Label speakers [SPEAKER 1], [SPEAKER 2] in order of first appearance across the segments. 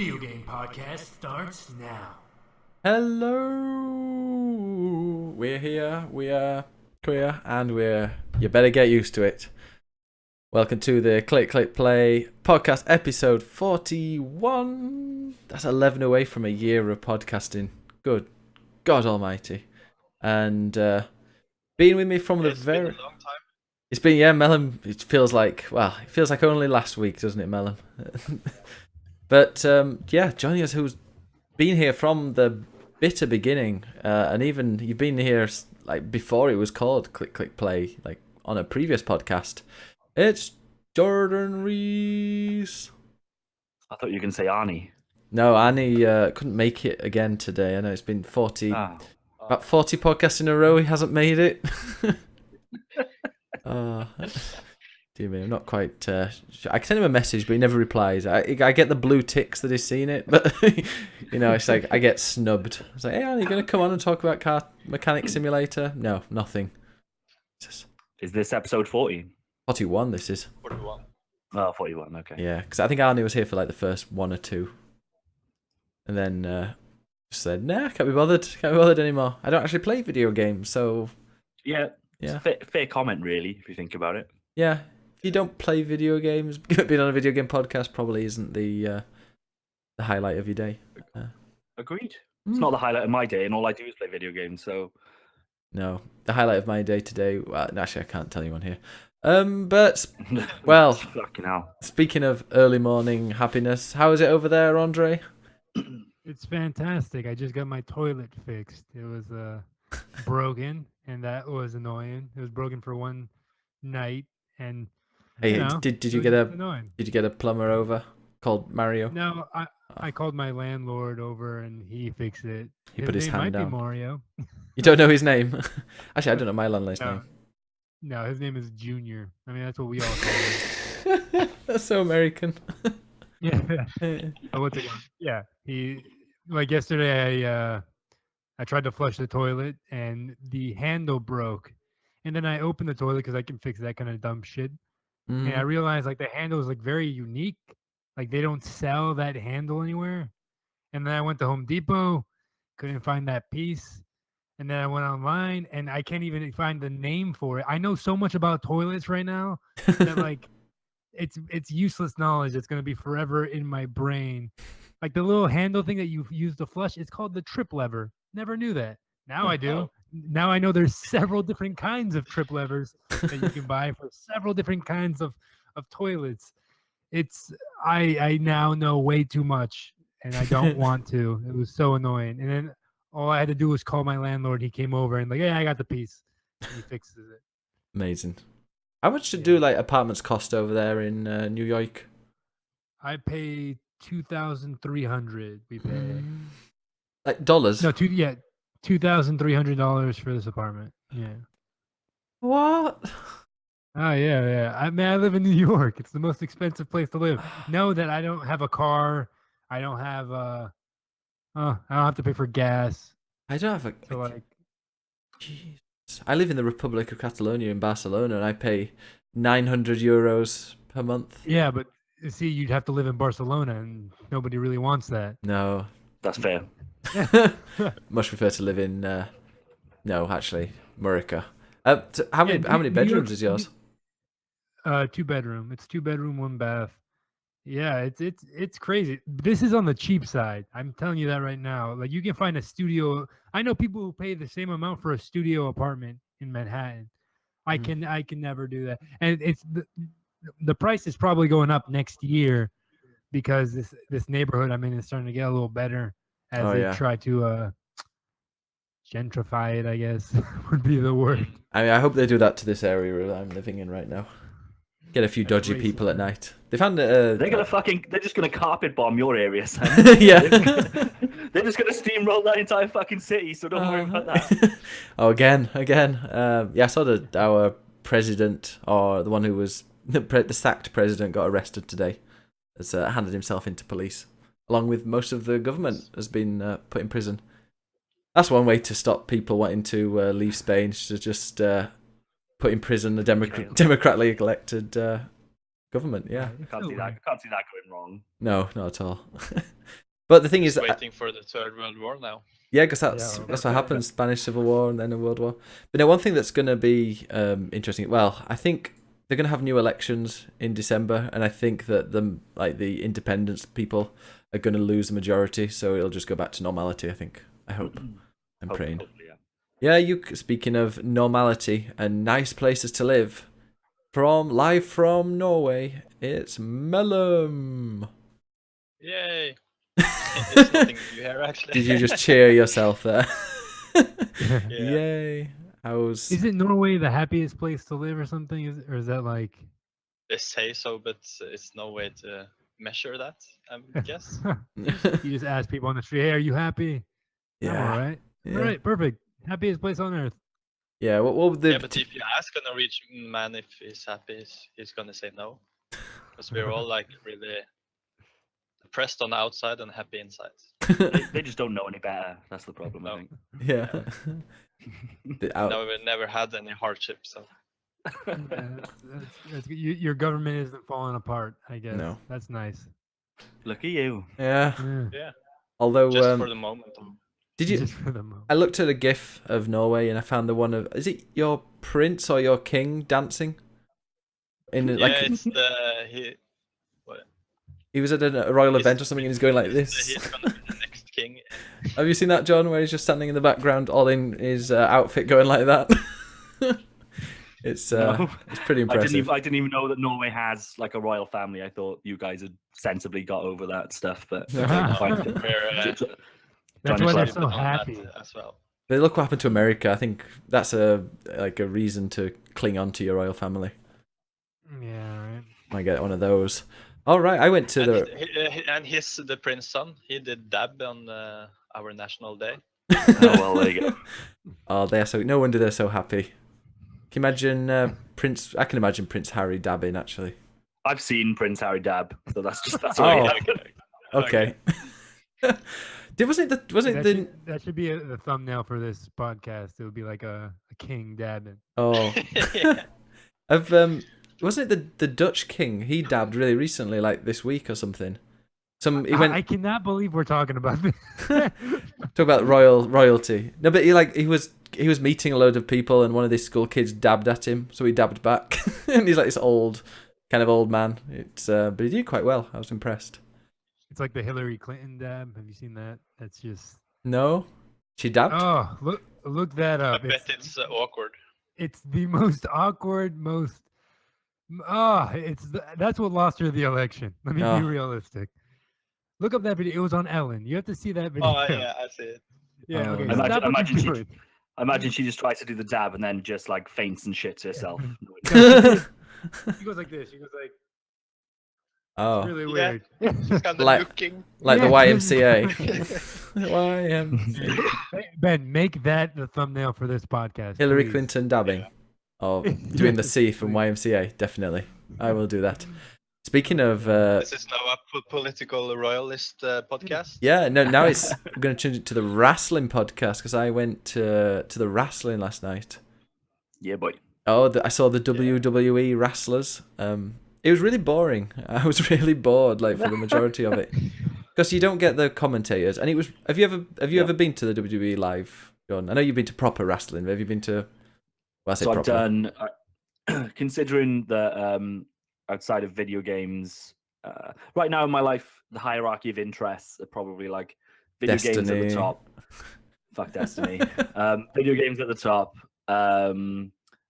[SPEAKER 1] video game podcast starts now.
[SPEAKER 2] Hello, we're here, we are queer, and you better get used to it. Welcome to the Click Click Play podcast episode 41. That's 11 away from a year of podcasting. Good God almighty. And being with me from the very...
[SPEAKER 3] Been a long time.
[SPEAKER 2] It's been, yeah, Melon, it feels like only last week, doesn't it, Melon? But, yeah, joining us, who's been here from the bitter beginning, and even you've been here, like, before it was called Click Click Play, like, on a previous podcast. It's Jordan Rees.
[SPEAKER 3] I thought you were going to say Arnie.
[SPEAKER 2] No, Annie couldn't make it again today. I know it's been about 40 podcasts in a row. He hasn't made it. Dear me, I'm not quite sure. I can send him a message, but he never replies. I get the blue ticks that he's seen it, but you know, it's like I get snubbed. It's like, hey, are you going to come on and talk about Car Mechanic Simulator? No, nothing.
[SPEAKER 3] Is this episode 40?
[SPEAKER 2] 41, this is.
[SPEAKER 3] 41. Oh, 41, okay.
[SPEAKER 2] Yeah, because I think Arnie was here for like the first one or two. And then just said, nah, can't be bothered anymore. I don't actually play video games, so...
[SPEAKER 3] Yeah,
[SPEAKER 2] yeah.
[SPEAKER 3] Fair comment, really, if you think about it.
[SPEAKER 2] Yeah, if you don't play video games, being on a video game podcast probably isn't the highlight of your day.
[SPEAKER 3] Agreed. It's not the highlight of my day, and all I do is play video games, so...
[SPEAKER 2] No, the highlight of my day today... Well, actually, I can't tell you one here. But, well,
[SPEAKER 3] fucking hell.
[SPEAKER 2] Speaking of early morning happiness, how is it over there, Andre?
[SPEAKER 4] It's fantastic. I just got my toilet fixed. It was broken, and that was annoying. It was broken for one night, and
[SPEAKER 2] Hey,
[SPEAKER 4] you know,
[SPEAKER 2] did you
[SPEAKER 4] it
[SPEAKER 2] get
[SPEAKER 4] was
[SPEAKER 2] a
[SPEAKER 4] annoying.
[SPEAKER 2] did you get a plumber over called Mario?
[SPEAKER 4] No, I called my landlord over, and he fixed it.
[SPEAKER 2] He put his
[SPEAKER 4] name
[SPEAKER 2] hand
[SPEAKER 4] might
[SPEAKER 2] down.
[SPEAKER 4] Be Mario.
[SPEAKER 2] You don't know his name? Actually, I don't know my landlord's name.
[SPEAKER 4] No, his name is Junior. I mean, that's what we all call him.
[SPEAKER 2] That's so American.
[SPEAKER 4] Yeah. Oh, what's it? Yeah, he like yesterday. I tried to flush the toilet and the handle broke, and then I opened the toilet because I can fix that kind of dumb shit. And I realized like the handle is like very unique. Like they don't sell that handle anywhere. And then I went to Home Depot, couldn't find that piece. And then I went online and I can't even find the name for it. I know so much about toilets right now that like it's useless knowledge that's gonna be forever in my brain. Like the little handle thing that you use to flush, it's called the trip lever. Never knew that. Now I do. Now I know there's several different kinds of trip levers that you can buy for several different kinds of toilets. I now know way too much and I don't want to. It was so annoying. And then all I had to do was call my landlord. He came over and like, yeah, I got the piece. And he fixes it.
[SPEAKER 2] Amazing. How much do like apartments cost over there in New York?
[SPEAKER 4] I pay $2,300. We pay
[SPEAKER 2] like dollars?
[SPEAKER 4] No, $2,300 for this apartment. Yeah.
[SPEAKER 2] What?
[SPEAKER 4] Oh yeah. I mean, I live in New York. It's the most expensive place to live. Know that I don't have a car. I don't have I don't have to pay for gas.
[SPEAKER 2] I don't have a.
[SPEAKER 4] So like,
[SPEAKER 2] Jeez. I live in the Republic of Catalonia in Barcelona, and I pay €900 per month.
[SPEAKER 4] Yeah, but see, you'd have to live in Barcelona, and nobody really wants that.
[SPEAKER 2] No,
[SPEAKER 3] That's fair.
[SPEAKER 2] much prefer to live in. No, actually, Murica. How many bedrooms is yours?
[SPEAKER 4] 2-bedroom. It's 2-bedroom, 1 bath. Yeah, it's crazy. This is on the cheap side. I'm telling you that right now. Like you can find a studio. I know people who pay the same amount for a studio apartment in Manhattan. I can never do that. And it's the price is probably going up next year because this neighborhood I'm in is starting to get a little better as they try to gentrify it, I guess would be the word.
[SPEAKER 2] I mean, I hope they do that to this area that I'm living in right now. Get a few dodgy people at night. They found
[SPEAKER 3] They're just gonna carpet bomb your area, Sam.
[SPEAKER 2] yeah.
[SPEAKER 3] They're just gonna steamroll that entire fucking city, so don't worry about that.
[SPEAKER 2] Oh, again. Yeah, I saw that our president, or the one who was the sacked president, got arrested today. Has handed himself into police, along with most of the government has been put in prison. That's one way to stop people wanting to leave Spain, to just put in prison a democratically elected government. Yeah,
[SPEAKER 3] I can't see that going wrong.
[SPEAKER 2] No, not at all. But the thing is,
[SPEAKER 5] waiting for the Third World War now.
[SPEAKER 2] yeah, because that's what happens: Spanish Civil War and then a World War. But now, one thing that's going to be interesting. Well, I think they're going to have new elections in December, and I think that the independence people are going to lose the majority, so it'll just go back to normality. I think. I hope. I'm praying. Yeah, speaking of normality and nice places to live, live from Norway, it's Mellum.
[SPEAKER 5] Yay! It's nothing new here, actually.
[SPEAKER 2] Did you just cheer yourself there?
[SPEAKER 5] Yeah.
[SPEAKER 2] Yay!
[SPEAKER 4] Is it Norway the happiest place to live or something? Or is that like?
[SPEAKER 5] They say so, but it's no way to measure that, I guess.
[SPEAKER 4] You just ask people on the street, "Hey, are you happy?"
[SPEAKER 2] Yeah.
[SPEAKER 4] All right.
[SPEAKER 2] Yeah.
[SPEAKER 4] All right. Perfect. Happiest place on earth.
[SPEAKER 2] Yeah. What
[SPEAKER 5] Yeah, but if you ask a Norwegian man if he's happy, he's gonna say no, because we're all like really depressed on the outside and happy inside.
[SPEAKER 3] They just don't know any better. That's the problem, I think.
[SPEAKER 2] Yeah.
[SPEAKER 5] No, we've never had any hardship, so.
[SPEAKER 4] That's good. Your government isn't falling apart, I guess.
[SPEAKER 2] No.
[SPEAKER 4] That's nice.
[SPEAKER 3] Look at you.
[SPEAKER 2] Yeah.
[SPEAKER 5] Yeah.
[SPEAKER 2] Although,
[SPEAKER 5] Just for the moment.
[SPEAKER 2] did you?
[SPEAKER 4] Just for the moment.
[SPEAKER 2] I looked at a GIF of Norway and I found the one of. Is it your prince or your king dancing?
[SPEAKER 5] It's
[SPEAKER 2] he was at a royal event or something and he's going like this.
[SPEAKER 5] He's gonna be the next king.
[SPEAKER 2] Have you seen that, John? Where he's just standing in the background, all in his outfit, going like that. It's pretty impressive.
[SPEAKER 3] I didn't even know that Norway has like a royal family. I thought you guys had sensibly got over that stuff, but
[SPEAKER 4] That's why they're so happy.
[SPEAKER 5] As well.
[SPEAKER 2] But look what happened to America. I think that's a reason to cling on to your royal family.
[SPEAKER 4] Yeah, right.
[SPEAKER 2] I get one of those. All right, I went to
[SPEAKER 5] the prince's son. He did dab on our national day.
[SPEAKER 3] Oh well, there you go.
[SPEAKER 2] Oh, they're so. No wonder they're so happy. Can you imagine Prince? I can imagine Prince Harry dabbing. Actually,
[SPEAKER 3] I've seen Prince Harry dab, so that's
[SPEAKER 2] Oh, okay.
[SPEAKER 4] That should be the thumbnail for this podcast. It would be like a king dabbing.
[SPEAKER 2] Oh, wasn't it the Dutch king? He dabbed really recently, like this week or something.
[SPEAKER 4] I cannot believe we're talking about this.
[SPEAKER 2] Talk about royalty. No, but he was meeting a load of people, and one of these school kids dabbed at him, so he dabbed back, and he's like this old man. But he did quite well. I was impressed.
[SPEAKER 4] It's like the Hillary Clinton dab. Have you seen that? That's just
[SPEAKER 2] no. She dabbed.
[SPEAKER 4] Oh, look that up.
[SPEAKER 5] I bet it's awkward.
[SPEAKER 4] It's the most awkward, that's what lost her the election. Let me be realistic. Look up that video. It was on Ellen. You have to see that video.
[SPEAKER 5] Oh yeah, I see it.
[SPEAKER 4] Yeah. Okay.
[SPEAKER 3] Imagine she just tries to do the dab and then just like faints and shits herself.
[SPEAKER 4] She goes like this. She goes like.
[SPEAKER 2] Oh.
[SPEAKER 4] It's really weird.
[SPEAKER 5] She's kind of looking.
[SPEAKER 2] Like the YMCA. YMCA.
[SPEAKER 4] Ben, make that the thumbnail for this podcast.
[SPEAKER 2] Hillary
[SPEAKER 4] please.
[SPEAKER 2] Clinton dabbing. Oh, doing the C from YMCA. Definitely. I will do that. Speaking of...
[SPEAKER 5] this is now a political royalist podcast?
[SPEAKER 2] Yeah, no, now I'm going to change it to the wrestling podcast because I went to the wrestling last night.
[SPEAKER 3] Yeah, boy.
[SPEAKER 2] Oh, I saw the WWE wrestlers. It was really boring. I was really bored, like for the majority of it, because you don't get the commentators. And it was. Have you ever been to the WWE live, John? I know you've been to proper wrestling. But have you been to? Well, I say proper.
[SPEAKER 3] I've done. Considering that outside of video games, right now in my life, the hierarchy of interests are probably like video games at the top. Fuck Destiny. Video games at the top.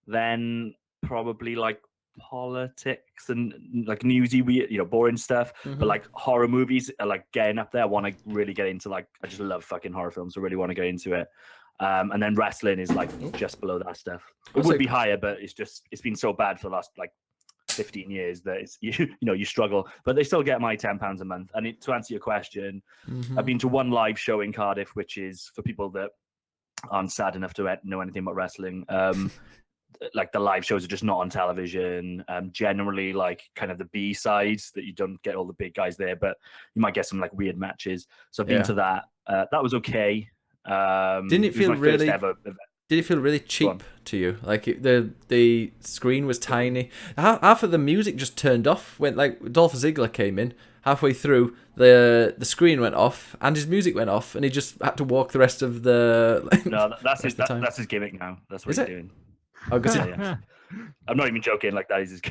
[SPEAKER 3] Then probably like politics and like newsy, boring stuff.
[SPEAKER 2] Mm-hmm.
[SPEAKER 3] But like horror movies are like getting up there. I want to really get into I just love fucking horror films. I really want to get into it. And then wrestling is like just below that stuff. It would be higher, but it's been so bad for the last like 15 years that it's you struggle. But they still get my £10 a month. And to answer your question, I've been to one live show in Cardiff, which is for people that aren't sad enough to know anything about wrestling. Like the live shows are just not on television. Generally, like kind of the B sides that you don't get all the big guys there, but you might get some like weird matches. So I've been to that. That was okay.
[SPEAKER 2] Didn't it feel really? did it feel really cheap to you? Like the screen was tiny. Half of the music just turned off when like Dolph Ziggler came in. Halfway through, the screen went off and his music went off, and he just had to walk the rest of the.
[SPEAKER 3] No, that's his gimmick now. That's what he's doing.
[SPEAKER 2] Oh, because
[SPEAKER 3] yeah. I'm not even joking. Like that is his.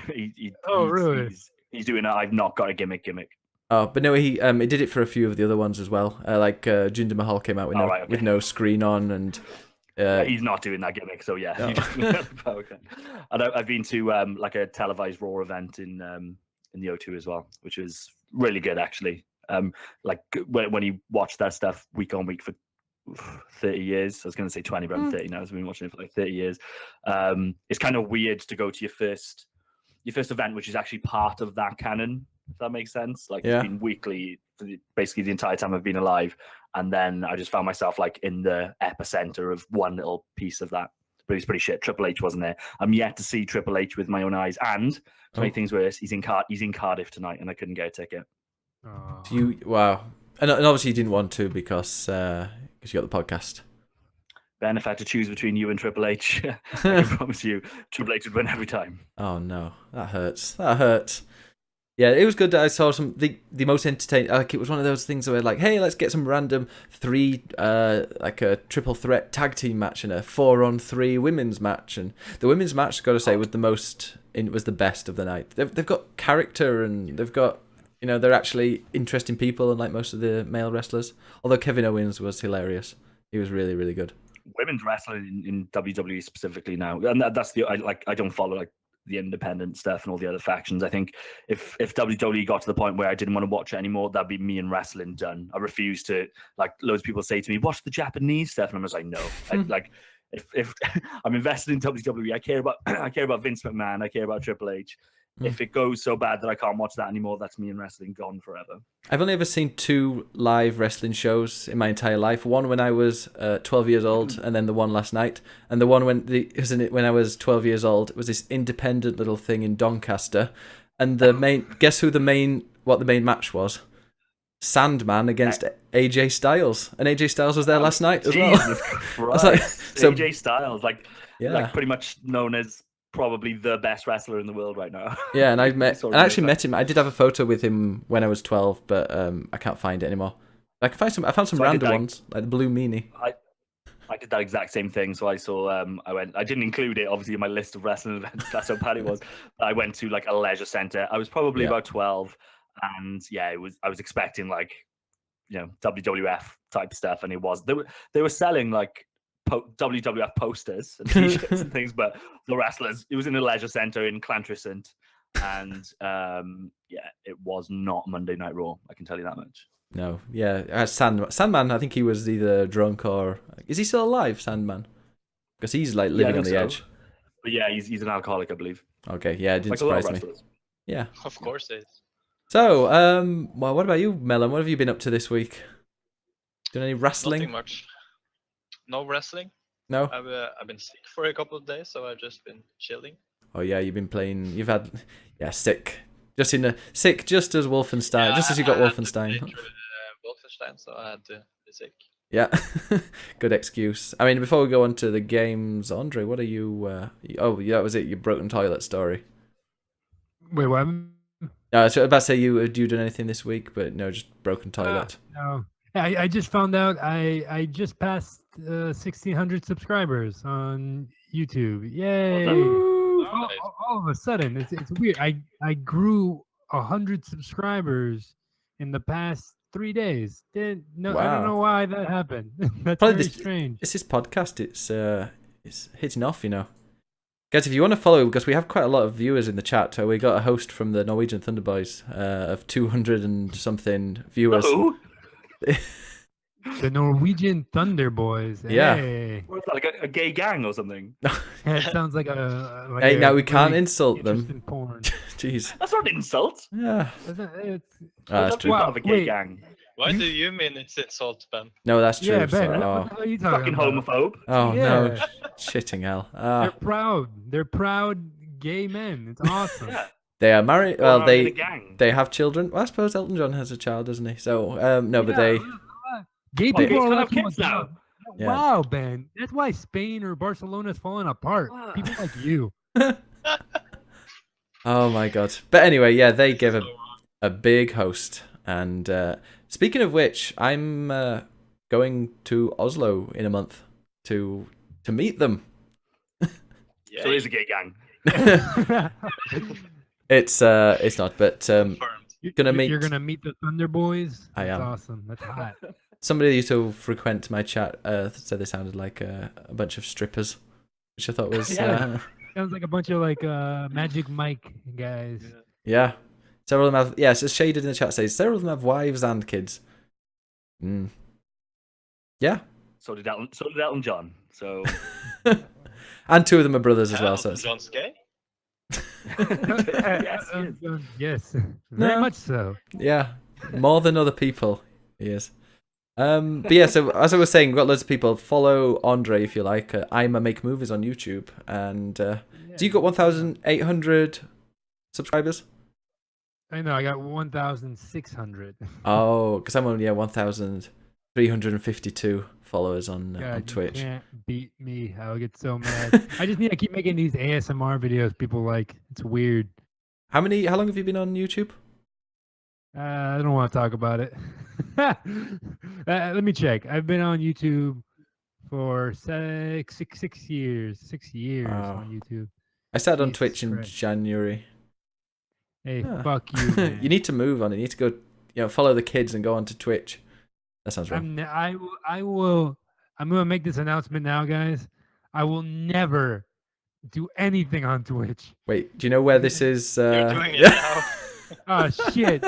[SPEAKER 4] Really?
[SPEAKER 3] He's doing. I've not got a gimmick.
[SPEAKER 2] Oh, but no, he did it for a few of the other ones as well. Like Jinder Mahal came out with no screen on, and
[SPEAKER 3] he's not doing that gimmick. So yeah,
[SPEAKER 2] no.
[SPEAKER 3] And I've been to like a televised Raw event in the O2 as well, which was really good actually. Like when you watch that stuff week on week for 30 years, I was going to say 20, but I'm 30 now. I've been watching it for like 30 years. It's kind of weird to go to your first event, which is actually part of that canon. If that makes sense. Like it's been weekly for basically the entire time I've been alive, and then I just found myself like in the epicenter of one little piece of that. But it's pretty shit. Triple H wasn't there. I'm yet to see Triple H with my own eyes, and to make things worse, he's in Cardiff tonight, and I couldn't get a ticket.
[SPEAKER 2] Wow, and obviously you didn't want to because you got the podcast.
[SPEAKER 3] Ben, if I had to choose between you and Triple H, I can promise you Triple H would win every time.
[SPEAKER 2] Oh no, that hurts. Yeah, it was good. I saw the most entertaining. Like it was one of those things where like, hey, let's get some random 3 like a triple threat tag team match and a 4-on-3 women's match. And the women's match, got to say, was the best of the night. They've got character and they've got they're actually interesting people, unlike most of the male wrestlers. Although Kevin Owens was hilarious, he was really really good.
[SPEAKER 3] Women's wrestling in WWE specifically now, and that's I don't follow like the independent stuff and all the other factions. I think if WWE got to the point where I didn't want to watch it anymore, that'd be me and wrestling done. I refuse to, like, loads of people say to me, watch the Japanese stuff, and I'm just like, no. If I'm invested in WWE, I care about Vince McMahon, I care about Triple H. If it goes so bad that I can't watch that anymore, that's me and wrestling gone forever.
[SPEAKER 2] I've only ever seen 2 live wrestling shows in my entire life. One when I was 12 years old, and then the one last night. And the one when I was 12 years old, it was this independent little thing in Doncaster. And guess what the main match was? Sandman against AJ Styles, and AJ Styles was there last night as well.
[SPEAKER 3] Christ. AJ Styles, like pretty much known as probably the best wrestler in the world right now.
[SPEAKER 2] Yeah, and I actually met him. I did have a photo with him when I was 12, but I can't find it anymore. I found some random ones, like the Blue Meanie.
[SPEAKER 3] I did that exact same thing. So I saw, I didn't include it obviously in my list of wrestling events. That's how bad it was. I went to like a leisure center. I was probably about 12, and I was expecting like, WWF type stuff, and it was they were selling like WWF posters and t-shirts and things, but the wrestlers, it was in a leisure center in Llantrisant, and it was not Monday Night Raw, I can tell you that much.
[SPEAKER 2] No, Sandman, I think he was either drunk or is he still alive, Sandman? Because he's like living on the edge.
[SPEAKER 3] But yeah, he's an alcoholic, I believe.
[SPEAKER 2] Okay, yeah, it didn't surprise me. Yeah,
[SPEAKER 5] of course it is.
[SPEAKER 2] So well, what about you, Melon? What have you been up to this week? Doing any wrestling?
[SPEAKER 5] Nothing much. No wrestling.
[SPEAKER 2] No.
[SPEAKER 5] I've been sick for a couple of days, so I've just been chilling.
[SPEAKER 2] Oh yeah, you've been playing. You've had sick. Just as Wolfenstein. Just as you got Wolfenstein.
[SPEAKER 5] Wolfenstein, so I had to be sick.
[SPEAKER 2] Yeah, good excuse. I mean, before we go on to the games, Andre, what are you? Oh, yeah, that was it. Your broken toilet story.
[SPEAKER 4] Wait, what?
[SPEAKER 2] No, I was about to say you done anything this week, but no, just broken toilet.
[SPEAKER 4] No. I just found out I just passed 1,600 subscribers on YouTube. Yay! All of a sudden, it's weird. I grew 100 subscribers in the past 3 days. Wow. I don't know why that happened. That's probably very strange.
[SPEAKER 2] This is podcast. It's hitting off, Guys, if you want to follow, because we have quite a lot of viewers in the chat, we got a host from the Norwegian Thunder Boys of 200 and something viewers.
[SPEAKER 3] Oh.
[SPEAKER 4] The Norwegian Thunder Boys.
[SPEAKER 2] Yeah.
[SPEAKER 4] Hey.
[SPEAKER 3] What's that, like a gay gang or something?
[SPEAKER 4] It sounds like a. Like
[SPEAKER 2] hey,
[SPEAKER 4] a
[SPEAKER 2] now we can't
[SPEAKER 4] really
[SPEAKER 2] insult them.
[SPEAKER 4] Porn.
[SPEAKER 2] Jeez.
[SPEAKER 3] That's not an insult.
[SPEAKER 2] Yeah.
[SPEAKER 3] That's true. Part of a gay gang.
[SPEAKER 5] Why do you mean it's insult, Ben?
[SPEAKER 2] No, that's true.
[SPEAKER 4] Yeah, Ben. What are you talking
[SPEAKER 3] Fucking
[SPEAKER 4] about?
[SPEAKER 3] homophobe.
[SPEAKER 2] Oh no, shitting hell.
[SPEAKER 4] They're proud. They're proud gay men. It's awesome. Yeah.
[SPEAKER 2] They are married. Well, they have children. Well, I suppose Elton John has a child, doesn't he? So no, but they.
[SPEAKER 4] Gay people are
[SPEAKER 3] have kids now.
[SPEAKER 2] Yeah.
[SPEAKER 4] Wow, Ben. That's why Spain or Barcelona is falling apart. People like you.
[SPEAKER 2] Oh my god. But anyway, yeah, they
[SPEAKER 5] This
[SPEAKER 2] gave
[SPEAKER 5] is
[SPEAKER 2] a big host. And speaking of which, I'm going to Oslo in a month to meet them.
[SPEAKER 5] Yeah,
[SPEAKER 3] So it is a gay gang.
[SPEAKER 2] It's not, but
[SPEAKER 5] confirmed.
[SPEAKER 2] gonna meet.
[SPEAKER 4] You're gonna meet the Thunder Boys.
[SPEAKER 2] I
[SPEAKER 4] That's
[SPEAKER 2] am.
[SPEAKER 4] awesome. That's hot.
[SPEAKER 2] Somebody that used to frequent my chat said they sounded like a bunch of strippers, which I thought was
[SPEAKER 4] Yeah. Sounds like a bunch of like Magic Mike guys.
[SPEAKER 2] yeah. Several of them have yes. It's shaded in the chat says several of them have wives and kids. Mm. Yeah,
[SPEAKER 3] So did Elton John. So
[SPEAKER 2] and two of them are brothers as well. So
[SPEAKER 5] Elton John's gay.
[SPEAKER 3] yes,
[SPEAKER 4] Yes, very
[SPEAKER 2] No.
[SPEAKER 4] much so.
[SPEAKER 2] yeah, more than other people. He is. But yeah, so as I was saying, we've got loads of people. Follow Andre if you like. I'm a Make Movies on YouTube, and so you got 1,800 subscribers.
[SPEAKER 4] I know. I got 1,600.
[SPEAKER 2] Oh, because I'm on 1,352 followers on
[SPEAKER 4] God,
[SPEAKER 2] Twitch.
[SPEAKER 4] You can't beat me. I'll get so mad. I just need to keep making these ASMR videos people like. It's weird.
[SPEAKER 2] How long have you been on YouTube?
[SPEAKER 4] I don't want to talk about it. Let me check. I've been on YouTube for six years. 6 years
[SPEAKER 2] Wow.
[SPEAKER 4] on YouTube.
[SPEAKER 2] I started on
[SPEAKER 4] Jesus
[SPEAKER 2] Twitch in
[SPEAKER 4] Christ.
[SPEAKER 2] January.
[SPEAKER 4] Hey,
[SPEAKER 2] Ah.
[SPEAKER 4] fuck you, man.
[SPEAKER 2] You need to move on. You need to go, follow the kids and go onto Twitch. That sounds wrong.
[SPEAKER 4] I will. I'm gonna make this announcement now, guys. I will never do anything on Twitch.
[SPEAKER 2] Wait, do you know where this is?
[SPEAKER 5] You're doing it now.
[SPEAKER 4] Oh shit!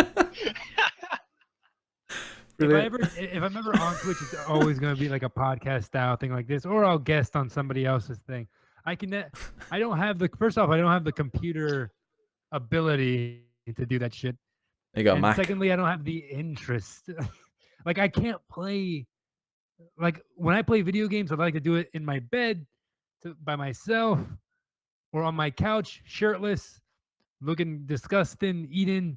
[SPEAKER 2] Brilliant.
[SPEAKER 4] If I'm ever on Twitch, it's always gonna be like a podcast style thing like this, or I'll guest on somebody else's thing. I don't have the. First off, I don't have the computer ability to do that shit.
[SPEAKER 2] You got a
[SPEAKER 4] And
[SPEAKER 2] Mac.
[SPEAKER 4] secondly, I don't have the interest. Like I can't play. Like when I play video games, I like to do it in my bed, by myself, or on my couch, shirtless, looking disgusting, eating.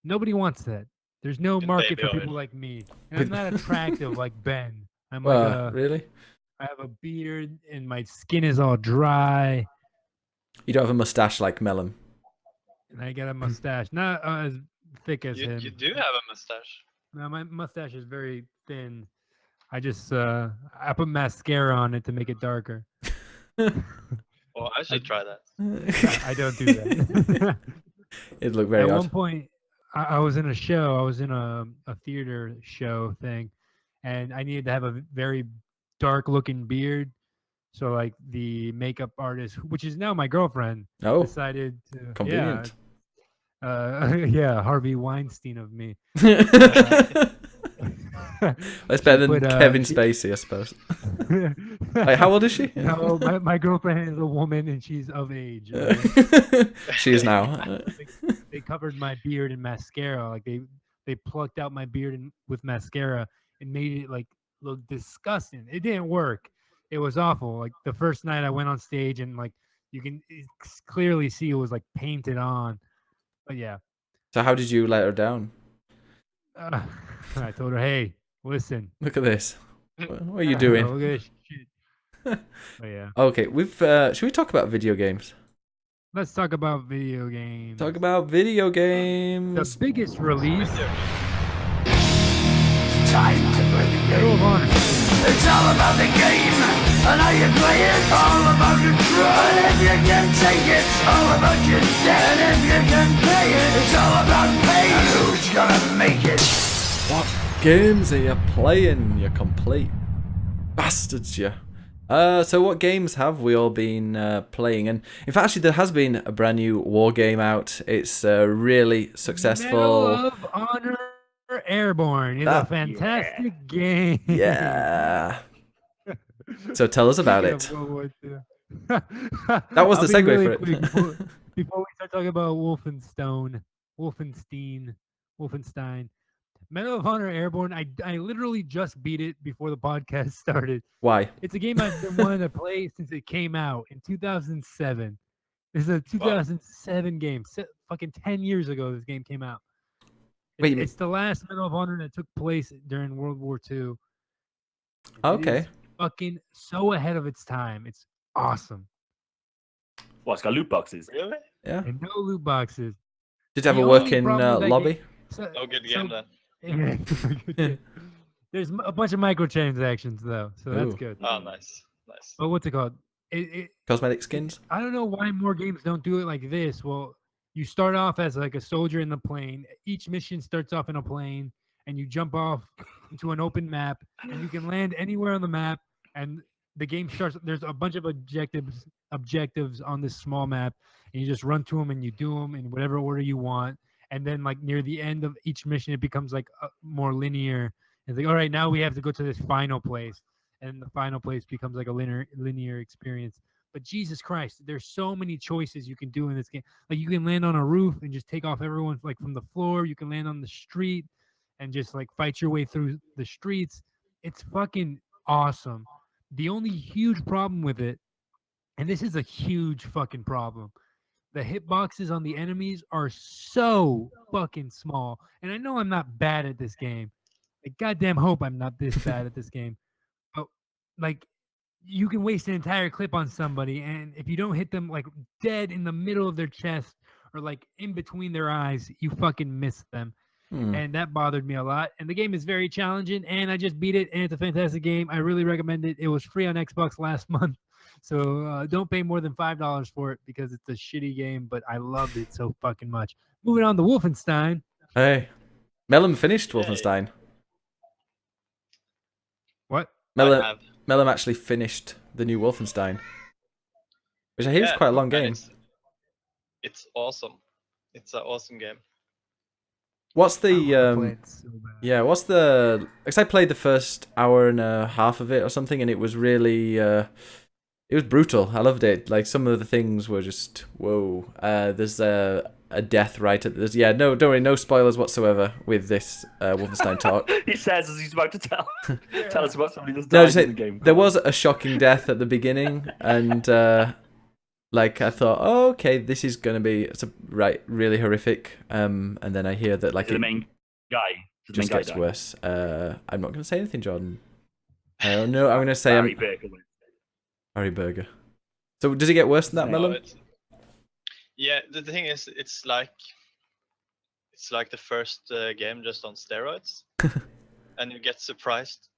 [SPEAKER 4] Nobody wants that. There's no
[SPEAKER 5] In
[SPEAKER 4] market
[SPEAKER 5] baby
[SPEAKER 4] for
[SPEAKER 5] oil.
[SPEAKER 4] people like me, and I'm not attractive like Ben. I'm
[SPEAKER 2] Well,
[SPEAKER 4] like
[SPEAKER 2] really?
[SPEAKER 4] I have a beard, and my skin is all dry,
[SPEAKER 2] You don't have a mustache like Melon.
[SPEAKER 4] and I got a mustache, not as thick as him.
[SPEAKER 5] You do have a mustache.
[SPEAKER 4] No, my mustache is very thin. I just I put mascara on it to make it darker.
[SPEAKER 5] Well, I should try that.
[SPEAKER 4] I don't do that.
[SPEAKER 2] It'd look very
[SPEAKER 4] At
[SPEAKER 2] odd.
[SPEAKER 4] one point, I was in a show. I was in a theater show thing, and I needed to have a very dark-looking beard. So, like the makeup artist, which is now my girlfriend,
[SPEAKER 2] Oh,
[SPEAKER 4] decided to
[SPEAKER 2] convenient.
[SPEAKER 4] yeah, Harvey Weinstein of me.
[SPEAKER 2] That's better than
[SPEAKER 4] But,
[SPEAKER 2] Kevin Spacey, I suppose. Like, how old is she?
[SPEAKER 4] No, my girlfriend is a woman and she's of age.
[SPEAKER 2] She is now.
[SPEAKER 4] They covered my beard in mascara. Like they plucked out my beard with mascara and made it like look disgusting. It didn't work. It was awful. Like the first night I went on stage and like you can clearly see it was like painted on. But yeah,
[SPEAKER 2] So how did you let her down?
[SPEAKER 4] I told her, hey, listen.
[SPEAKER 2] Look at this. What are you doing?
[SPEAKER 4] Look at this shit. But yeah,
[SPEAKER 2] Okay, should we talk about video games?
[SPEAKER 4] let's talk about video games.
[SPEAKER 2] Talk about video games.
[SPEAKER 4] the biggest release.
[SPEAKER 6] Time to play the
[SPEAKER 4] Medal of
[SPEAKER 6] game.
[SPEAKER 4] Honor.
[SPEAKER 6] It's all about the game and how you play it. All about control. And if you can take it, all about your debt. And if you can pay it, it's all about pay. And who's gonna make it?
[SPEAKER 2] What games are you playing, you complete bastards, you? So what games have we all been playing? And in fact, actually, there has been a brand new war game out. It's really successful.
[SPEAKER 4] Medal of Honor Airborne is a
[SPEAKER 2] That-
[SPEAKER 4] fantastic game.
[SPEAKER 2] Yeah. So tell us about
[SPEAKER 4] Speaking
[SPEAKER 2] it.
[SPEAKER 4] of World War II.
[SPEAKER 2] That was
[SPEAKER 4] I'll
[SPEAKER 2] the
[SPEAKER 4] be
[SPEAKER 2] segue
[SPEAKER 4] really
[SPEAKER 2] for it.
[SPEAKER 4] quick before we start talking about Wolfenstein. Medal of Honor Airborne. I literally just beat it before the podcast started.
[SPEAKER 2] Why?
[SPEAKER 4] It's a game I've been wanting to play since it came out in 2007. This is a 2007 game. Fucking 10 years ago, this game came out.
[SPEAKER 2] Wait,
[SPEAKER 4] It's the last Medal of Honor that took place during World War II.
[SPEAKER 2] Okay.
[SPEAKER 4] It is fucking so ahead of its time. It's awesome.
[SPEAKER 3] Well, it's got loot boxes.
[SPEAKER 5] Really?
[SPEAKER 2] Yeah.
[SPEAKER 4] And no loot boxes.
[SPEAKER 2] Did you have
[SPEAKER 4] The
[SPEAKER 2] a
[SPEAKER 4] only
[SPEAKER 2] working
[SPEAKER 4] problem with that
[SPEAKER 2] lobby?
[SPEAKER 4] game- so-
[SPEAKER 5] No good
[SPEAKER 4] so-
[SPEAKER 5] game then.
[SPEAKER 4] Good game. There's a bunch of microtransactions though, so that's
[SPEAKER 2] Ooh.
[SPEAKER 4] good.
[SPEAKER 5] Oh, nice. Nice.
[SPEAKER 4] But what's it called? It,
[SPEAKER 2] Cosmetic skins?
[SPEAKER 4] I don't know why more games don't do it like this. Well, you start off as like a soldier in the plane. Each mission starts off in a plane, and you jump off into an open map, and you can land anywhere on the map. And the game starts. There's a bunch of objectives on this small map, and you just run to them and you do them in whatever order you want. And then like near the end of each mission, it becomes like more linear. It's like, all right, now we have to go to this final place, and the final place becomes like a linear experience. But Jesus Christ, there's so many choices you can do in this game. Like you can land on a roof and just take off everyone like from the floor. You can land on the street and just like fight your way through the streets. It's fucking awesome. The only huge problem with it, and this is a huge fucking problem, the hitboxes on the enemies are so fucking small. And I know I'm not bad at this game. I goddamn hope I'm not this bad at this game. But like you can waste an entire clip on somebody, and if you don't hit them like dead in the middle of their chest or like in between their eyes, you fucking miss them. And that bothered me a lot. And the game is very challenging, and I just beat it, and it's a fantastic game. I really recommend it. It was free on Xbox last month, so don't pay more than $5 for it because it's a shitty game, but I loved it so fucking much. Moving on to Wolfenstein.
[SPEAKER 2] Hey. Mellum finished Wolfenstein.
[SPEAKER 4] What?
[SPEAKER 2] Mellum,
[SPEAKER 5] I have.
[SPEAKER 2] Mellum actually finished the new Wolfenstein. Which I hear is
[SPEAKER 5] Yeah,
[SPEAKER 2] quite a long
[SPEAKER 5] and
[SPEAKER 2] game.
[SPEAKER 5] It's awesome. It's an awesome game.
[SPEAKER 2] What's
[SPEAKER 4] I wanna
[SPEAKER 2] the
[SPEAKER 4] play it so bad.
[SPEAKER 2] yeah, what's the because I played the first hour and a half of it or something, and it was really it was brutal. I loved it. Like some of the things were just whoa. There's a death right at this. Yeah, no, don't worry, no spoilers whatsoever with this Wolfenstein talk.
[SPEAKER 3] He says as he's about to tell us about somebody that's
[SPEAKER 2] No,
[SPEAKER 3] died
[SPEAKER 2] just
[SPEAKER 3] in
[SPEAKER 2] say,
[SPEAKER 3] the game.
[SPEAKER 2] there was a shocking death at the beginning, and like I thought, oh, okay, this is gonna be really horrific. And then I hear that like
[SPEAKER 3] the
[SPEAKER 2] it
[SPEAKER 3] main guy. The main
[SPEAKER 2] just
[SPEAKER 3] guy
[SPEAKER 2] gets
[SPEAKER 3] died.
[SPEAKER 2] worse. I'm not gonna say anything, Jordan. No, I'm gonna say
[SPEAKER 3] Barry Baker.
[SPEAKER 2] Harry Burger. So does it get worse than that,
[SPEAKER 5] No,
[SPEAKER 2] Mellum?
[SPEAKER 5] yeah, the thing is, it's like the first game just on steroids, and you get surprised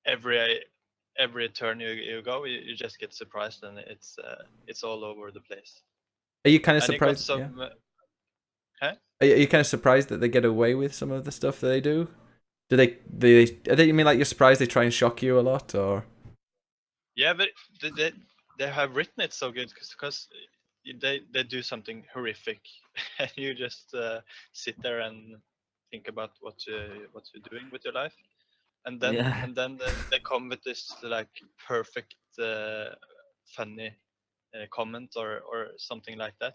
[SPEAKER 5] every turn you go. You just get surprised, and it's all over the place.
[SPEAKER 2] Are you kind of
[SPEAKER 5] And it got
[SPEAKER 2] surprised?
[SPEAKER 5] some.
[SPEAKER 2] Yeah.
[SPEAKER 5] Huh?
[SPEAKER 2] Are you kind of surprised that they get away with some of the stuff that they do? Do they? You mean like you're surprised they try and shock you a lot, or?
[SPEAKER 5] Yeah, but they have written it so good because they do something horrific, and you just sit there and think about what you're doing with your life, and then
[SPEAKER 3] Yeah.
[SPEAKER 5] they come with this like perfect funny comment or something like that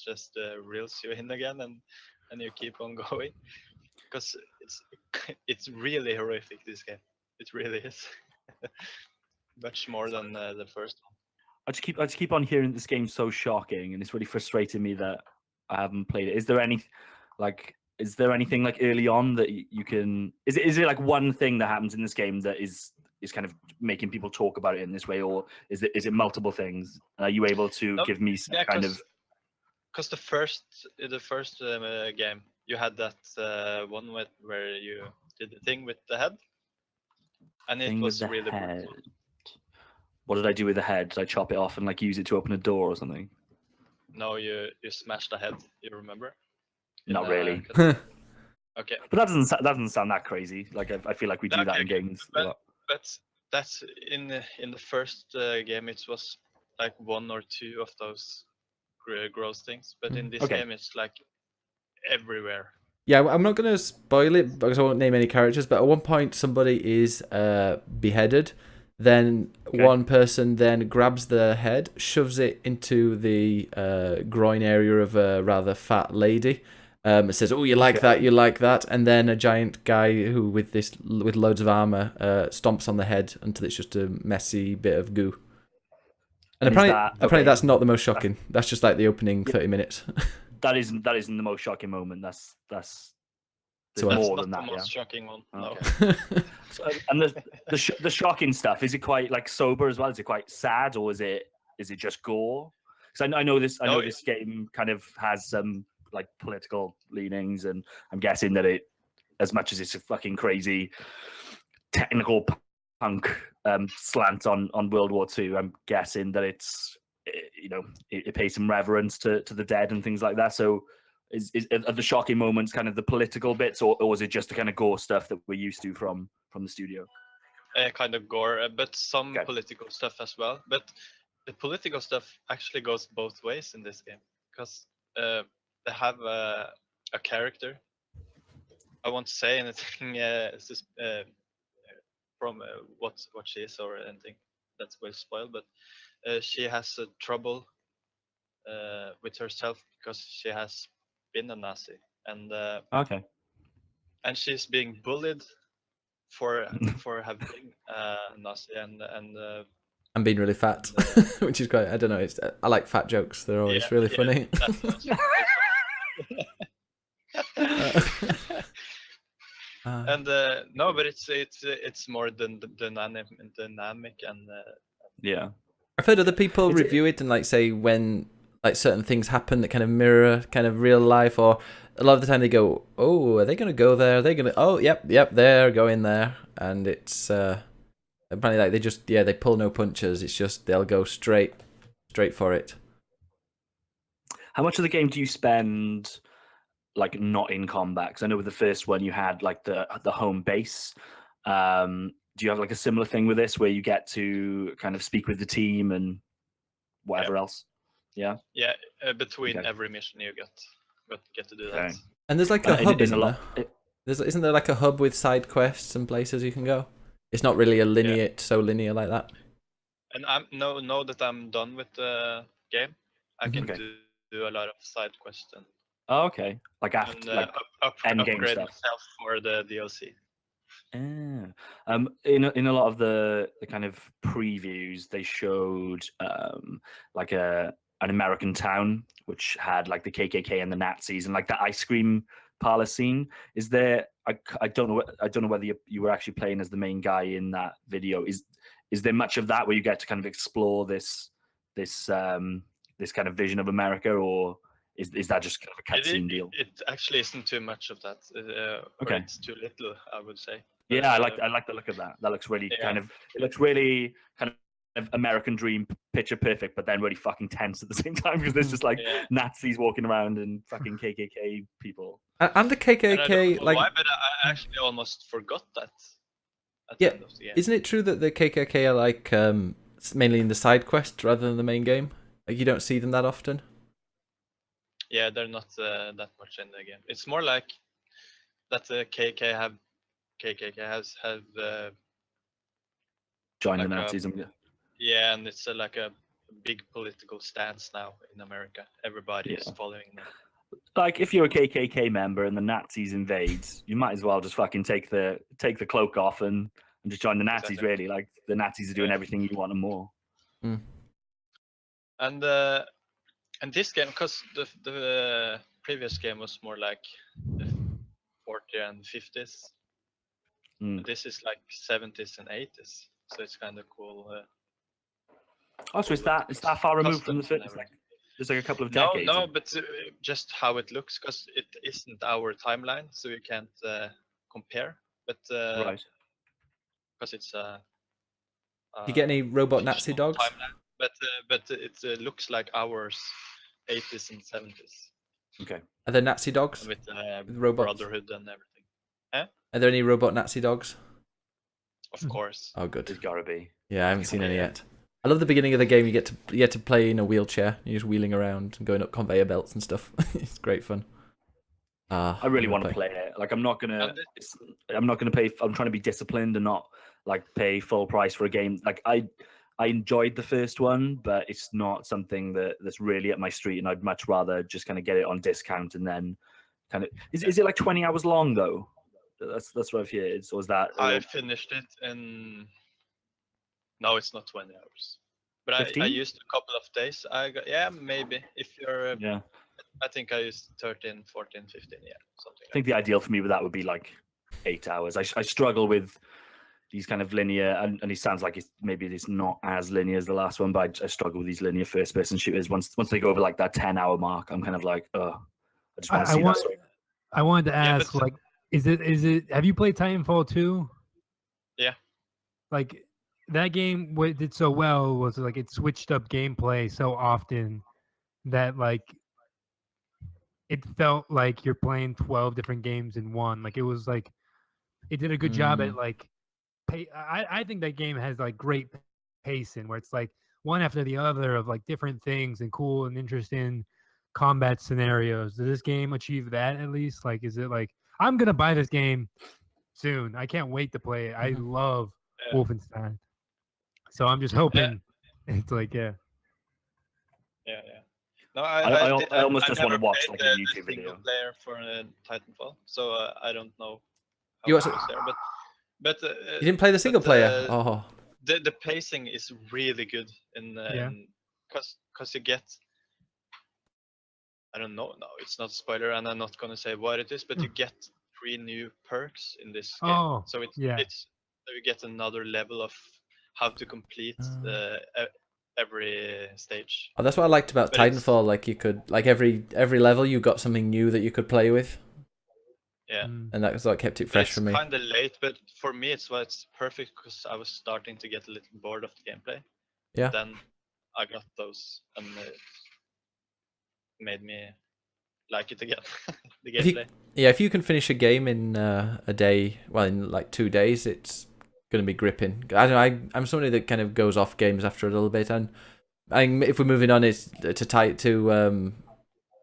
[SPEAKER 5] just reels you in again, and you keep on going because it's really horrific, this game. It really is. Much more than the first one.
[SPEAKER 3] I just keep on hearing this game's so shocking, and it's really frustrating me that I haven't played it. Is there anything like early on that you can? Is it like one thing that happens in this game that is kind of making people talk about it in this way, or is it multiple things? Are you able to give me some kind of?
[SPEAKER 5] Because the first game you had that one where you did the thing with the head, and it
[SPEAKER 3] Thing with
[SPEAKER 5] was
[SPEAKER 3] the
[SPEAKER 5] really
[SPEAKER 3] head.
[SPEAKER 5] brutal.
[SPEAKER 3] What did I do with the head? Did I chop it off and like use it to open a door or something?
[SPEAKER 5] No, you smashed the head. You remember?
[SPEAKER 3] Not really.
[SPEAKER 5] Okay.
[SPEAKER 3] But that doesn't sound that crazy. Like I feel like we do that in games a lot.
[SPEAKER 5] But that's in the first game. It was like one or two of those gross things. But in this game, it's like everywhere.
[SPEAKER 2] Yeah, I'm not going to spoil it because I won't name any characters, but at one point somebody is beheaded. Then one person then grabs the head, shoves it into the groin area of a rather fat lady. It says, "Oh, you like that? You like that?" And then a giant guy who with loads of armor stomps on the head until it's just a messy bit of goo. And apparently that's not the most shocking. That's just like the opening 30 minutes.
[SPEAKER 3] That isn't the most shocking moment. That's
[SPEAKER 2] So
[SPEAKER 3] There's
[SPEAKER 5] That's
[SPEAKER 3] more
[SPEAKER 5] not
[SPEAKER 3] than
[SPEAKER 5] the
[SPEAKER 3] that,
[SPEAKER 5] most
[SPEAKER 3] yeah.
[SPEAKER 5] shocking one. No.
[SPEAKER 3] Okay. So, and the shocking stuff, is it quite like sober as well? Is it quite sad, or is it just gore? Because I know this
[SPEAKER 5] No,
[SPEAKER 3] this game kind of has some like political leanings, and I'm guessing that it, as much as it's a fucking crazy technical punk slant on World War II, I'm guessing that it's it pays some reverence to the dead and things like that. So are the shocking moments kind of the political bits, or is it just the kind of gore stuff that we're used to from the studio?
[SPEAKER 5] kind of gore, but some
[SPEAKER 3] Okay.
[SPEAKER 5] political stuff as well. But the political stuff actually goes both ways in this game, because they have a character. I won't say anything from what she is or anything that will spoil, but she has trouble with herself because she has been a Nazi, and
[SPEAKER 3] Okay.
[SPEAKER 5] she's being bullied for having Nazi, and
[SPEAKER 2] I'm being really fat, which is great. I don't know. I like fat jokes. They're always
[SPEAKER 5] yeah,
[SPEAKER 2] really
[SPEAKER 5] yeah,
[SPEAKER 2] funny.
[SPEAKER 5] that's and no, but it's more than dynamic and
[SPEAKER 3] Yeah.
[SPEAKER 2] I've heard other people
[SPEAKER 3] Is it-
[SPEAKER 2] review it and like say when like certain things happen that kind of mirror kind of real life, or a lot of the time they go, "Oh, are they going to go there? Are they going to? Oh, yep, they're going there," and it's apparently like they pull no punches. It's just they'll go straight for it.
[SPEAKER 3] How much of the game do you spend like not in combat? Because I know with the first one you had like the home base. Do you have like a similar thing with this where you get to kind of speak with the team and whatever else? Yeah.
[SPEAKER 5] yeah, between
[SPEAKER 3] Okay.
[SPEAKER 5] every mission you get to do
[SPEAKER 3] Okay.
[SPEAKER 5] that.
[SPEAKER 2] And there's like a hub, isn't
[SPEAKER 3] lot.
[SPEAKER 2] there? Isn't there like a hub with side quests and places you can go? It's not really a linear, so linear like that.
[SPEAKER 5] And I'm now that I'm done with the game, I can
[SPEAKER 3] Okay.
[SPEAKER 5] do a lot of side quests and
[SPEAKER 3] Oh, okay. Like after like end game
[SPEAKER 5] upgrade
[SPEAKER 3] stuff.
[SPEAKER 5] myself for the DLC.
[SPEAKER 3] Yeah. In a lot of the kind of previews, they showed like an American town which had like the KKK and the Nazis and like the ice cream parlor scene. Is there? I don't know whether you were actually playing as the main guy in that video. Is there much of that where you get to kind of explore this kind of vision of America, or is that just kind of a cutscene deal?
[SPEAKER 5] It actually isn't too much of that. Or
[SPEAKER 3] Okay.
[SPEAKER 5] it's too little, I would say.
[SPEAKER 3] Yeah, I like the look of that. That looks really
[SPEAKER 5] Yeah.
[SPEAKER 3] it looks really kind of American dream picture perfect, but then really fucking tense at the same time because there's just like
[SPEAKER 5] Yeah.
[SPEAKER 3] Nazis walking around and fucking KKK people.
[SPEAKER 2] And the
[SPEAKER 5] And I
[SPEAKER 2] KKK,
[SPEAKER 5] don't know
[SPEAKER 2] like,
[SPEAKER 5] why, but I actually almost forgot that at
[SPEAKER 2] Yeah,
[SPEAKER 5] the end of the game.
[SPEAKER 2] isn't it true that the KKK are like mainly in the side quest rather than the main game? Like you don't see them that often.
[SPEAKER 5] Yeah, they're not that much in the game. It's more like that the KKK has
[SPEAKER 3] Join
[SPEAKER 5] Like
[SPEAKER 3] the
[SPEAKER 5] a-
[SPEAKER 3] Nazis and
[SPEAKER 5] yeah, and it's like a big political stance now in America. Everybody is
[SPEAKER 3] Yeah.
[SPEAKER 5] following them.
[SPEAKER 3] like if you're a KKK member and the Nazis invade, you might as well just fucking take the cloak off and just join the Nazis.
[SPEAKER 5] Exactly.
[SPEAKER 3] Really, like the Nazis are doing
[SPEAKER 5] Yeah.
[SPEAKER 3] everything you want and more.
[SPEAKER 5] And this game, because the previous game was more like the 40 and 50s.
[SPEAKER 3] Mm.
[SPEAKER 5] This is like 70s and 80s, so it's kind of cool.
[SPEAKER 3] Oh, so is that far removed from the
[SPEAKER 5] Customs and
[SPEAKER 3] first? Like, there's like a couple of
[SPEAKER 5] No,
[SPEAKER 3] decades.
[SPEAKER 5] no, but just how it looks, because it isn't our timeline, so you can't compare. But
[SPEAKER 3] Right.
[SPEAKER 5] because it's
[SPEAKER 2] You get any robot Nazi
[SPEAKER 5] fictional
[SPEAKER 2] dogs?
[SPEAKER 5] timeline, but it looks like ours, 80s and 70s,
[SPEAKER 3] Okay.
[SPEAKER 2] Are there Nazi dogs?
[SPEAKER 5] with
[SPEAKER 2] With robots?
[SPEAKER 5] Brotherhood and everything.
[SPEAKER 2] Are there any robot Nazi dogs?
[SPEAKER 5] Of course.
[SPEAKER 2] Oh, good.
[SPEAKER 3] There's gotta be.
[SPEAKER 2] Yeah, I haven't seen any
[SPEAKER 5] Yeah.
[SPEAKER 2] yet. I love the beginning of the game. You get to play in a wheelchair. You're just wheeling around and going up conveyor belts and stuff. It's great fun.
[SPEAKER 3] I really want to play it. Like, I'm not gonna pay. I'm trying to be disciplined and not like pay full price for a game. Like, I enjoyed the first one, but it's not something that's really at my street, and I'd much rather just kind of get it on discount and then kind of. Is it like 20 hours long though? That's what I've heard. So is that?
[SPEAKER 5] I finished it in. No, it's not 20 hours. But I
[SPEAKER 3] 15?
[SPEAKER 5] used a couple of days. I got, yeah, maybe if you're
[SPEAKER 3] Yeah.
[SPEAKER 5] I think I used 13, 14, 15, yeah, something
[SPEAKER 3] I think the ideal for me with that would be like 8 hours. I struggle with these kind of linear, and it sounds like maybe it's not as linear as the last one, but I struggle with these linear first-person shooters. Once they go over like that 10-hour mark, I'm kind of like, oh, I just want to
[SPEAKER 4] I
[SPEAKER 3] see that
[SPEAKER 4] want.
[SPEAKER 3] story.
[SPEAKER 4] I wanted to
[SPEAKER 5] Yeah,
[SPEAKER 4] ask,
[SPEAKER 5] but
[SPEAKER 4] like, is it? Have you played Titanfall 2?
[SPEAKER 5] Yeah.
[SPEAKER 4] Like, that game, what it did so well was like it switched up gameplay so often that like it felt like you're playing 12 different games in one. Like it was like it did a good job at like I think that game has like great pacing where it's like one after the other of like different things and cool and interesting combat scenarios. Does this game achieve that at least? Like, is it like I'm gonna buy this game soon? I can't wait to play it. I love
[SPEAKER 5] Yeah.
[SPEAKER 4] Wolfenstein, so I'm just hoping it's like
[SPEAKER 5] yeah. No,
[SPEAKER 3] I almost just want
[SPEAKER 5] never
[SPEAKER 3] to watch
[SPEAKER 5] played
[SPEAKER 3] like a
[SPEAKER 5] the
[SPEAKER 3] YouTube
[SPEAKER 5] single
[SPEAKER 3] video.
[SPEAKER 5] player for Titanfall, so I don't know how
[SPEAKER 2] You
[SPEAKER 5] it
[SPEAKER 2] also-
[SPEAKER 5] goes there. But
[SPEAKER 2] You didn't play the single player? Oh.
[SPEAKER 5] The pacing is really good because you get, I don't know, no, it's not a spoiler, and I'm not gonna say what it is, but you get 3 new perks in this game.
[SPEAKER 4] Oh,
[SPEAKER 5] So it's
[SPEAKER 4] yeah.
[SPEAKER 5] so you get another level of how to complete every stage.
[SPEAKER 2] Oh, that's what I liked about
[SPEAKER 5] But it's-
[SPEAKER 2] Titanfall. Like you could, like every level, you got something new that you could play with,
[SPEAKER 5] Yeah.
[SPEAKER 2] and that was what kept it fresh
[SPEAKER 5] It's
[SPEAKER 2] for me.
[SPEAKER 5] kind of late, but for me it's perfect because I was starting to get a little bored of the gameplay.
[SPEAKER 2] Yeah.
[SPEAKER 5] Then I got those, and it made me like it again. The
[SPEAKER 2] If you,
[SPEAKER 5] gameplay.
[SPEAKER 2] if you can finish a game in a day, well, in like 2 days, it's gonna be gripping. I don't know. I'm somebody that kind of goes off games after a little bit, and if we're moving on, it's to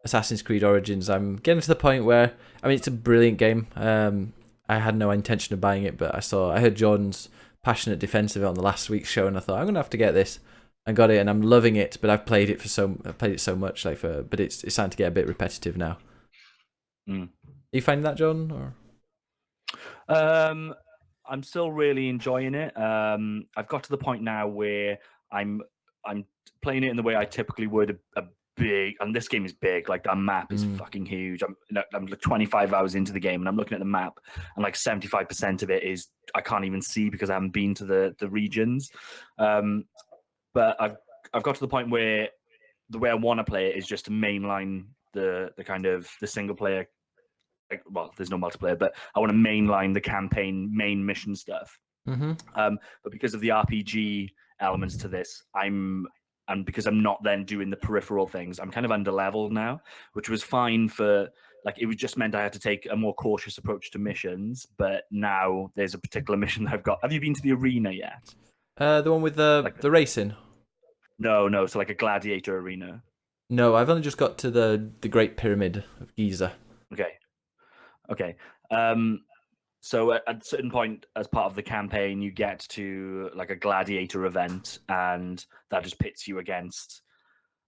[SPEAKER 2] Assassin's Creed Origins. I'm getting to the point where it's a brilliant game. I had no intention of buying it, but I heard John's passionate defense of it on the last week's show, and I thought I'm gonna have to get this. I got it, and I'm loving it. But I've played it so much, but it's starting to get a bit repetitive now.
[SPEAKER 3] Mm.
[SPEAKER 2] Are you finding that, John? Or
[SPEAKER 3] I'm still really enjoying it. I've got to the point now where I'm playing it in the way I typically would a big, and this game is big. Like that map is fucking huge. I'm like 25 hours into the game, and I'm looking at the map, and like 75% of it is I can't even see because I haven't been to the regions. But I've got to the point where the way I want to play it is just to mainline the kind of the single player. Well, there's no multiplayer, but I want to mainline the campaign main mission stuff. But because of the RPG elements to this, and because I'm not then doing the peripheral things, I'm kind of under leveled now, which was fine for like it was just meant I had to take a more cautious approach to missions. But now there's a particular mission that I've got. Have you been to the arena yet?
[SPEAKER 2] the one with the racing?
[SPEAKER 3] No. So like a gladiator arena.
[SPEAKER 2] No, I've only just got to the Great Pyramid of Giza.
[SPEAKER 3] Okay. So at a certain point, as part of the campaign, you get to like a gladiator event, and that just pits you against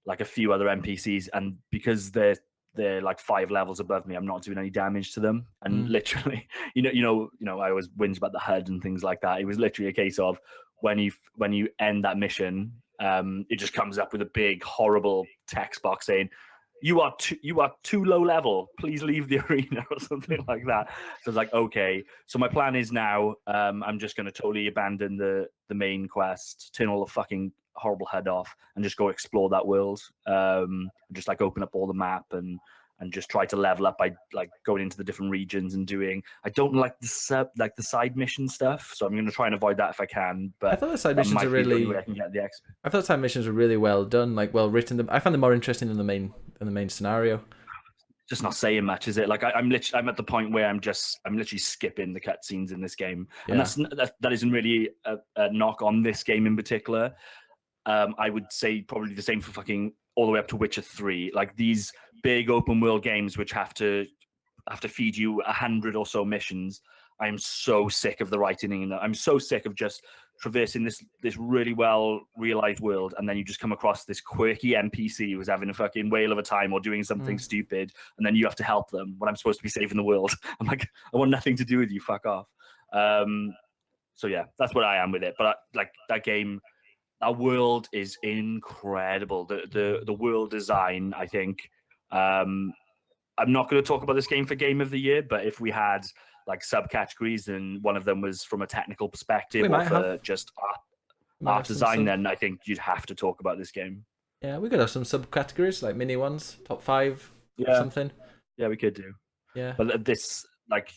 [SPEAKER 3] like a few other NPCs. And because they're like 5 levels above me, I'm not doing any damage to them. And literally, you know, I always whinge about the HUD and things like that. It was literally a case of when you end that mission, it just comes up with a big horrible text box saying, you are too low level, please leave the arena, or something like that. So it's like, okay, so my plan is now I'm just going to totally abandon the main quest, turn all the fucking horrible HUD off, and just go explore that world, just like open up all the map and just try to level up by like going into the different regions and doing. I don't like the side mission stuff, so I'm going to try and avoid that if I can. But
[SPEAKER 2] I thought the side missions are really.
[SPEAKER 3] I can get the XP.
[SPEAKER 2] I thought side missions were really well done, like well written. I found them more interesting than the main scenario.
[SPEAKER 3] Just not saying much, is it? Like I'm at the point where I'm literally skipping the cutscenes in this game, and that isn't really a knock on this game in particular. I would say probably the same for fucking all the way up to Witcher 3. Like these big open world games which have to feed you 100 or so missions. I'm so sick of the writing. I'm so sick of just traversing this really well realized world, and then you just come across this quirky NPC who's having a fucking whale of a time or doing something stupid, and then you have to help them when I'm supposed to be saving the world. I'm like, I want nothing to do with you. Fuck off. So yeah, that's what I am with it. But like that game. That world is incredible. The world design, I think, I'm not going to talk about this game for Game of the Year, but if we had like subcategories and one of them was from a technical perspective
[SPEAKER 2] We
[SPEAKER 3] or
[SPEAKER 2] might
[SPEAKER 3] for
[SPEAKER 2] have.
[SPEAKER 3] just
[SPEAKER 2] Might
[SPEAKER 3] art
[SPEAKER 2] have some
[SPEAKER 3] design,
[SPEAKER 2] sub-
[SPEAKER 3] then I think you'd have to talk about this game.
[SPEAKER 2] Yeah, we could have some subcategories like mini ones, top 5 or
[SPEAKER 3] Yeah.
[SPEAKER 2] something.
[SPEAKER 3] Yeah, we could do.
[SPEAKER 2] Yeah.
[SPEAKER 3] But this, like,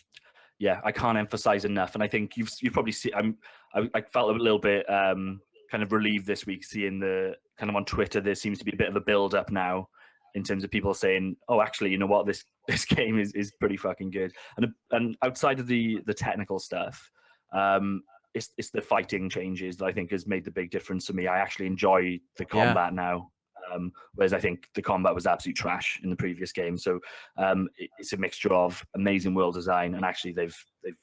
[SPEAKER 3] yeah, I can't emphasize enough, and I think you've probably seen. I felt a little bit kind of relieved this week seeing the kind of on Twitter. There seems to be a bit of a build up now in terms of people saying, "Oh, actually, you know what? This game is pretty fucking good." And outside of the technical stuff, it's the fighting changes that I think has made the big difference for me. I actually enjoy the combat now. Whereas I think the combat was absolute trash in the previous game. So it's a mixture of amazing world design and actually they've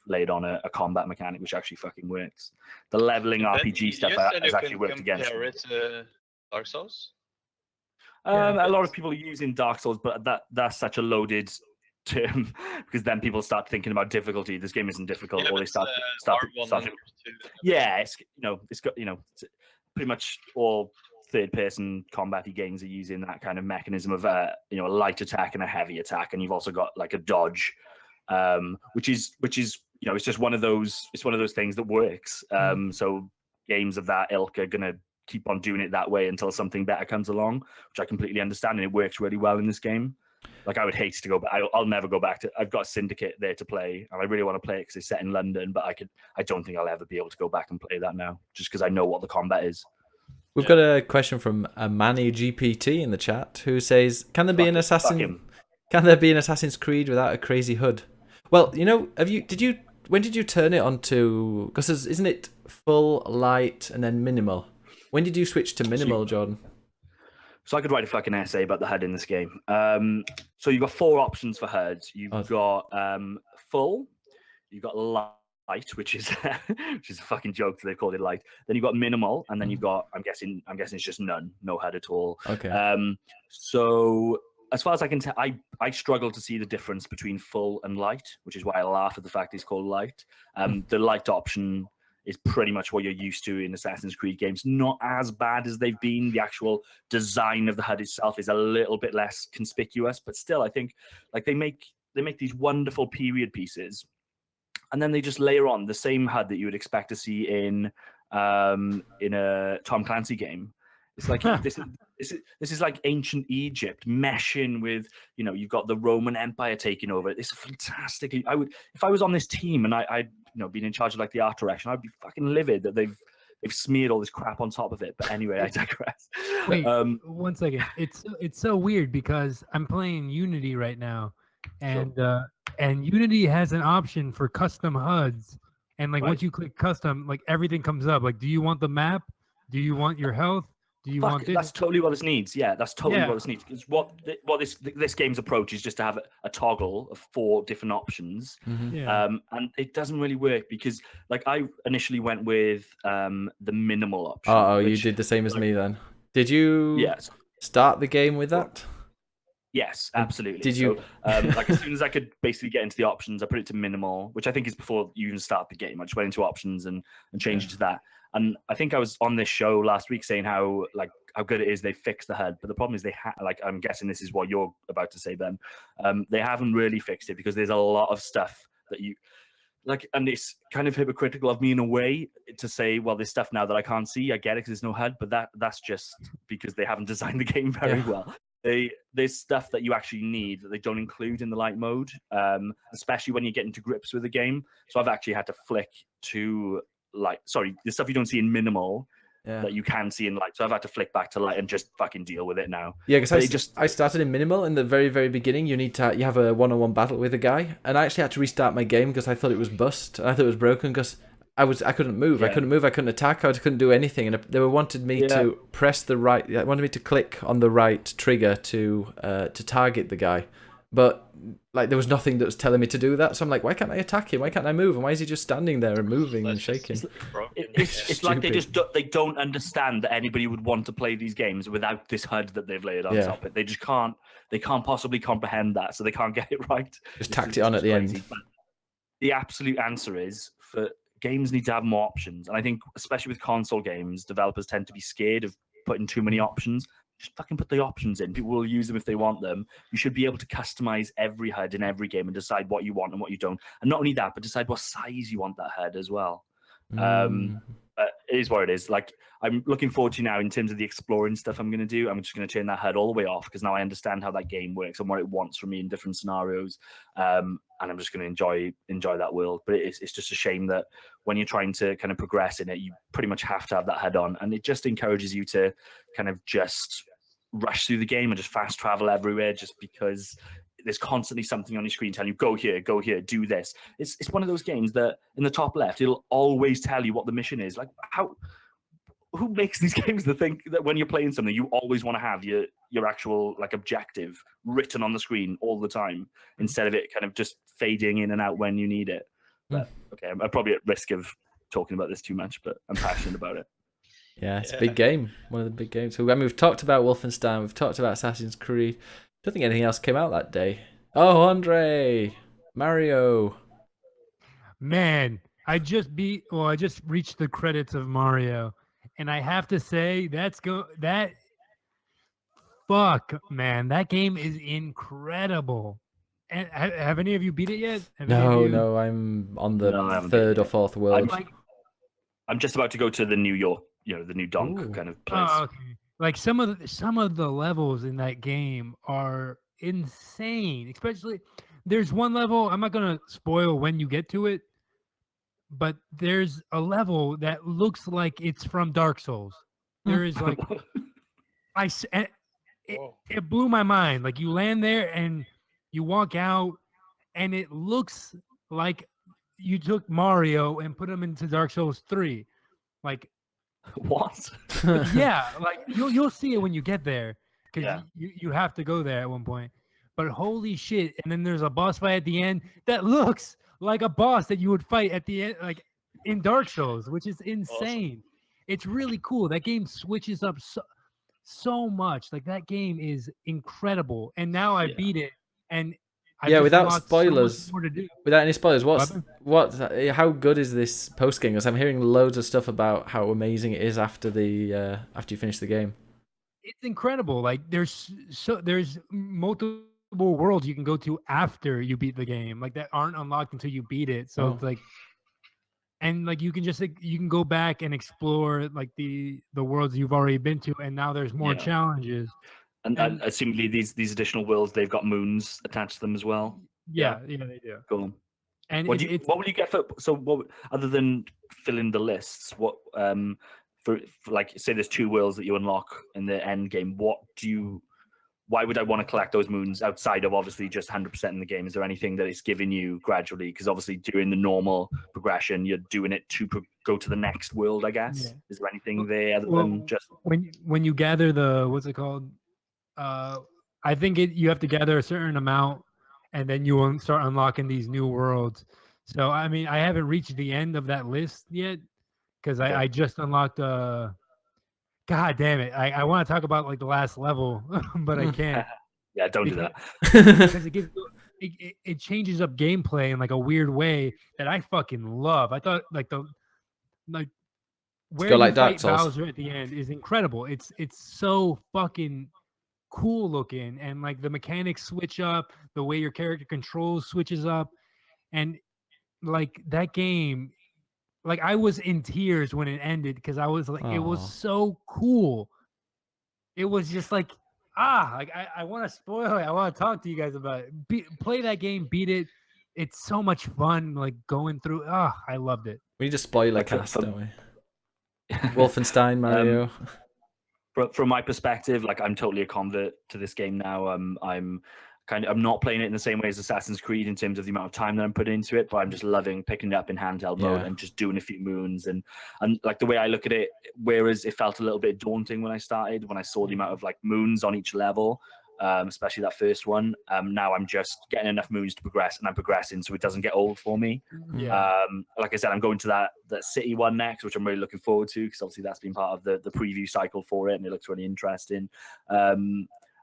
[SPEAKER 3] laid on a combat mechanic which actually fucking works. The leveling RPG stuff has actually worked against me.
[SPEAKER 5] It to Dark Souls?
[SPEAKER 3] A lot of people are using Dark Souls, but that's such a loaded term because then people start thinking about difficulty. This game isn't difficult, or they start. Yeah, it's got it's pretty much all third-person combat-y games are using that kind of mechanism of a light attack and a heavy attack, and you've also got like a dodge, which is it's just one of those things that works. So games of that ilk are gonna keep on doing it that way until something better comes along, which I completely understand, and it works really well in this game. Like I would hate to go back. I'll never go back to. I've got Syndicate there to play, and I really want to play it because it's set in London. But I don't think I'll ever be able to go back and play that now, just because I know what the combat is.
[SPEAKER 2] We've got a question from Manny GPT in the chat who says, "Can there be an Assassin's Creed without a crazy HUD?" Well, when did you turn it onto? Because isn't it full, light, and then minimal? When did you switch to minimal, Jordan?
[SPEAKER 3] So I could write a fucking essay about the HUD in this game. So you've got 4 options for HUDs. You've got full, you've got light, which is a fucking joke that they called it light. Then you've got minimal, and then you've got I'm guessing it's just no HUD at all.
[SPEAKER 2] Okay.
[SPEAKER 3] So as far as I can tell, I struggle to see the difference between full and light, which is why I laugh at the fact it's called light. The light option is pretty much what you're used to in Assassin's Creed games. Not as bad as they've been. The actual design of the HUD itself is a little bit less conspicuous, but still, I think like they make these wonderful period pieces, and then they just layer on the same HUD that you would expect to see in a Tom Clancy game. It's like this is like ancient Egypt meshing with you've got the Roman Empire taking over. It's fantastic. If I was on this team and I'd been in charge of like the art direction, I'd be fucking livid that they've smeared all this crap on top of it. But anyway, I digress.
[SPEAKER 4] Wait, 1 second. It's so weird because I'm playing Unity right now, and Unity has an option for custom HUDs, and like once you click custom, like everything comes up. Like, do you want the map? Do you want your health? Do you want this?
[SPEAKER 3] That's totally what this needs. Yeah, that's totally what this needs. Because what this game's approach is just to have a toggle of 4 different options, and it doesn't really work because like I initially went with the minimal option.
[SPEAKER 2] Oh, you did the same as me then. Did you start the game with that?
[SPEAKER 3] Yes, absolutely.
[SPEAKER 2] Did you?
[SPEAKER 3] So, like as soon as I could basically get into the options, I put it to minimal, which I think is before you even start the game. I just went into options and changed it to that. And I think I was on this show last week saying how good it is they fixed the HUD, but the problem is I'm guessing this is what you're about to say, Ben. They haven't really fixed it because there's a lot of stuff that you like, and it's kind of hypocritical of me in a way to say, well, there's stuff now that I can't see. I get it because there's no HUD, but that's just because they haven't designed the game very well. There's stuff that you actually need that they don't include in the light mode, especially when you get into grips with the game. So I've actually had to flick to the stuff you don't see in minimal that you can see in light. So I've had to flick back to light and just fucking deal with it now.
[SPEAKER 2] Yeah, because I started in minimal in the very, very beginning. You have a one-on-one battle with a guy, and I actually had to restart my game because I thought it was bust. I thought it was broken because I couldn't move. I couldn't move. I couldn't attack. I couldn't do anything. And they wanted me to press the right. They wanted me to click on the right trigger to target the guy, but like there was nothing that was telling me to do that. So I'm like, why can't I attack him? Why can't I move? And why is he just standing there and moving and shaking?
[SPEAKER 3] It's like they don't understand that anybody would want to play these games without this HUD that they've laid on top of it. They just can't. They can't possibly comprehend that, so they can't get it right.
[SPEAKER 2] Just tacked it on at the end.
[SPEAKER 3] But the absolute answer is for games need to have more options, and I think especially with console games, developers tend to be scared of putting too many options just fucking put the options in. People will use them if they want them. You should be able to customize every HUD in every game and decide what you want and what you don't. And not only that, but decide what size you want that HUD as well. But it is what it is. Like, I'm looking forward to now in terms of the exploring stuff I'm going to do. I'm just going to turn that HUD all the way off because now I understand how that game works and what it wants from me in different scenarios. And I'm just going to enjoy that world. But it's just a shame that when you're trying to kind of progress in it, you pretty much have to have that HUD on, and it just encourages you to kind of just rush through the game and just fast travel everywhere, just because there's constantly something on your screen telling you, go here, do this. It's one of those games that in the top left, it'll always tell you what the mission is. Like, who makes these games that think that when you're playing something, you always want to have your actual like objective written on the screen all the time, instead of it kind of just fading in and out when you need it. But okay, I'm probably at risk of talking about this too much, but I'm passionate about it.
[SPEAKER 2] Yeah, it's a big game. One of the big games. So, I mean, we've talked about Wolfenstein. We've talked about Assassin's Creed. I don't think anything else came out that day. Oh, Andre! Mario!
[SPEAKER 4] Man, I just reached the credits of Mario, and I have to say fuck, man, that game is incredible. And have any of you beat it yet?
[SPEAKER 2] No, I'm on the third or fourth world.
[SPEAKER 3] I'm just about to go to the New York, the new Donk kind of place.
[SPEAKER 4] Oh, okay. Like some of the levels in that game are insane. Especially, there's one level, I'm not gonna spoil when you get to it, but there's a level that looks like it's from Dark Souls. There is like, it blew my mind. Like, you land there and you walk out, and it looks like you took Mario and put him into Dark Souls 3. Like,
[SPEAKER 3] what?
[SPEAKER 4] Yeah, like you'll see it when you get there, because you have to go there at one point. But holy shit! And then there's a boss fight at the end that looks like a boss that you would fight at the end, like in Dark Souls, which is insane. Awesome. It's really cool. That game switches up so much. Like, that game is incredible. And now I beat it, and
[SPEAKER 2] without spoilers,
[SPEAKER 4] so much more to do.
[SPEAKER 2] Without any spoilers, how good is this post game? Because I'm hearing loads of stuff about how amazing it is after you finish the game.
[SPEAKER 4] It's incredible. Like, there's multiple worlds you can go to after you beat the game, like, that aren't unlocked until you beat it. So it's like, and like, you can go back and explore like the worlds you've already been to, and now there's more challenges.
[SPEAKER 3] And assumably these additional worlds, they've got moons attached to them as well.
[SPEAKER 4] Yeah, they do.
[SPEAKER 3] Cool.
[SPEAKER 4] And
[SPEAKER 3] what will you get for? So, what other than filling the lists? What for like, say there's 2 worlds that you unlock in the end game. Why would I want to collect those moons outside of obviously just 100% in the game? Is there anything that it's giving you gradually? Because obviously during the normal progression, you're doing it to go to the next world, I guess. Yeah. Is there anything there other than just
[SPEAKER 4] when you gather the, what's it called? I think you have to gather a certain amount, and then you will start unlocking these new worlds. So, I mean, I haven't reached the end of that list yet, because I just unlocked God damn it! I want to talk about like the last level, but I can't.
[SPEAKER 3] Yeah, don't do that.
[SPEAKER 4] Because it changes up gameplay in like a weird way that I fucking love. I thought where you fight Bowser at the end is incredible. It's so fucking cool looking, and like the mechanics switch up, the way your character controls switches up, and like that game. Like, I was in tears when it ended, because I was like, It was so cool. It was just like, I want to spoil it. I want to talk to you guys about it. Play that game, beat it. It's so much fun, like, going through. I loved it.
[SPEAKER 2] We need to spoiler cast, don't we? Wolfenstein, Mario.
[SPEAKER 3] From my perspective, like, I'm totally a convert to this game now. I'm not playing it in the same way as Assassin's Creed in terms of the amount of time that I'm putting into it, but I'm just loving picking it up in handheld mode and just doing a few moons, and like the way I look at it, whereas it felt a little bit daunting when I started, when I saw the amount of like moons on each level, especially that first one. Now I'm just getting enough moons to progress, and I'm progressing, so it doesn't get old for me. Like I said, I'm going to that city one next, which I'm really looking forward to, because obviously that's been part of the preview cycle for it, and it looks really interesting.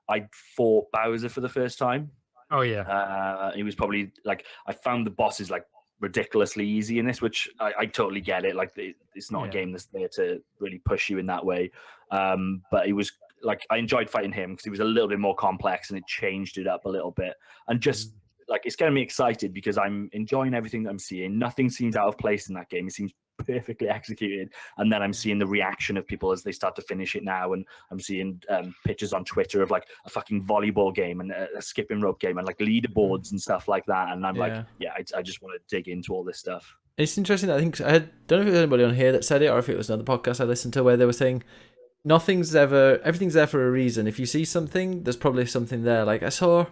[SPEAKER 3] I fought Bowser for the first time.
[SPEAKER 4] Oh yeah.
[SPEAKER 3] He was probably like, I found the bosses like ridiculously easy in this, which I totally get it. Like, it's not a game that's there to really push you in that way. But it was like I enjoyed fighting him because he was a little bit more complex and it changed it up a little bit. And just like it's getting me excited because I'm enjoying everything that I'm seeing. Nothing seems out of place in that game. It seems perfectly executed. And then I'm seeing the reaction of people as they start to finish it now. And I'm seeing pictures on Twitter of like a fucking volleyball game and a skipping rope game and like leaderboards and stuff like that. And I'm like, I just want to dig into all this stuff.
[SPEAKER 2] It's interesting. I think don't know if it was anybody on here that said it or if it was another podcast I listened to where they were saying everything's there for a reason. If you see something, there's probably something there. Like I can't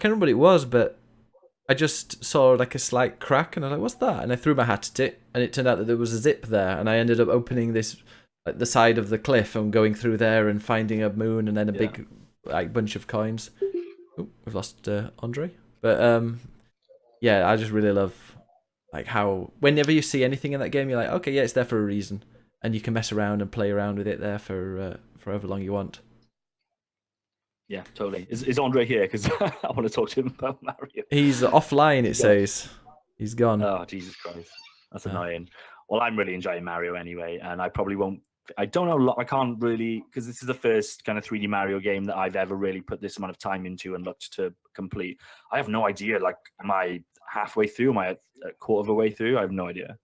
[SPEAKER 2] remember what it was, but I just saw like a slight crack and I was like, what's that? And I threw my hat at it and it turned out that there was a zip there and I ended up opening this, like the side of the cliff and going through there and finding a moon and then a big like bunch of coins. Oh, we've lost Andre. But I just really love like how whenever you see anything in that game, you're like, okay, yeah, it's there for a reason. And you can mess around and play around with it there for however long you want.
[SPEAKER 3] Yeah, totally. Is Andre here? Because I want to talk to him about Mario.
[SPEAKER 2] He's offline, it says. He's gone.
[SPEAKER 3] Oh, Jesus Christ. That's annoying. Well, I'm really enjoying Mario anyway, and I probably won't... I don't know a lot. I can't really... Because this is the first kind of 3D Mario game that I've ever really put this amount of time into and looked to complete. I have no idea. Like, am I halfway through? Am I a quarter of a way through? I have no idea.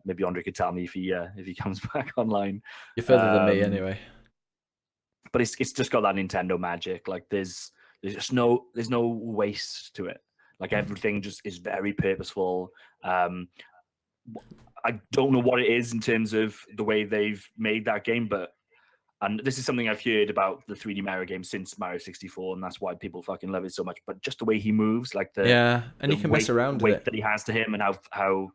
[SPEAKER 3] Maybe Andre could tell me if he comes back online.
[SPEAKER 2] You're further than me anyway.
[SPEAKER 3] But it's just got that Nintendo magic. Like there's no waste to it. Like everything just is very purposeful. I don't know what it is in terms of the way they've made that game, and this is something I've heard about the 3D Mario game since Mario 64, and that's why people fucking love it so much. But just the way he moves, like
[SPEAKER 2] and you can mess around with it.
[SPEAKER 3] That he has to him, and how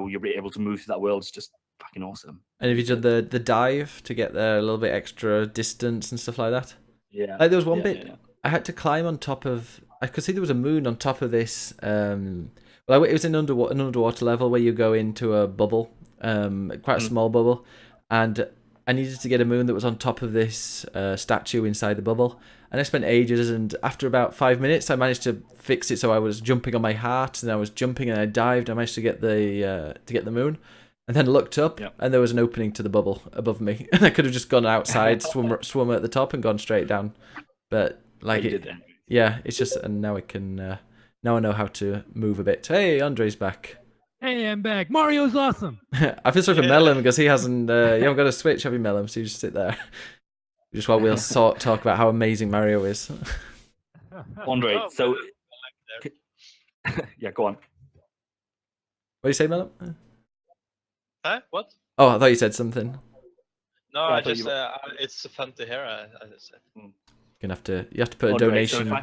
[SPEAKER 3] you're able to move through that world is just fucking awesome.
[SPEAKER 2] And have you done the dive to get there a little bit extra distance and stuff like that?
[SPEAKER 3] Yeah.
[SPEAKER 2] Like there was one bit I had to climb on top of. I could see there was a moon on top of this. It was an underwater level where you go into a bubble, quite a small bubble, and I needed to get a moon that was on top of this statue inside the bubble. And I spent ages, and after about 5 minutes, I managed to fix it so I was jumping on my heart, and I was jumping, and I dived. I managed to get the moon. And then looked up, and there was an opening to the bubble above me, and I could have just gone outside, swum at the top, and gone straight down. But like it's just, and now I can, now I know how to move a bit. Hey, Andre's back.
[SPEAKER 4] Hey, I'm back. Mario's awesome.
[SPEAKER 2] I feel sorry for Mellum because he hasn't, you haven't got a Switch, have you, Mellum? So you just sit there, just while we'll talk about how amazing Mario is.
[SPEAKER 3] Andre, so yeah, go on.
[SPEAKER 2] What do you say, Mellum?
[SPEAKER 5] Huh? What?
[SPEAKER 2] Oh, I thought you said something.
[SPEAKER 5] No, I just it's fun to hear. I just said.
[SPEAKER 2] You have to put a donation.
[SPEAKER 3] So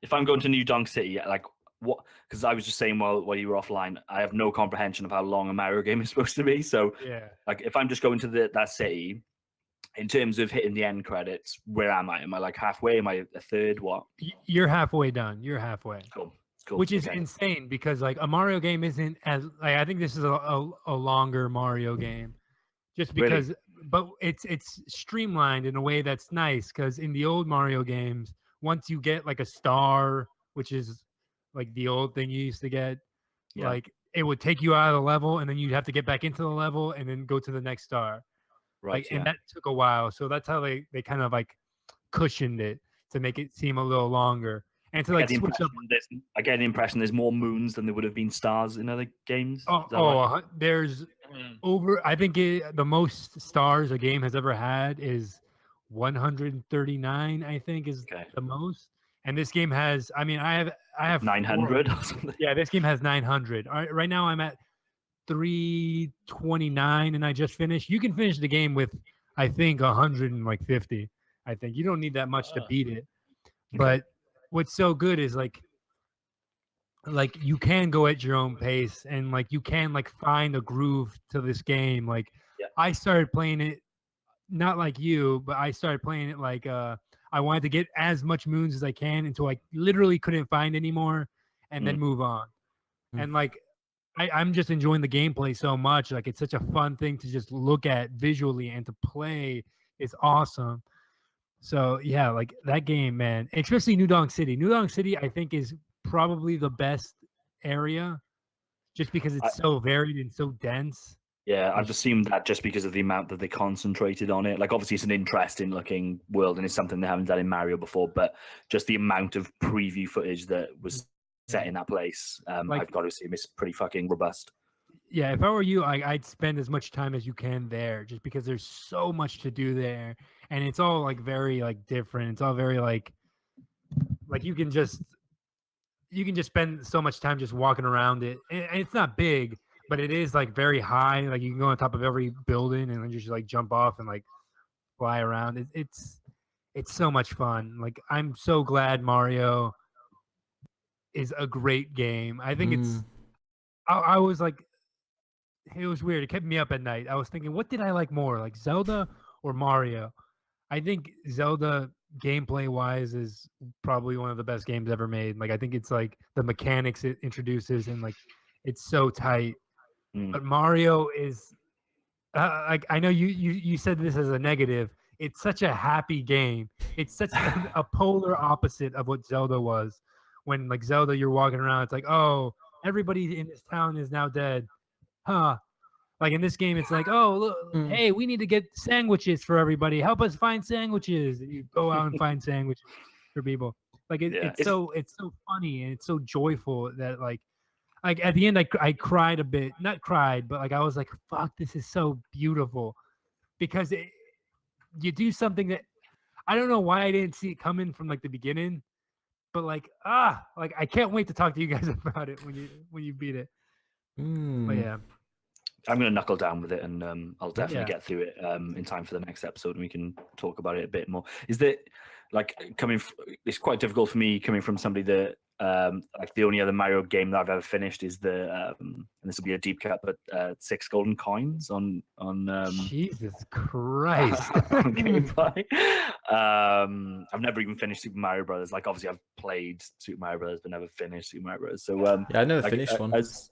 [SPEAKER 3] if I'm going to New Donk City, like what? Because I was just saying while you were offline, I have no comprehension of how long a Mario game is supposed to be. So like if I'm just going to that city, in terms of hitting the end credits, where am I? Am I like halfway? Am I a third? What?
[SPEAKER 4] You're halfway done. You're halfway.
[SPEAKER 3] Cool.
[SPEAKER 4] Which is insane because like a Mario game isn't as like I think this is a longer Mario game, just because. Really? But it's streamlined in a way that's nice because in the old Mario games, once you get like a star, which is like the old thing you used to get, like it would take you out of the level and then you'd have to get back into the level and then go to the next star.
[SPEAKER 3] Right.
[SPEAKER 4] And that took a while, so that's how they kind of like cushioned it to make it seem a little longer. And to like switch up,
[SPEAKER 3] I get the impression there's more moons than there would have been stars in other games.
[SPEAKER 4] There's over. I think the most stars a game has ever had is 139. I think is the most. And this game has. I mean, I have
[SPEAKER 3] 900 or something.
[SPEAKER 4] Yeah, this game has 900. Right now, I'm at 329, and I just finished. You can finish the game with, I think, 150. I think you don't need that much to beat it, but. What's so good is like you can go at your own pace and like you can like find a groove to this game. Like I started playing it not like you, but I started playing it like I wanted to get as much moons as I can until I literally couldn't find any more and then move on. And like I'm just enjoying the gameplay so much. Like it's such a fun thing to just look at visually and to play. It's awesome. So yeah, like that game, man, especially New Donk City. New Donk City, I think, is probably the best area just because it's so varied and so dense.
[SPEAKER 3] Yeah, I've assumed that just because of the amount that they concentrated on it. Like, obviously, it's an interesting looking world and it's something they haven't done in Mario before, but just the amount of preview footage that was set in that place,
[SPEAKER 4] Like-
[SPEAKER 3] I've got to assume it's pretty fucking robust.
[SPEAKER 4] Yeah, if I were you, I'd spend as much time as you can there, just because there's so much to do there, and it's all like very like different. It's all very like you can just spend so much time just walking around it. And it's not big, but it is like very high. Like you can go on top of every building and then just like jump off and like fly around. It's so much fun. Like I'm so glad Mario is a great game. I think it's. I was like, it was weird. It kept me up at night. I was thinking, what did I like more, like Zelda or Mario? I think Zelda gameplay wise is probably one of the best games ever made. Like I think it's like the mechanics it introduces and like it's so tight. But Mario is like I know you said this as a negative. It's such a happy game. It's such a polar opposite of what Zelda was. When like Zelda, you're walking around, it's like, oh, everybody in this town is now dead. Huh. Like in this game, it's like, oh, look, hey, we need to get sandwiches for everybody. Help us find sandwiches. And you go out and find sandwiches for people. Like it's so funny and it's so joyful that like at the end I cried a bit. Not cried, but like I was like, fuck, this is so beautiful, because you do something that I don't know why I didn't see it coming from like the beginning, but like I can't wait to talk to you guys about it when you beat it. But yeah.
[SPEAKER 3] I'm going to knuckle down with it, and I'll definitely get through it in time for the next episode, and we can talk about it a bit more. Is that like it's quite difficult for me coming from somebody that like the only other Mario game that I've ever finished is the and this will be a deep cut, but 6 golden coins on
[SPEAKER 4] Jesus Christ
[SPEAKER 3] on Game Boy. I've never even finished Super Mario Brothers. Like obviously I've played Super Mario Brothers, but never finished Super Mario Brothers. So
[SPEAKER 2] yeah, I never
[SPEAKER 3] like,
[SPEAKER 2] finished one.
[SPEAKER 3] As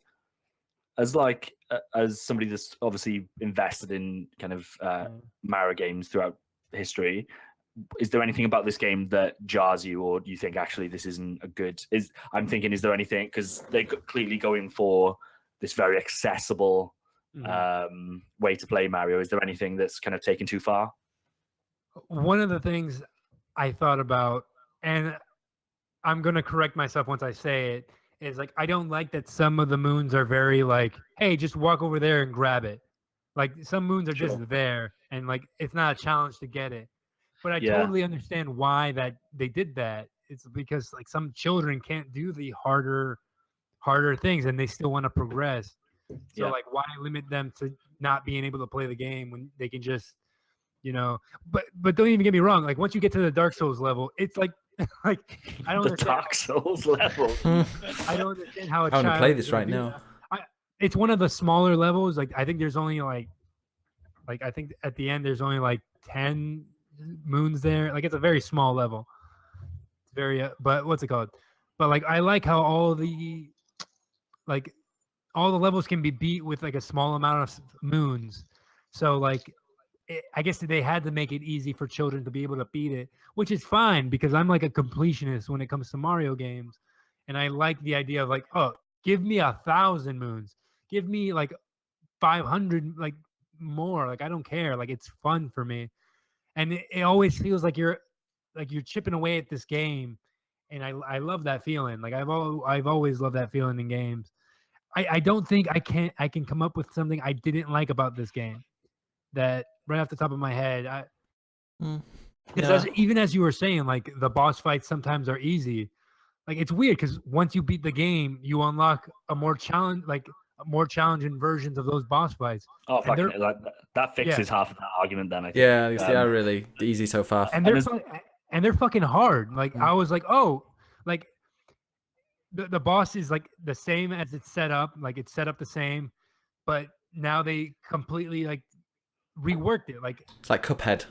[SPEAKER 3] somebody that's obviously invested in kind of Mario games throughout history, is there anything about this game that jars you, or do you think actually this isn't a good? I'm thinking, is there anything, because they're clearly going for this very accessible way to play Mario? Is there anything that's kind of taken too far?
[SPEAKER 4] One of the things I thought about, and I'm gonna correct myself once I say it, is like I don't like that some of the moons are very like, hey, just walk over there and grab it. Like some moons are just there, and like it's not a challenge to get it. But I totally understand why that they did that. It's because like some children can't do the harder things, and they still want to progress. So like, why limit them to not being able to play the game when they can just, But don't even get me wrong. Like once you get to the Dark Souls level, it's like like I don't understand.
[SPEAKER 3] Dark Souls level.
[SPEAKER 4] I don't understand how a
[SPEAKER 2] I want
[SPEAKER 4] child
[SPEAKER 2] to play this
[SPEAKER 4] is gonna
[SPEAKER 2] right
[SPEAKER 4] do
[SPEAKER 2] now.
[SPEAKER 4] that. It's one of the smaller levels. Like I think there's only like I think at the end there's only like 10 moons there. Like it's a very small level. It's very but what's it called? But like I like how all the levels can be beat with like a small amount of moons. So like I guess they had to make it easy for children to be able to beat it, which is fine because I'm like a completionist when it comes to Mario games. And I like the idea of like, oh, give me 1,000 moons. Give me like 500, like more. Like I don't care. Like it's fun for me. And it always feels like you're chipping away at this game. And I love that feeling. Like I've always loved that feeling in games. I don't think I can come up with something I didn't like about this game. That right off the top of my head, even as you were saying, like the boss fights sometimes are easy. Like it's weird because once you beat the game, you unlock more challenging versions of those boss fights.
[SPEAKER 3] Oh, fucking that fixes half of that argument. Then I think.
[SPEAKER 2] Yeah, they are really easy so far.
[SPEAKER 4] And they're fucking hard. Like I was like, oh, like the boss is like the same as it's set up. Like it's set up the same, but now they completely like reworked it. Like
[SPEAKER 2] it's like Cuphead.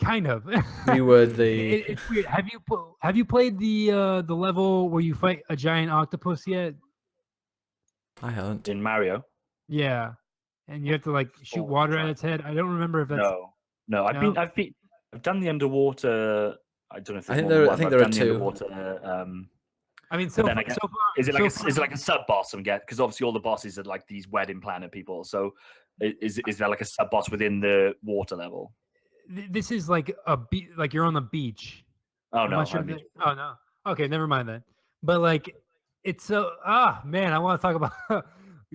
[SPEAKER 4] Kind of.
[SPEAKER 2] You were the.
[SPEAKER 4] It's weird. Have you played the level where you fight a giant octopus yet?
[SPEAKER 2] I haven't.
[SPEAKER 3] In Mario.
[SPEAKER 4] Yeah, and you have to like shoot water at its head. I don't remember if that's.
[SPEAKER 3] No. I've done the underwater. I don't know if
[SPEAKER 2] I think there are two.
[SPEAKER 3] Underwater,
[SPEAKER 4] I mean,
[SPEAKER 3] But
[SPEAKER 4] so
[SPEAKER 3] then
[SPEAKER 4] far,
[SPEAKER 3] again,
[SPEAKER 4] so far,
[SPEAKER 3] is it like
[SPEAKER 4] so
[SPEAKER 3] is it
[SPEAKER 4] far-
[SPEAKER 3] like a sub boss? I'm getting, because obviously all the bosses are like these wedding planet people. So is there like a sub boss within the water level?
[SPEAKER 4] this is like like you're on the beach.
[SPEAKER 3] Oh
[SPEAKER 4] I'm
[SPEAKER 3] no,
[SPEAKER 4] not sure.
[SPEAKER 3] I mean,
[SPEAKER 4] Oh no. Okay, never mind then. But like, it's so man, I want to talk about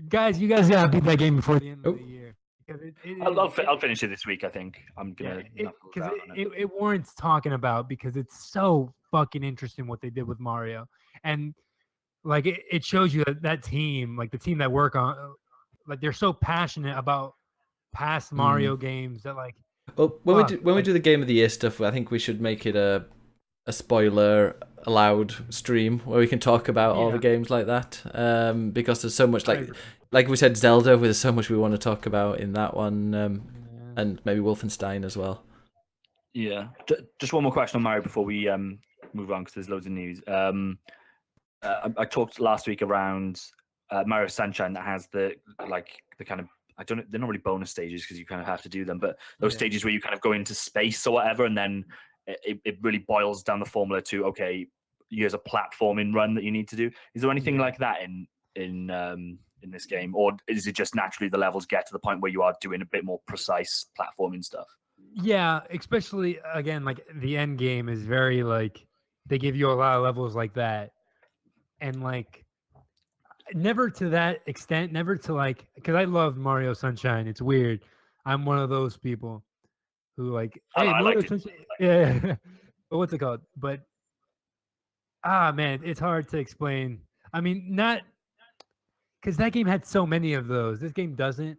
[SPEAKER 4] guys. You guys gotta beat that game before the end of
[SPEAKER 2] Oh.
[SPEAKER 4] the year because
[SPEAKER 3] I'll finish it this week. I think I'm gonna knuckle
[SPEAKER 4] because
[SPEAKER 3] down on it.
[SPEAKER 4] it warrants talking about because it's so fucking interesting what they did with Mario, and like it shows you that team, like the team that work on, like they're so passionate about past Mario games that like
[SPEAKER 2] Well, when we do the game of the year stuff, I think we should make it a spoiler allowed stream where we can talk about all the games like that. Because there's so much like we said, Zelda. There's so much we want to talk about in that one, and maybe Wolfenstein as well.
[SPEAKER 3] Yeah. Just one more question on Mario before we move on, because there's loads of news. I talked last week around Mario Sunshine that has the kind of, I don't know, they're not really bonus stages because you kind of have to do them, but those stages where you kind of go into space or whatever, and then it really boils down the formula to, okay, here's a platforming run that you need to do. Is there anything like that in this game, or is it just naturally the levels get to the point where you are doing a bit more precise platforming stuff?
[SPEAKER 4] Yeah, especially again, like the end game is very like they give you a lot of levels like that, and like never to that extent, never to like because I love Mario Sunshine. It's weird. I'm one of those people who like, hey,
[SPEAKER 3] I
[SPEAKER 4] Mario
[SPEAKER 3] liked it.
[SPEAKER 4] Sunshine. Yeah, but what's it called? But man, it's hard to explain. I mean, not because that game had so many of those. This game doesn't.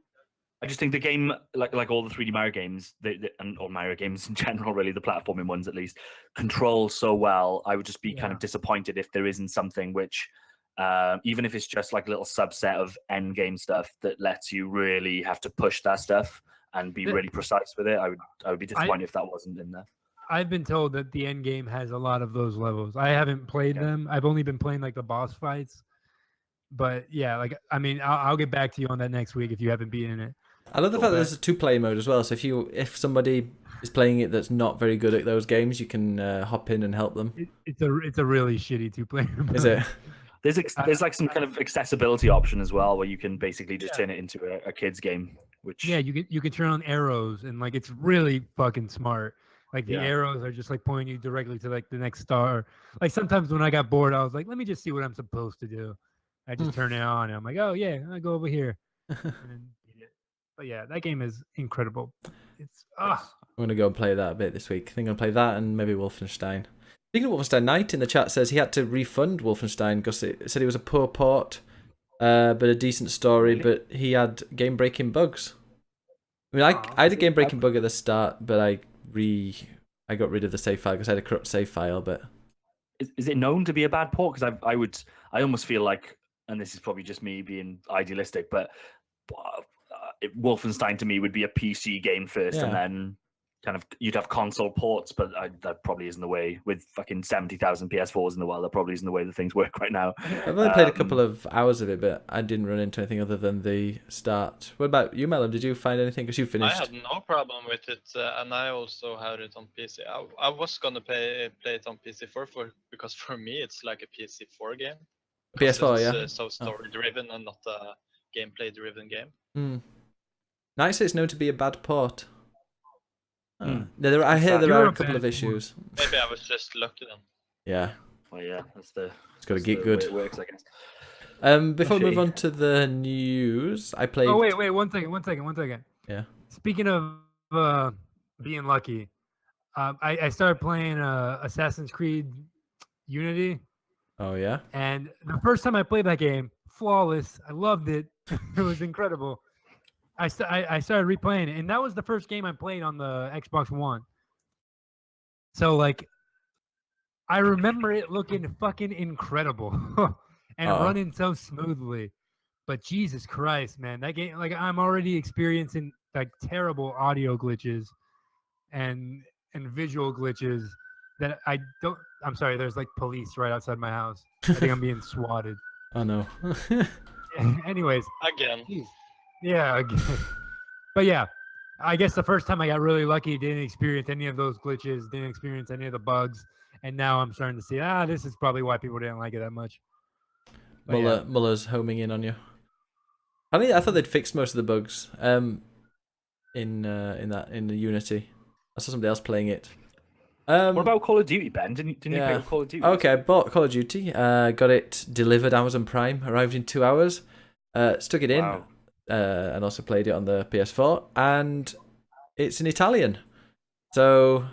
[SPEAKER 3] I just think the game, like all the 3D Mario games, and all Mario games in general, really, the platforming ones at least, control so well. I would just be kind of disappointed if there isn't something which, even if it's just like a little subset of end game stuff that lets you really have to push that stuff and be really precise with it. I would be disappointed if that wasn't in there.
[SPEAKER 4] I've been told that the end game has a lot of those levels. I haven't played them. I've only been playing like the boss fights. But yeah, like I mean, I'll get back to you on that next week if you haven't beaten it.
[SPEAKER 2] I love the fact that there's a 2-player mode as well. So if somebody is playing it that's not very good at those games, you can hop in and help them.
[SPEAKER 4] It's a really shitty 2-player mode.
[SPEAKER 2] Is it?
[SPEAKER 3] There's like some kind of accessibility option as well, where you can basically just turn it into a kid's game. Which
[SPEAKER 4] you can turn on arrows and like it's really fucking smart. Like the arrows are just like pointing you directly to like the next star. Like sometimes when I got bored, I was like, let me just see what I'm supposed to do. I just turn it on and I'm like, oh yeah, I go over here. And then beat it. But yeah, that game is incredible. It's
[SPEAKER 2] I'm gonna go and play that a bit this week. I think I'm gonna play that and maybe Wolfenstein. Speaking of Wolfenstein, Knight in the chat says he had to refund Wolfenstein because it said it was a poor port, but a decent story, but he had game-breaking bugs. I mean, I had a game-breaking bug at the start, but I got rid of the save file because I had a corrupt save file. But
[SPEAKER 3] is it known to be a bad port? Because I almost feel like, and this is probably just me being idealistic, but Wolfenstein to me would be a PC game first, and then kind of you'd have console ports, but that probably isn't the way. With fucking 70,000 PS4s in the world, that probably isn't the way that things work right now.
[SPEAKER 2] I've only played a couple of hours of it, but I didn't run into anything other than the start. What about you, Melon? Did you find anything? Because you finished.
[SPEAKER 5] I had no problem with it, and I also had it on PC. I was gonna play it on PC4 because for me it's like a PC4 game.
[SPEAKER 2] PS4,
[SPEAKER 5] It's so story driven and not a gameplay driven game.
[SPEAKER 2] Nice. It's known to be a bad port. I hear there are a couple of issues.
[SPEAKER 5] Maybe I was just lucky then.
[SPEAKER 2] Yeah.
[SPEAKER 3] Well, yeah,
[SPEAKER 2] It's got to get good.
[SPEAKER 3] Way it works, I guess.
[SPEAKER 2] Before we move on to the news, I played.
[SPEAKER 4] Oh wait, one second.
[SPEAKER 2] Yeah.
[SPEAKER 4] Speaking of being lucky, I started playing Assassin's Creed Unity.
[SPEAKER 2] Oh yeah.
[SPEAKER 4] And the first time I played that game, flawless. I loved it. It was incredible. I started replaying it, and that was the first game I played on the Xbox One. So like, I remember it looking fucking incredible and running so smoothly. But Jesus Christ, man, that game! Like, I'm already experiencing like terrible audio glitches and visual glitches that I don't. I'm sorry. There's like police right outside my house. I think I'm being swatted.
[SPEAKER 2] Oh no.
[SPEAKER 4] Anyways.
[SPEAKER 5] Again.
[SPEAKER 4] Geez. Yeah, but yeah, I guess the first time I got really lucky, didn't experience any of those glitches, didn't experience any of the bugs, and now I'm starting to see this is probably why people didn't like it that much. But yeah.
[SPEAKER 2] Muller's homing in on you. I thought they'd fixed most of the bugs. In the Unity, I saw somebody else playing it.
[SPEAKER 3] What about Call of Duty, Ben? Didn't you pick up Call of Duty?
[SPEAKER 2] Okay, I bought Call of Duty. Got it delivered Amazon Prime. Arrived in 2 hours. Stuck it in.
[SPEAKER 3] Wow.
[SPEAKER 2] And also played it on the PS4. And it's in Italian. So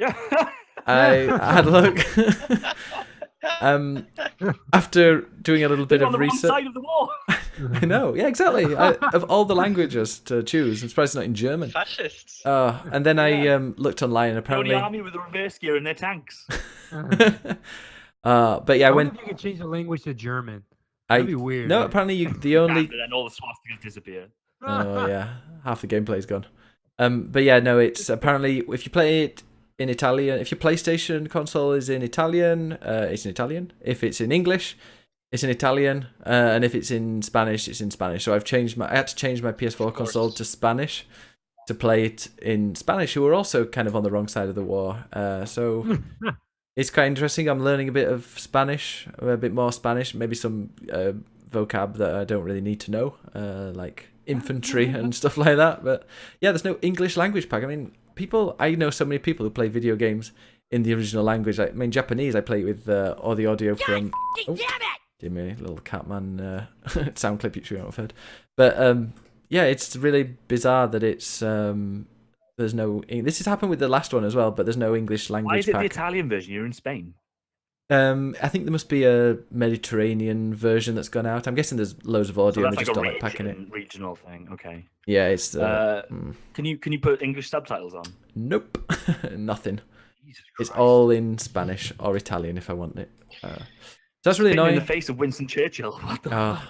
[SPEAKER 2] I had a look. After doing a little bit of research.
[SPEAKER 3] On the wrong side of the wall.
[SPEAKER 2] I know, yeah, exactly. Of all the languages to choose, I'm surprised it's not in German.
[SPEAKER 5] Fascists.
[SPEAKER 2] And then I looked online, and
[SPEAKER 3] The
[SPEAKER 2] apparently,
[SPEAKER 3] only army with a reverse gear in their tanks.
[SPEAKER 2] but yeah,
[SPEAKER 4] I
[SPEAKER 2] when
[SPEAKER 4] wonder if you could change the language to German. That'd be weird.
[SPEAKER 2] No, apparently the only.
[SPEAKER 3] But then all the swastikas disappear.
[SPEAKER 2] Oh yeah, half the gameplay's gone. But yeah, no, it's apparently if you play it in Italian, if your PlayStation console is in Italian, it's in Italian. If it's in English, it's in Italian, and if it's in Spanish, it's in Spanish. So I had to change my PS4 console to Spanish to play it in Spanish, who were also kind of on the wrong side of the war. So it's quite interesting. I'm learning a bit of Spanish, a bit more Spanish, maybe some vocab that I don't really need to know, like infantry and stuff like that. But yeah, there's no English language pack. I mean, I know so many people who play video games in the original language. I mean, Japanese, I play with all the audio from. Oh, give me a little Catman sound clip you won't have heard. But yeah, it's really bizarre that it's there's no. This has happened with the last one as well, but there's no English language
[SPEAKER 3] Why is it
[SPEAKER 2] pack.
[SPEAKER 3] the Italian version? You're in Spain.
[SPEAKER 2] I think there must be a Mediterranean version that's gone out. I'm guessing there's loads of audio
[SPEAKER 3] So
[SPEAKER 2] and
[SPEAKER 3] that's
[SPEAKER 2] they
[SPEAKER 3] like
[SPEAKER 2] just
[SPEAKER 3] a
[SPEAKER 2] don't like packing it.
[SPEAKER 3] regional thing. Okay.
[SPEAKER 2] Yeah, it's.
[SPEAKER 3] Can you put English subtitles on?
[SPEAKER 2] Nope, nothing.
[SPEAKER 3] Jesus
[SPEAKER 2] It's
[SPEAKER 3] Christ.
[SPEAKER 2] all in Spanish or Italian if I want it. So that's really
[SPEAKER 3] Spitting
[SPEAKER 2] annoying.
[SPEAKER 3] in the face of Winston Churchill. What the fuck?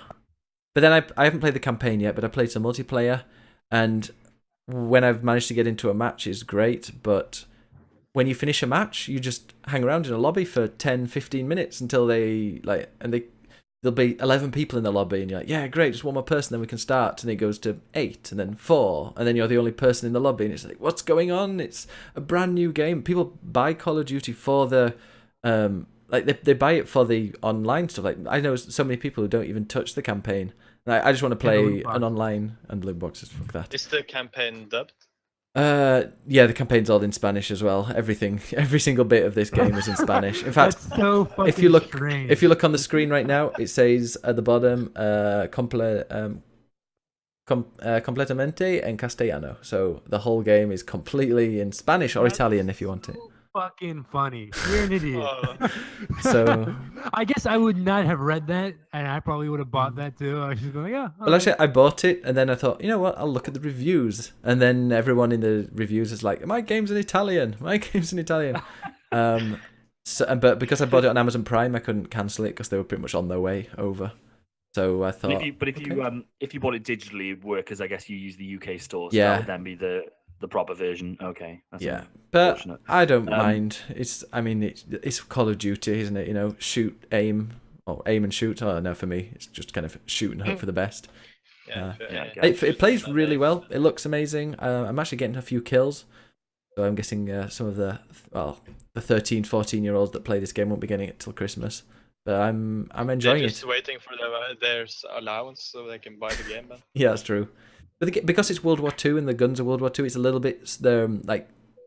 [SPEAKER 2] But then I haven't played the campaign yet, but I played some multiplayer, and when I've managed to get into a match, it's great. But when you finish a match, you just hang around in a lobby for 10, 15 minutes until there'll be 11 people in the lobby, and you're like, yeah, great, just one more person, then we can start. And it goes to 8, and then 4, and then you're the only person in the lobby, and it's like, what's going on? It's a brand new game. People buy Call of Duty for the they buy it for the online stuff. Like I know so many people who don't even touch the campaign. I just want to play an online and loot boxes. Fuck that.
[SPEAKER 5] Is the campaign dubbed?
[SPEAKER 2] Yeah, the campaign's all in Spanish as well. Every single bit of this game is in Spanish. In fact,
[SPEAKER 4] That's so fucking
[SPEAKER 2] if you look
[SPEAKER 4] strange.
[SPEAKER 2] on the screen right now, it says at the bottom, completamente en castellano. So the whole game is completely in Spanish or Italian if you want it.
[SPEAKER 4] Fucking funny. You're an idiot.
[SPEAKER 5] Oh,
[SPEAKER 2] So,
[SPEAKER 4] I guess I would not have read that, and I probably would have bought that too. I was just going, yeah.
[SPEAKER 2] well, actually, I bought it, and then I thought, you know what? I'll look at the reviews, and then everyone in the reviews is like, "My game's in Italian. My game's in Italian." But because I bought it on Amazon Prime, I couldn't cancel it because they were pretty much on their way over. So I thought,
[SPEAKER 3] If you bought it digitally, it'd work as I guess you use the UK store. So
[SPEAKER 2] Yeah.
[SPEAKER 3] that would then be the proper version. Okay. That's
[SPEAKER 2] yeah, but
[SPEAKER 3] unfortunate.
[SPEAKER 2] I don't mind. It's Call of Duty, isn't it? You know, shoot, aim, or aim and shoot. Oh no, for me, it's just kind of shoot and hope for the best.
[SPEAKER 5] yeah.
[SPEAKER 3] yeah.
[SPEAKER 2] It plays really well. It looks amazing. I'm actually getting a few kills. So I'm guessing some of the 13, 14-year-olds that play this game won't be getting it till Christmas. But I'm enjoying
[SPEAKER 5] They're
[SPEAKER 2] it.
[SPEAKER 5] just waiting for their allowance so they can buy the game. Then.
[SPEAKER 2] Yeah, that's true. But because it's World War II and the guns are World War II, it's a little bit they're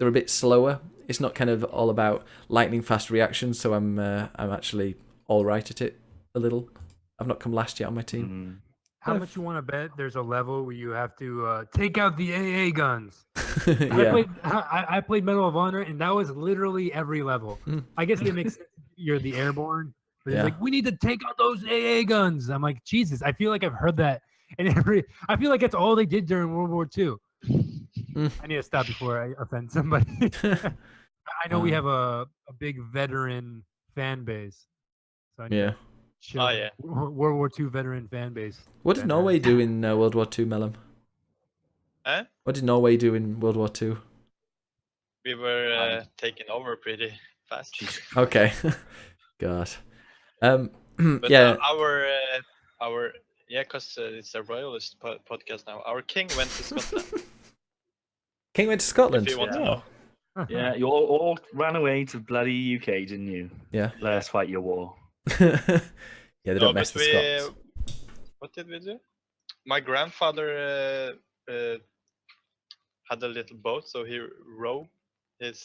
[SPEAKER 2] a bit slower. It's not kind of all about lightning fast reactions. So I'm actually all right at it a little. I've not come last yet on my team.
[SPEAKER 4] How much you want to bet there's a level where you have to take out the AA guns?
[SPEAKER 2] Yeah.
[SPEAKER 4] I played Medal of Honor, and that was literally every level. I guess it makes sense. You're the airborne. But it's
[SPEAKER 2] Yeah.
[SPEAKER 4] like, we need to take out those AA guns. I'm like, Jesus, I feel like I've heard that. And I feel like that's all they did during World War II. I need to stop before I offend somebody. I know we have a big veteran fan base. So I need
[SPEAKER 2] Yeah.
[SPEAKER 4] to show
[SPEAKER 5] Oh, yeah.
[SPEAKER 4] World War II veteran fan base.
[SPEAKER 2] What did Norway do in World War II, Mellum?
[SPEAKER 5] Huh?
[SPEAKER 2] What did Norway do in World War II?
[SPEAKER 5] We were taken over pretty fast.
[SPEAKER 2] Okay. God.
[SPEAKER 5] But
[SPEAKER 2] yeah.
[SPEAKER 5] our because it's a royalist podcast now. Our king went to Scotland.
[SPEAKER 2] King went to Scotland.
[SPEAKER 5] If you want to know.
[SPEAKER 3] Yeah, you all ran away to bloody UK, didn't you?
[SPEAKER 2] Yeah.
[SPEAKER 3] Let us fight your war.
[SPEAKER 2] Yeah, they
[SPEAKER 5] No,
[SPEAKER 2] don't mess
[SPEAKER 5] but
[SPEAKER 2] the Scots.
[SPEAKER 5] what did we do? My grandfather had a little boat, so he rowed his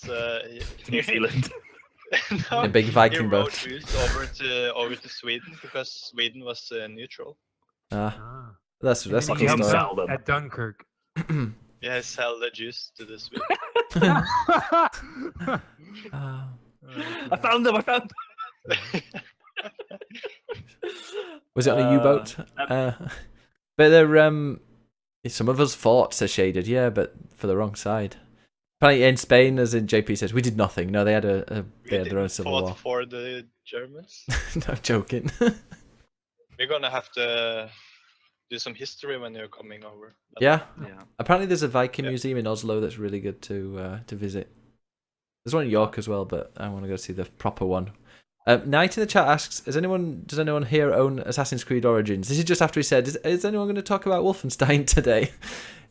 [SPEAKER 3] New Zealand.
[SPEAKER 5] no,
[SPEAKER 2] A big
[SPEAKER 5] he
[SPEAKER 2] Viking
[SPEAKER 5] rowed
[SPEAKER 2] boat.
[SPEAKER 5] Moose over to Sweden because Sweden was neutral.
[SPEAKER 2] Ah,
[SPEAKER 4] Ah.
[SPEAKER 2] that's
[SPEAKER 4] And
[SPEAKER 2] a
[SPEAKER 4] then
[SPEAKER 2] cool
[SPEAKER 4] he helped
[SPEAKER 2] story.
[SPEAKER 3] sell
[SPEAKER 4] out
[SPEAKER 3] them.
[SPEAKER 4] at Dunkirk.
[SPEAKER 5] Yeah, he sell the juice to the Swedes.
[SPEAKER 2] Ah.
[SPEAKER 3] I found them.
[SPEAKER 2] Was it on a U-boat? But they're some of us fought, says Shaded. Yeah, but for the wrong side. Apparently in Spain, as in JP says, we did nothing. No, they had they had their own civil
[SPEAKER 5] fought
[SPEAKER 2] war.
[SPEAKER 5] for the Germans.
[SPEAKER 2] No joking.
[SPEAKER 5] We're gonna have to do some history when you're coming over.
[SPEAKER 2] Yeah.
[SPEAKER 3] Yeah.
[SPEAKER 2] Apparently there's a Viking
[SPEAKER 5] Yeah.
[SPEAKER 2] museum in Oslo that's really good to visit. There's one in York as well, but I want to go see the proper one. Knight in the chat asks, does anyone here own Assassin's Creed Origins? This is just after he said, is anyone going to talk about Wolfenstein today?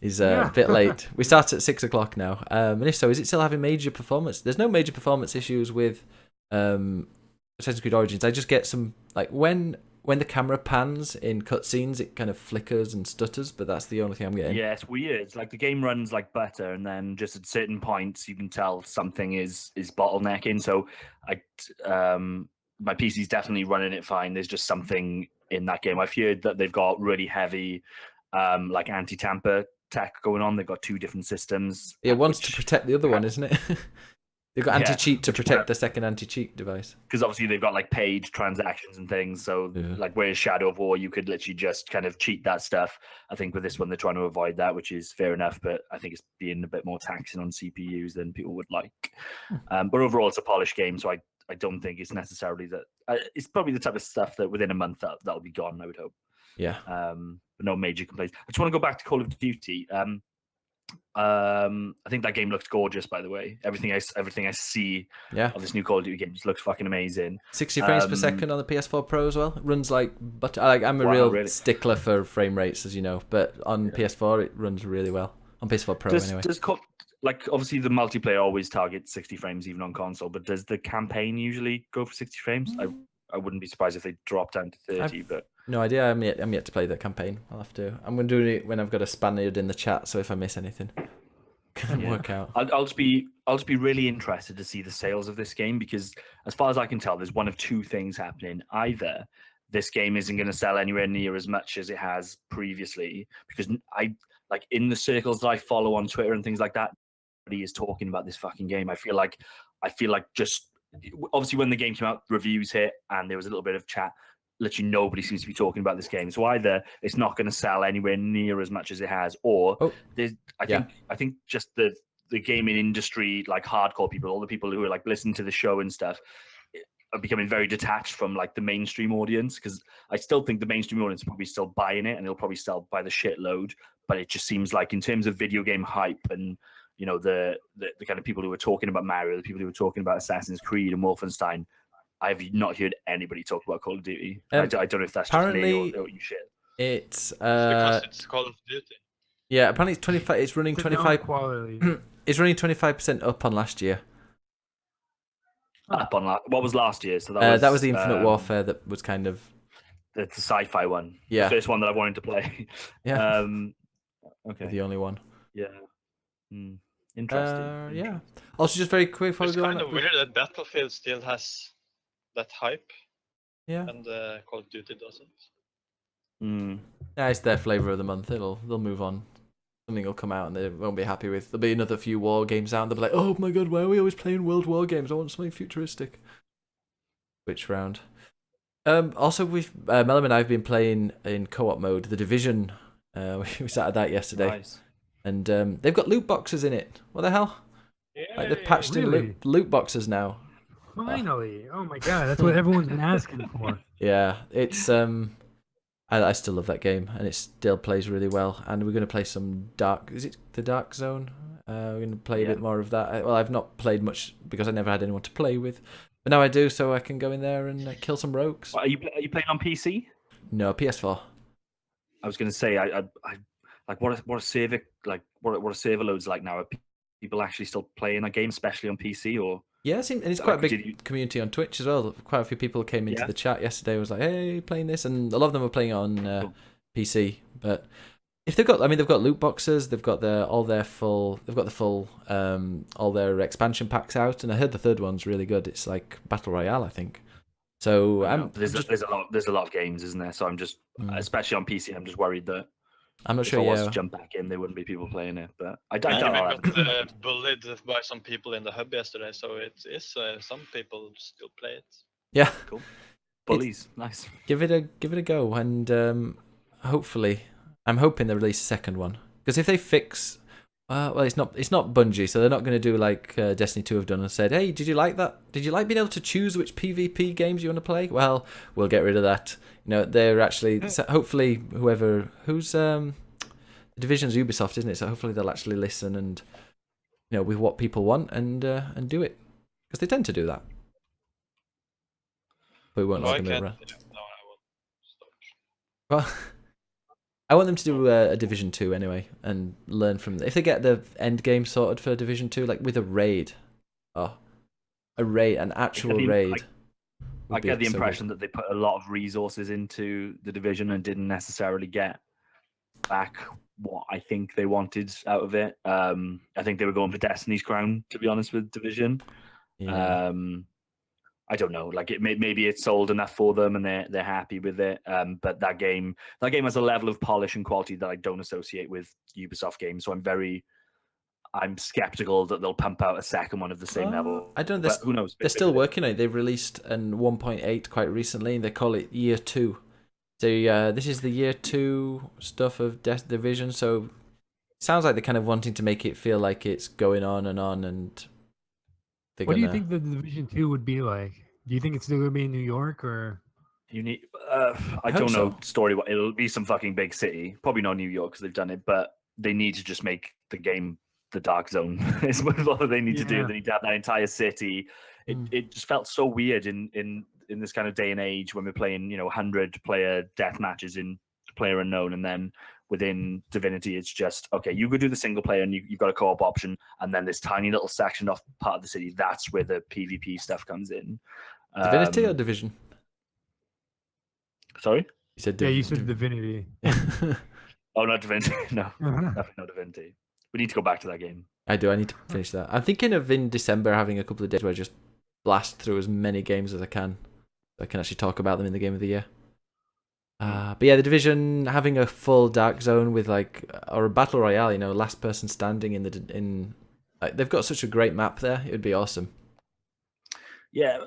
[SPEAKER 2] He's a bit late. We start at 6 o'clock now. And if so, is it still having major performance? There's no major performance issues with Assassin's Creed Origins. I just get some, like, when the camera pans in cutscenes, it kind of flickers and stutters, but that's the only thing I'm getting.
[SPEAKER 3] Yeah, it's weird. It's like the game runs like butter, and then just at certain points you can tell something is bottlenecking. So my PC's definitely running it fine. There's just something in that game. I've heard that they've got really heavy like anti-tamper tech going on. They've got two different systems.
[SPEAKER 2] Yeah, one's to protect the other one, isn't it? They've got anti-cheat to protect the second anti-cheat device.
[SPEAKER 3] Because obviously they've got like paid transactions and things. So like whereas Shadow of War, you could literally just kind of cheat that stuff. I think with this one, they're trying to avoid that, which is fair enough. But I think it's being a bit more taxing on CPUs than people would like. But overall, it's a polished game. So I don't think it's necessarily that. It's probably the type of stuff that within a month that'll be gone, I would hope.
[SPEAKER 2] Yeah.
[SPEAKER 3] But no major complaints. I just want to go back to Call of Duty. I think that game looks gorgeous, by the way. Everything I see of this new Call of Duty game just looks fucking amazing.
[SPEAKER 2] 60 frames per second on the PS4 Pro as well. It runs like, but I'm a real stickler for frame rates, as you know. But on PS4, it runs really well. On PS4 Pro, anyway.
[SPEAKER 3] Like obviously the multiplayer always targets 60 frames even on console, but does the campaign usually go for 60 frames? I wouldn't be surprised if they drop down to 30. But
[SPEAKER 2] no idea. I'm yet to play the campaign. I'm going to do it when I've got a Spaniard in the chat. So if I miss anything, can work out.
[SPEAKER 3] I'll just be really interested to see the sales of this game, because as far as I can tell, there's one of two things happening. Either this game isn't going to sell anywhere near as much as it has previously, because I like in the circles that I follow on Twitter and things like that, nobody is talking about this fucking game. I feel like just obviously when the game came out, reviews hit and there was a little bit of chat. Literally nobody seems to be talking about this game. So either it's not going to sell anywhere near as much as it has, or I think just the gaming industry, like hardcore people, all the people who are like listening to the show and stuff, are becoming very detached from like the mainstream audience. Because I still think the mainstream audience is probably still buying it, and it'll probably sell by the shitload. But it just seems like in terms of video game hype and the kind of people who were talking about Mario, the people who were talking about Assassin's Creed and Wolfenstein, I've not heard anybody talk about Call of Duty. I don't know if that's just me or you shit.
[SPEAKER 2] It's
[SPEAKER 5] because it's Call of Duty.
[SPEAKER 2] Yeah, apparently it's 25. It's running 25
[SPEAKER 4] quality.
[SPEAKER 2] It's running 25% up on last year.
[SPEAKER 3] Up on what was last year? So
[SPEAKER 2] that was the Infinite Warfare that was kind of
[SPEAKER 3] the sci-fi one.
[SPEAKER 2] Yeah,
[SPEAKER 3] the first one that I wanted to play.
[SPEAKER 2] Yeah.
[SPEAKER 3] Okay.
[SPEAKER 2] The only one.
[SPEAKER 3] Yeah. Interesting.
[SPEAKER 2] Yeah. Also, just very quick before we
[SPEAKER 5] It's
[SPEAKER 2] go
[SPEAKER 5] kind
[SPEAKER 2] on.
[SPEAKER 5] of weird that Battlefield still has that hype.
[SPEAKER 2] Yeah.
[SPEAKER 5] And Call of Duty doesn't.
[SPEAKER 2] Yeah, it's their flavor of the month. They'll move on. Something will come out and they won't be happy with. There'll be another few war games out and they'll be like, oh my god, why are we always playing World War games? I want something futuristic. Which round? Also, Mellum and I have been playing in co-op mode, The Division. We started that yesterday.
[SPEAKER 3] Nice.
[SPEAKER 2] And they've got loot boxes in it. What the hell? Like they've patched in loot boxes now.
[SPEAKER 4] Finally! Oh my god, that's what everyone's been asking for.
[SPEAKER 2] Yeah, it's I still love that game, and it still plays really well. And we're going to play some Dark. Is it the Dark Zone? We're going to play a bit more of that. Well, I've not played much because I never had anyone to play with, but now I do, so I can go in there and kill some rogues.
[SPEAKER 3] Are you playing on PC?
[SPEAKER 2] No, PS4.
[SPEAKER 3] I was going to say I like what a server load's like now. people actually still playing that game, especially on PC? Or
[SPEAKER 2] Yeah, and it's quite a big community on Twitch as well. Quite a few people came into the chat yesterday. Was like, "Hey, playing this," and a lot of them are playing it on PC. But if they've got loot boxes, they've got all their full all their expansion packs out, and I heard the third one's really good. It's like Battle Royale, I think. So
[SPEAKER 3] there's a lot of games, isn't there? So I'm just, especially on PC, I'm just worried that
[SPEAKER 2] I'm not sure.
[SPEAKER 3] If I was to jump back in, there wouldn't be people playing it. But I
[SPEAKER 5] even got bullied by some people in the hub yesterday, so it is some people still play it.
[SPEAKER 2] Yeah,
[SPEAKER 3] cool. Bullies, nice.
[SPEAKER 2] Give it a go, and hopefully, I'm hoping they release a second one, because if they fix, well, it's not Bungie, so they're not going to do like Destiny 2 have done and said, hey, did you like that? Did you like being able to choose which PvP games you want to play? Well, we'll get rid of that. You know, they're actually hopefully who's the Division's Ubisoft, isn't it? So hopefully they'll actually listen and with what people want and do it, because they tend to do that. But we won't let them around. Well, I want them to do a Division 2 anyway, and learn from if they get the end game sorted for Division 2, like with a raid. An actual raid.
[SPEAKER 3] I get the impression that they put a lot of resources into the Division and didn't necessarily get back what I think they wanted out of it. I think they were going for Destiny's crown, to be honest, with Division.
[SPEAKER 2] Yeah.
[SPEAKER 3] I don't know. Like maybe it's sold enough for them and they're happy with it. But that game has a level of polish and quality that I don't associate with Ubisoft games. So I'm skeptical that they'll pump out a second one of the same level.
[SPEAKER 2] I don't know.
[SPEAKER 3] Who knows?
[SPEAKER 2] They're still working on it. They've released an 1.8 quite recently, and they call it Year 2. So this is the Year 2 stuff of Division. So it sounds like they're kind of wanting to make it feel like it's going on and on. And
[SPEAKER 4] what do you think the Division 2 would be like? Do you think it's still going to be in New York or?
[SPEAKER 3] You need. I don't know. Story. It'll be some fucking big city. Probably not New York because they've done it, but they need to just make the game the Dark Zone. Is what they need to do. They need to have that entire city. It just felt so weird in this kind of day and age when we're playing 100-player death matches in Player Unknown, and then within Divinity it's just okay. You go do the single player and you've got a co-op option, and then this tiny little section off part of the city. That's where the PvP stuff comes in.
[SPEAKER 2] Divinity or Division?
[SPEAKER 3] Sorry?
[SPEAKER 2] You said
[SPEAKER 4] you said Divinity.
[SPEAKER 3] Oh, not Divinity. No, definitely not Divinity. We need to go back to that game.
[SPEAKER 2] I do. I need to finish that. I'm thinking of in December having a couple of days where I just blast through as many games as I can. So I can actually talk about them in the game of the year. But yeah, the Division having a full Dark Zone with or a Battle Royale, last person standing in they've got such a great map there. It would be awesome.
[SPEAKER 3] Yeah,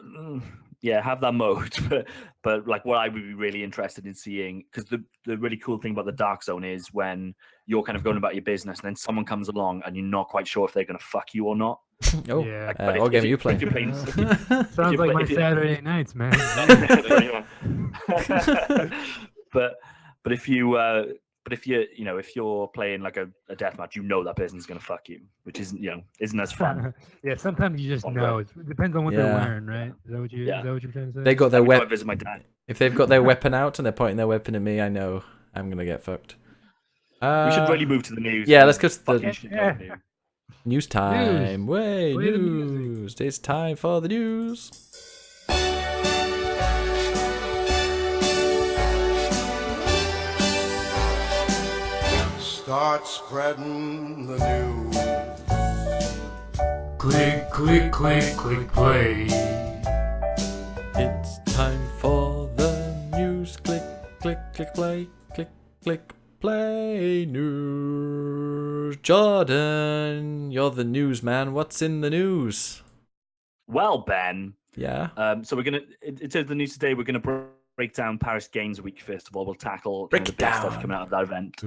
[SPEAKER 3] have that mode, but like what I would be really interested in seeing, because the really cool thing about the Dark Zone is when you're kind of going about your business and then someone comes along and you're not quite sure if they're going to fuck you or not.
[SPEAKER 2] Oh, yeah. What game are you playing?
[SPEAKER 4] Sounds like my Saturday nights, man.
[SPEAKER 3] but if you're playing like a deathmatch, that person's gonna fuck you, which isn't as fun.
[SPEAKER 4] Yeah, sometimes you just know. It depends on what they're wearing, right? Is that what you're trying to say?
[SPEAKER 2] They got their weapon.
[SPEAKER 3] Visit my dad.
[SPEAKER 2] If they've got their weapon out and they're pointing their weapon at me, I know I'm gonna get fucked.
[SPEAKER 3] We should really move to the news.
[SPEAKER 2] Yeah, let's go to the news time. News. It's time for the news.
[SPEAKER 6] Start spreading the news.
[SPEAKER 1] Click, click, click, click, play.
[SPEAKER 2] It's time for the news. Click, click, click, play. Click, click, play. News. Jordan, you're the newsman. What's in the news?
[SPEAKER 3] Well, Ben.
[SPEAKER 2] Yeah.
[SPEAKER 3] So we're gonna. In terms of the news today, we're gonna break down Paris Games Week first of all. We'll tackle the big stuff coming out of that event,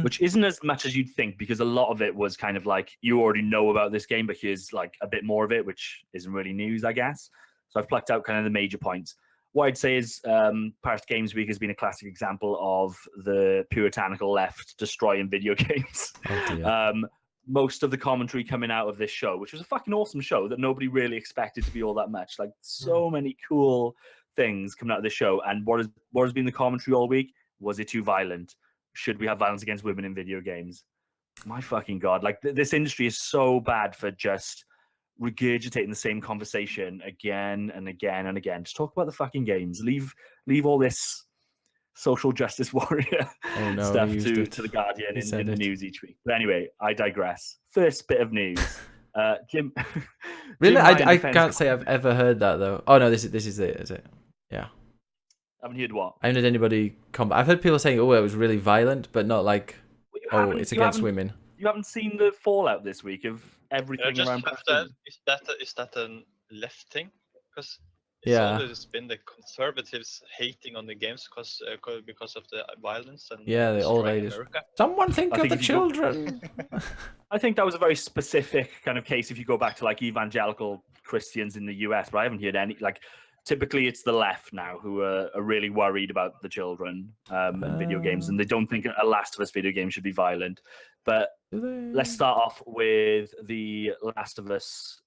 [SPEAKER 3] which isn't as much as you'd think, because a lot of it was kind of like you already know about this game, but here's like a bit more of it, which isn't really news, I guess. So I've plucked out kind of the major points. What I'd say is Paris Games Week has been a classic example of the puritanical left destroying video games. Most of the commentary coming out of this show, which was a fucking awesome show that nobody really expected to be all that much. Like so many cool things coming out of this show. And what has been the commentary all week? Was it too violent? Should we have violence against women in video games? My fucking god! Like this industry is so bad for just regurgitating the same conversation again and again and again. Just talk about the fucking games. Leave all this social justice warrior stuff to the Guardian in the news each week. But anyway, I digress. First bit of news. Jim.
[SPEAKER 2] Really,
[SPEAKER 3] Jim Ryan
[SPEAKER 2] I can't say I've ever heard that though. Oh no, this is it, is it? Yeah.
[SPEAKER 3] I haven't heard what?
[SPEAKER 2] I haven't heard anybody combat. I've heard people saying, "Oh, it was really violent," but not like, "Oh, it's against women."
[SPEAKER 3] You haven't seen the fallout this week of everything around.
[SPEAKER 5] Is that a left thing? Because it's
[SPEAKER 2] Yeah.
[SPEAKER 5] always been the conservatives hating on the games because of the violence and
[SPEAKER 2] Yeah, the old
[SPEAKER 5] destroying
[SPEAKER 2] ladies.
[SPEAKER 5] America.
[SPEAKER 2] Someone think
[SPEAKER 3] I
[SPEAKER 2] of
[SPEAKER 3] think
[SPEAKER 2] the
[SPEAKER 3] if you go-
[SPEAKER 2] children.
[SPEAKER 3] I think that was a very specific kind of case if you go back to like evangelical Christians in the US, but I haven't heard any like. Typically, it's the left now who are really worried about the children and video games, and they don't think a Last of Us video game should be violent. But let's start off with the Last of Us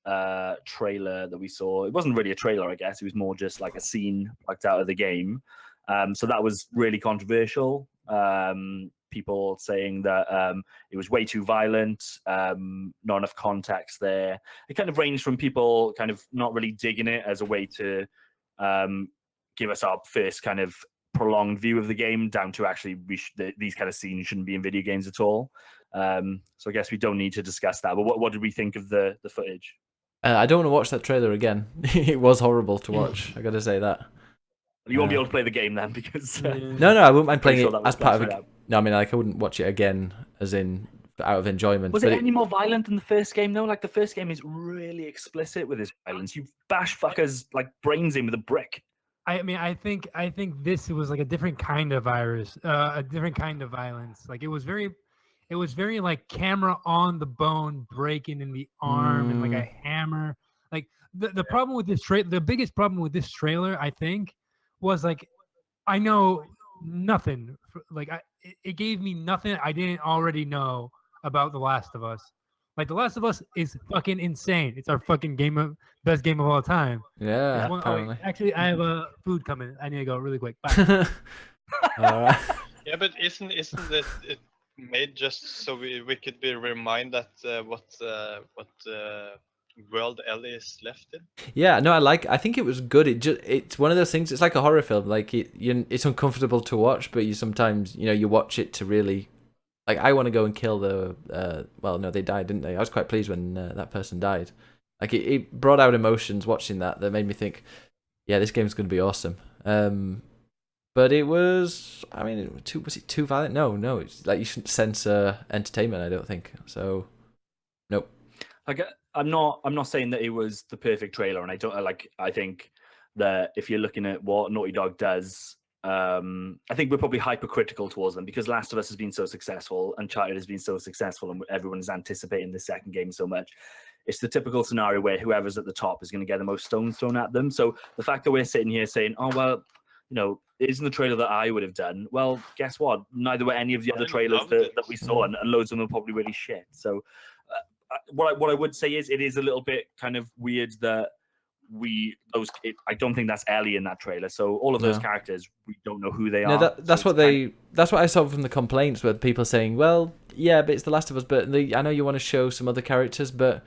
[SPEAKER 3] trailer that we saw. It wasn't really a trailer, I guess. It was more just like a scene plucked out of the game. So that was really controversial. People saying that it was way too violent, not enough context there. It kind of ranged from people kind of not really digging it as a way to give us our first kind of prolonged view of the game, down to actually these kind of scenes shouldn't be in video games at all. So I guess we don't need to discuss that. But what did we think of the footage?
[SPEAKER 2] I don't want to watch that trailer again. It was horrible to watch. I got to say that.
[SPEAKER 3] You won't be able to play the game then because
[SPEAKER 2] no, I wouldn't mind playing
[SPEAKER 3] sure
[SPEAKER 2] it
[SPEAKER 3] that was
[SPEAKER 2] as part of
[SPEAKER 3] straight
[SPEAKER 2] a.
[SPEAKER 3] up.
[SPEAKER 2] No, I mean like I wouldn't watch it again, as in out of enjoyment.
[SPEAKER 3] Was
[SPEAKER 2] but
[SPEAKER 3] it any more violent than the first game though? Like the first game is really explicit with his violence. You bash fuckers like brains in with a brick.
[SPEAKER 4] I mean, I think this was like a different kind of virus, a different kind of violence. Like it was very like camera on the bone, breaking in the arm, and like a hammer. Like the problem with this the biggest problem with this trailer, I think, was like I know nothing. Like it gave me nothing I didn't already know about The Last of Us. Like The Last of Us is fucking insane. It's our fucking best game of all time.
[SPEAKER 2] Yeah,
[SPEAKER 4] Apparently. Actually, I have food coming. I need to go really quick. Bye.
[SPEAKER 2] All right.
[SPEAKER 5] Yeah, but isn't it made just so we could be reminded what world Ellie is left in?
[SPEAKER 2] Yeah, no, I think it was good. It's one of those things. It's like a horror film. Like it's uncomfortable to watch, but you sometimes you watch it to really. Like I want to go and kill the. Well, no, they died, didn't they? I was quite pleased when that person died. Like it brought out emotions watching that made me think, yeah, this game's going to be awesome. But it was. I mean, was it too violent? No. It's like you shouldn't censor entertainment. I don't think so. Nope.
[SPEAKER 3] Like I'm not saying that it was the perfect trailer, and I think that if you're looking at what Naughty Dog does, I think we're probably hypercritical towards them because Last of Us has been so successful, Uncharted has been so successful, and everyone's anticipating the second game so much. It's the typical scenario where whoever's at the top is going to get the most stones thrown at them. So the fact that we're sitting here saying, "Oh well, it isn't the trailer that I would have done." Well, guess what? Neither were any of the other trailers that we saw, and loads of them are probably really shit. So what I would say is it is a little bit kind of weird that I don't think that's Ellie in that trailer. So all of those characters, we don't know who they are.
[SPEAKER 2] No, that's what I saw from the complaints, where people saying, "Well, yeah, but it's The Last of Us, but I know you want to show some other characters, but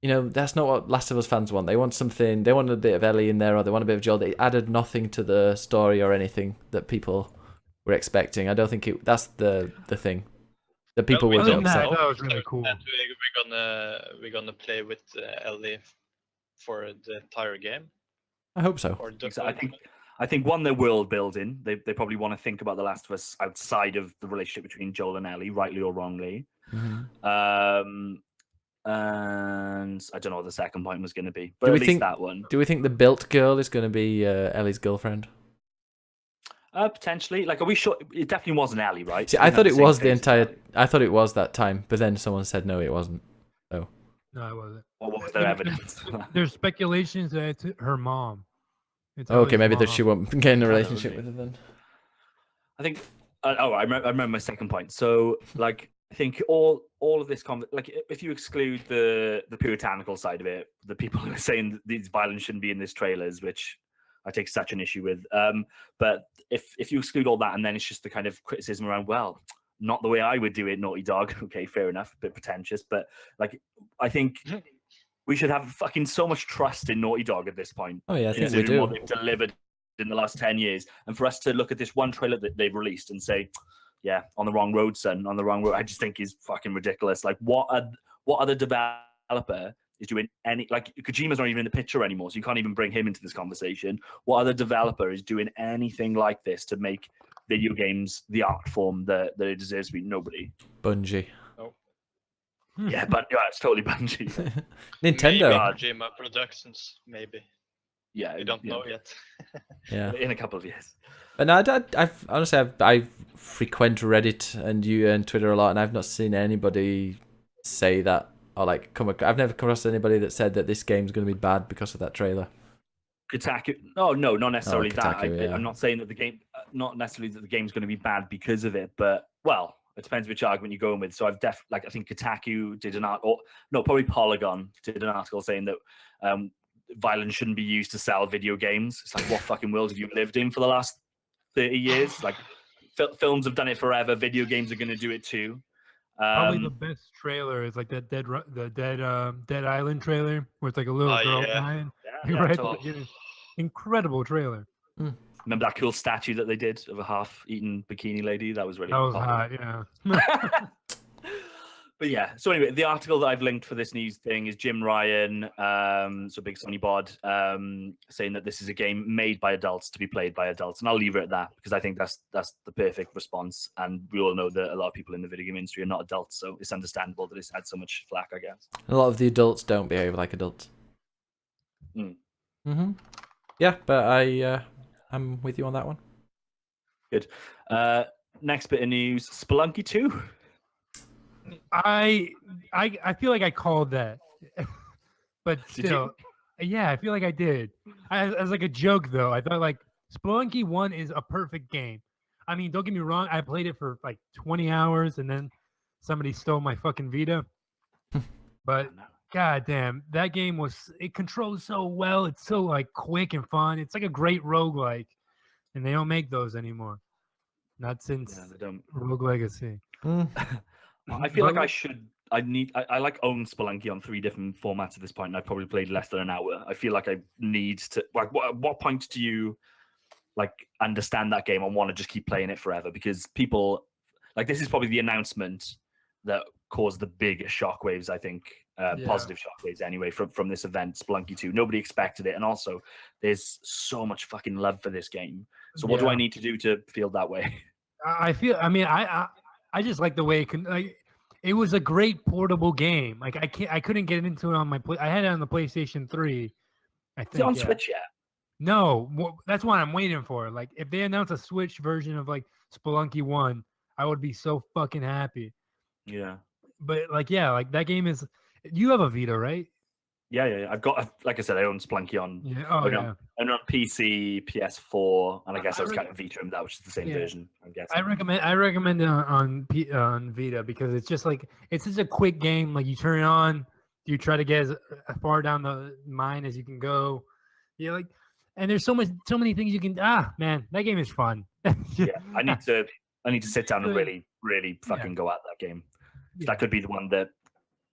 [SPEAKER 2] that's not what Last of Us fans want. They want something. They want a bit of Ellie in there, or they want a bit of Joel. They added nothing to the story or anything that people were expecting. I don't think that's the thing that people would be upset.
[SPEAKER 4] That was really cool.
[SPEAKER 5] And we're gonna play with Ellie for the entire game.
[SPEAKER 2] I hope so.
[SPEAKER 3] I think one, they're world building. They probably want to think about The Last of Us outside of the relationship between Joel and Ellie, rightly or wrongly.
[SPEAKER 2] Mm-hmm.
[SPEAKER 3] And I don't know what the second point was going to be, but at least that one.
[SPEAKER 2] Do we think the built girl is going to be Ellie's girlfriend?
[SPEAKER 3] Potentially. Like, are we sure? It definitely wasn't Ellie, right?
[SPEAKER 2] See, I thought it was I thought it was that time, but then someone said no, it wasn't. So.
[SPEAKER 4] No, it wasn't.
[SPEAKER 3] What was their evidence?
[SPEAKER 4] There's speculations that it's her mom.
[SPEAKER 2] Okay, maybe that she won't get in a relationship with her then.
[SPEAKER 3] I think. I remember my second point. So, like, I think all of this, like, if you exclude the puritanical side of it, the people who are saying these violence shouldn't be in this trailers, which I take such an issue with. But if you exclude all that, and then it's just the kind of criticism around, well, not the way I would do it, Naughty Dog. Okay, fair enough, a bit pretentious, but like I think we should have fucking so much trust in Naughty Dog at this point.
[SPEAKER 2] Oh yeah, I think we
[SPEAKER 3] considering what
[SPEAKER 2] do.
[SPEAKER 3] they've delivered in the last 10 years, and for us to look at this one trailer that they've released and say, yeah, on the wrong road, son, on the wrong road, I just think is fucking ridiculous. Like, what other developer is doing any, like, Kojima's not even in the picture anymore, so you can't even bring him into this conversation. What other developer is doing anything like this to make video games the art form that it deserves to be? Nobody.
[SPEAKER 2] Bungie.
[SPEAKER 3] Yeah, but yeah, it's totally Bungie.
[SPEAKER 2] Nintendo.
[SPEAKER 5] Maybe Kojima Productions, maybe.
[SPEAKER 3] Yeah,
[SPEAKER 5] We don't know yet.
[SPEAKER 2] Yeah.
[SPEAKER 3] In a couple of years.
[SPEAKER 2] But no, I've honestly, I frequent Reddit and Twitter a lot, and I've not seen anybody say that or like I've never come across anybody that said that this game's going to be bad because of that trailer.
[SPEAKER 3] Kotaku. No, not necessarily
[SPEAKER 2] Kotaku,
[SPEAKER 3] that.
[SPEAKER 2] yeah.
[SPEAKER 3] I'm not saying that the game, not necessarily that the game's going to be bad because of it, but well, it depends which argument you're going with. So I've I think Kotaku did an article, probably Polygon did an article saying that violence shouldn't be used to sell video games. It's like, what fucking world have you lived in for the last 30 years? Like, films have done it forever. Video games are going to do it too.
[SPEAKER 4] Probably the best trailer is like that Dead Island trailer, where it's like a little girl dying.
[SPEAKER 3] Totally.
[SPEAKER 4] Incredible trailer.
[SPEAKER 3] Remember that cool statue that they did of a half-eaten bikini lady? That was really
[SPEAKER 4] That was hot, yeah.
[SPEAKER 3] But yeah, so anyway, the article that I've linked for this news thing is Jim Ryan, so big Sony bod, saying that this is a game made by adults to be played by adults. And I'll leave it at that because I think that's the perfect response. And we all know that a lot of people in the video game industry are not adults, so it's understandable that it's had so much flack, I guess.
[SPEAKER 2] A lot of the adults don't behave like adults. Yeah, but I'm with you on that one.
[SPEAKER 3] Good. Next bit of news: Spelunky 2.
[SPEAKER 4] I feel like I called that, but still, yeah, I feel like I did. As like a joke though, I thought like Spelunky 1 is a perfect game. I mean, don't get me wrong, I played it for like 20 hours and then somebody stole my fucking Vita. But god damn, that game it controls so well. It's so like quick and fun. It's like a great roguelike, and they don't make those anymore. Not since Rogue Legacy.
[SPEAKER 3] I feel like I like own Spelunky on 3 different formats at this point, and I've probably played less than an hour. I feel like I need to, like, what point do you like understand that game and want to just keep playing it forever? Because people, like, this is probably the announcement that caused the biggest shockwaves, I think, positive shockwaves anyway, from this event, Spelunky 2. Nobody expected it, and also there's so much fucking love for this game. So what do I need to do to feel that way?
[SPEAKER 4] I I just like the way it was a great portable game. Like I couldn't get into it on my I had it on the PlayStation 3. I think. Is it
[SPEAKER 3] on Switch yet?
[SPEAKER 4] No, that's what I'm waiting for. Like if they announce a Switch version of like Spelunky 1, I would be so fucking happy.
[SPEAKER 3] Yeah.
[SPEAKER 4] But like like that game is. You have a Vita, right?
[SPEAKER 3] Yeah. I've got, like I said, I own Spelunky on.
[SPEAKER 4] Yeah.
[SPEAKER 3] I'm on PC, PS4, and I guess I was kind of Vita that, which is the same version. I'm guessing.
[SPEAKER 4] I recommend it on Vita because it's just like it's just a quick game. Like you turn it on, you try to get as far down the mine as you can go. Yeah, like, and there's so many things you can. Man, that game is fun.
[SPEAKER 3] Yeah, I need to sit down and really fucking go at that game. That could be the one that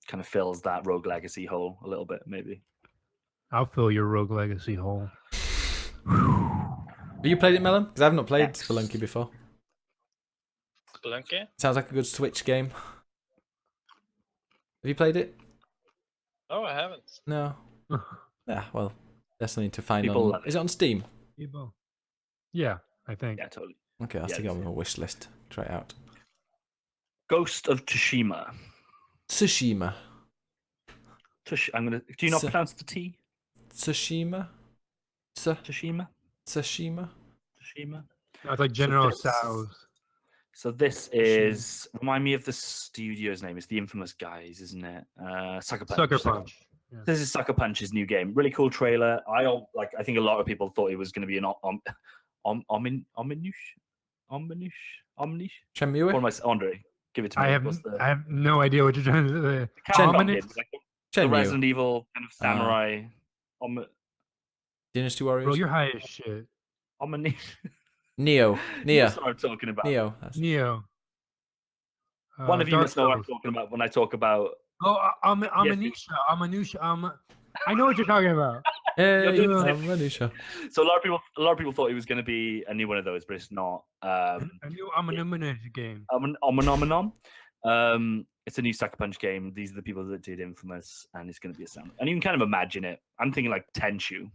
[SPEAKER 3] kind of fills that Rogue Legacy hole a little bit, maybe.
[SPEAKER 4] I'll fill your Rogue Legacy hole.
[SPEAKER 2] Have you played it, Melon? Because I've not played Spelunky before.
[SPEAKER 5] Spelunky?
[SPEAKER 2] Sounds like a good Switch game. Have you played it?
[SPEAKER 5] Oh, I haven't.
[SPEAKER 2] No. Yeah, well, that's something to find
[SPEAKER 3] People
[SPEAKER 2] on. Is it on Steam?
[SPEAKER 4] Yeah, I think.
[SPEAKER 3] Yeah, totally.
[SPEAKER 2] Okay, I'll stick it on my wish list. Try it out.
[SPEAKER 3] Ghost of Tsushima.
[SPEAKER 2] Tsushima.
[SPEAKER 3] Do you not pronounce the T?
[SPEAKER 2] Tsushima.
[SPEAKER 3] Tsushima.
[SPEAKER 2] Tsushima.
[SPEAKER 3] Tsushima.
[SPEAKER 4] No, it's like General Tso's.
[SPEAKER 3] So this is, remind me of the studio's name. It's the infamous guys, isn't it? Sucker Punch.
[SPEAKER 4] Sucker Punch. Yeah.
[SPEAKER 3] This is Sucker Punch's new game. Really cool trailer. I think a lot of people thought it was going to be an ominous.
[SPEAKER 2] Shenmue?
[SPEAKER 3] What am I? Andre, give it to me.
[SPEAKER 4] I have no idea what you're trying to say.
[SPEAKER 3] The Resident Evil kind of samurai.
[SPEAKER 2] Dynasty Warriors.
[SPEAKER 4] Bro, you're high as shit.
[SPEAKER 3] Ominous.
[SPEAKER 2] Neo.
[SPEAKER 3] That's what I'm talking about.
[SPEAKER 2] Neo.
[SPEAKER 4] Neo.
[SPEAKER 3] One of you
[SPEAKER 4] Dark
[SPEAKER 3] must know what I'm
[SPEAKER 4] Souls.
[SPEAKER 3] talking about when I talk about.
[SPEAKER 4] Oh,
[SPEAKER 3] Yes,
[SPEAKER 4] Amanusa. I know what you're talking about.
[SPEAKER 2] Hey,
[SPEAKER 3] doing the
[SPEAKER 2] I'm Manisha.
[SPEAKER 3] So a lot of people thought it was going to be a new one of those, but it's not.
[SPEAKER 4] A new Amanusa game.
[SPEAKER 3] It's a new Sucker Punch game. These are the people that did Infamous, and it's going to be a sound. And you can kind of imagine it. I'm thinking like Tenshu,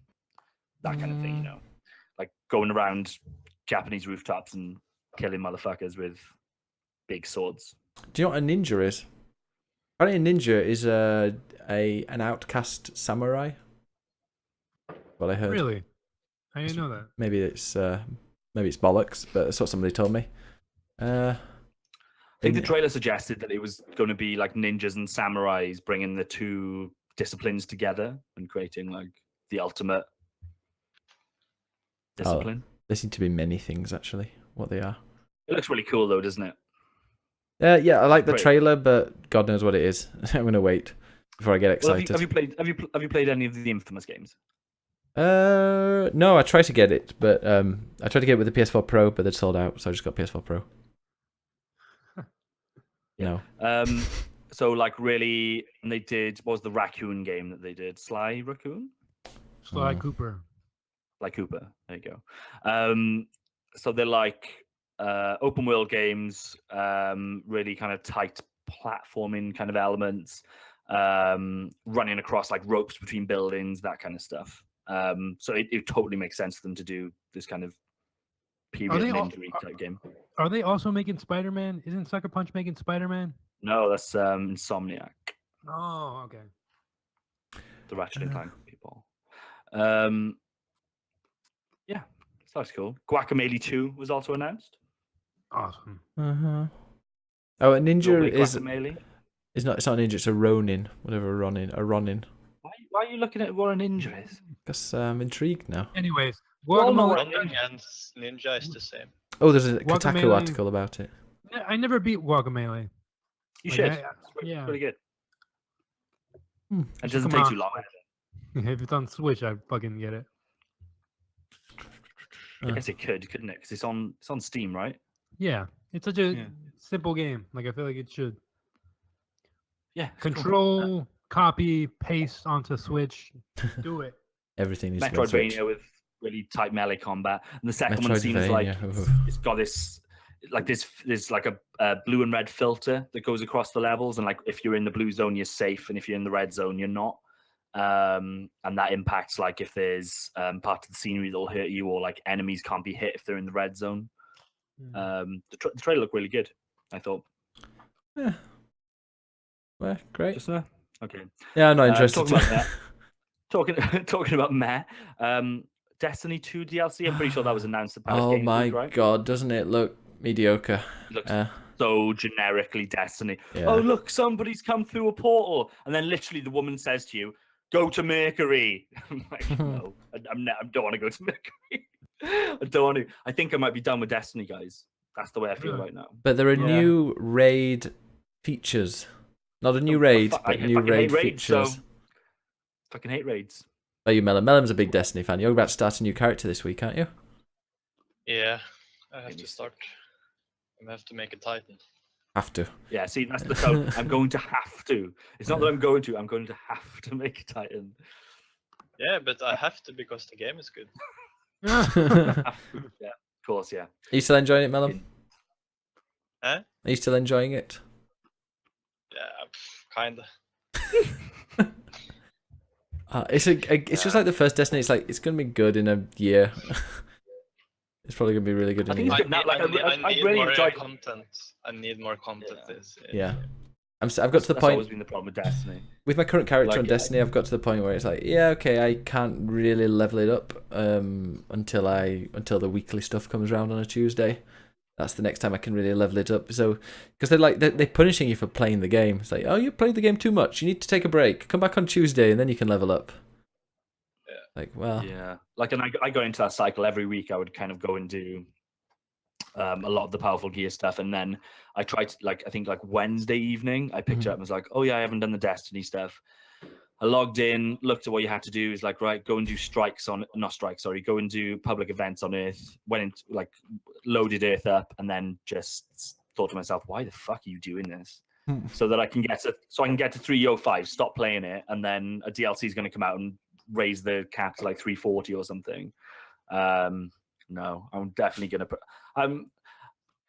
[SPEAKER 3] that kind of thing, you know, like going around Japanese rooftops and killing motherfuckers with big swords.
[SPEAKER 2] Do you know what a ninja is? Apparently, a ninja is an outcast samurai. What I heard.
[SPEAKER 4] Really? I didn't know that.
[SPEAKER 2] Maybe it's bollocks, but that's what somebody told me.
[SPEAKER 3] I think the trailer suggested that it was going to be like ninjas and samurais bringing the two disciplines together and creating like the ultimate discipline.
[SPEAKER 2] There seem to be many things actually. What they are.
[SPEAKER 3] It looks really cool though, doesn't it?
[SPEAKER 2] Yeah, I like the
[SPEAKER 3] Great.
[SPEAKER 2] trailer, but God knows what it is. I'm gonna wait before I get excited.
[SPEAKER 3] Well, have you played any of the Infamous games?
[SPEAKER 2] No, I tried to get it, but I tried to get it with the PS4 Pro, but they'd sold out, so I just got PS4 Pro. No.
[SPEAKER 3] So like really, and they did. What was the raccoon game that they did? Sly Raccoon.
[SPEAKER 4] Sly Cooper.
[SPEAKER 3] Like Cooper. There you go. So they're like open world games, really kind of tight platforming kind of elements, running across like ropes between buildings, that kind of stuff. So it totally makes sense for them to do this kind of period ninja type game.
[SPEAKER 4] Are they also making Spider-Man? Isn't Sucker Punch making Spider-Man?
[SPEAKER 3] No, that's Insomniac,
[SPEAKER 4] Oh, okay.
[SPEAKER 3] the Ratchet and Clank people. Yeah, so that's cool. Guacamelee 2 was also announced.
[SPEAKER 4] Awesome.
[SPEAKER 2] Oh, a ninja is
[SPEAKER 3] Guacamelee.
[SPEAKER 2] it's not a ninja. It's a Ronin, whatever a Ronin.
[SPEAKER 3] Why are you looking at what a ninja is?
[SPEAKER 2] Guess I'm intrigued now.
[SPEAKER 4] Anyways,
[SPEAKER 3] Well, no,
[SPEAKER 4] Guacamole.
[SPEAKER 5] Running and ninja is the same.
[SPEAKER 2] Oh, there's a Kotaku
[SPEAKER 4] Guacamelee-
[SPEAKER 2] article about it.
[SPEAKER 4] I never beat Guacamole.
[SPEAKER 3] You
[SPEAKER 4] Like,
[SPEAKER 3] should.
[SPEAKER 4] I-
[SPEAKER 3] It's
[SPEAKER 4] yeah.
[SPEAKER 3] pretty good.
[SPEAKER 2] Hmm.
[SPEAKER 3] It doesn't
[SPEAKER 4] Come
[SPEAKER 3] take
[SPEAKER 4] on.
[SPEAKER 3] too long.
[SPEAKER 4] If it's on Switch, I fucking get it.
[SPEAKER 3] I guess it could, couldn't it? Because it's on Steam, right?
[SPEAKER 4] Yeah, it's such a
[SPEAKER 3] Yeah.
[SPEAKER 4] simple game. Like I feel like it should
[SPEAKER 3] Yeah. it's cool.
[SPEAKER 4] control, copy, paste onto Switch. Do it.
[SPEAKER 2] Everything needs to be on Switch.
[SPEAKER 3] Metroidvania with really tight melee combat, and the second one seems like
[SPEAKER 2] Metroidvania.
[SPEAKER 3] it's got this there's like a blue and red filter that goes across the levels, and like if you're in the blue zone you're safe, and if you're in the red zone you're not. And that impacts like if there's part of the scenery that'll hurt you, or like enemies can't be hit if they're in the red zone. The trailer looked really good, I thought.
[SPEAKER 2] Yeah. Well, great.
[SPEAKER 3] Just okay.
[SPEAKER 2] Yeah, I'm not interested.
[SPEAKER 3] Talking about that. Talking about meh. Destiny 2 DLC. I'm pretty sure that was announced at Paris
[SPEAKER 2] Oh
[SPEAKER 3] Games
[SPEAKER 2] my
[SPEAKER 3] Week, right?
[SPEAKER 2] God, doesn't it look mediocre?
[SPEAKER 3] It looks so generically Destiny.
[SPEAKER 2] Yeah.
[SPEAKER 3] Oh look, somebody's come through a portal, and then literally the woman says to you, "Go to Mercury." I'm like, no, I don't want to go to Mercury. I don't want to. I think I might be done with Destiny, guys. That's the way I feel right now.
[SPEAKER 2] But there are
[SPEAKER 3] Yeah.
[SPEAKER 2] new raid features. Not a new raid,
[SPEAKER 3] I
[SPEAKER 2] but new
[SPEAKER 3] fucking
[SPEAKER 2] raid
[SPEAKER 3] hate raids, so-
[SPEAKER 2] features.
[SPEAKER 3] Fucking hate raids.
[SPEAKER 2] Oh, you Melon. Melon's a big Destiny fan. You're about to start a new character this week, aren't you?
[SPEAKER 5] Yeah, I have to start. I have to make a Titan.
[SPEAKER 2] Have to.
[SPEAKER 3] Yeah, see, that's the tone. I'm going to have to. It's not that I'm going to have to make a Titan.
[SPEAKER 5] Yeah, but I have to because the game is good.
[SPEAKER 2] Are
[SPEAKER 3] Yeah, of course, yeah.
[SPEAKER 2] you still enjoying it, Melon?
[SPEAKER 5] Huh?
[SPEAKER 2] Are you still enjoying it?
[SPEAKER 5] Yeah, kinda.
[SPEAKER 2] It's just like the first Destiny. It's like it's gonna be good in a year. It's probably gonna be really good
[SPEAKER 3] I
[SPEAKER 2] in a
[SPEAKER 3] think
[SPEAKER 2] year.
[SPEAKER 3] it's good now. Like, I
[SPEAKER 5] need
[SPEAKER 3] really
[SPEAKER 5] more
[SPEAKER 3] enjoyed.
[SPEAKER 5] content. I need more content.
[SPEAKER 2] Yeah. I've got to the
[SPEAKER 3] That's
[SPEAKER 2] point
[SPEAKER 3] always been the problem with Destiny.
[SPEAKER 2] with my current character
[SPEAKER 3] Like,
[SPEAKER 2] on Destiny. I've got to the point where it's like, yeah, okay, I can't really level it up until the weekly stuff comes around on a Tuesday. That's the next time I can really level it up. So, because they're punishing you for playing the game. It's like, oh, you played the game too much. You need to take a break. Come back on Tuesday, and then you can level up.
[SPEAKER 5] Yeah.
[SPEAKER 2] Like, well,
[SPEAKER 3] Yeah, like, and I go into that cycle every week. I would kind of go and do a lot of the powerful gear stuff, and then I tried to, like, I think like Wednesday evening, I picked it up and was like, oh yeah, I haven't done the Destiny stuff. I logged in, looked at what you had to do. Is like, right, go and do go and do public events on Earth. Went into, like, loaded Earth up, and then just thought to myself, why the fuck are you doing this?
[SPEAKER 2] Hmm.
[SPEAKER 3] So that I can get to 305, stop playing it, and then a DLC is going to come out and raise the cap to like 340 or something. No, I'm definitely going to put.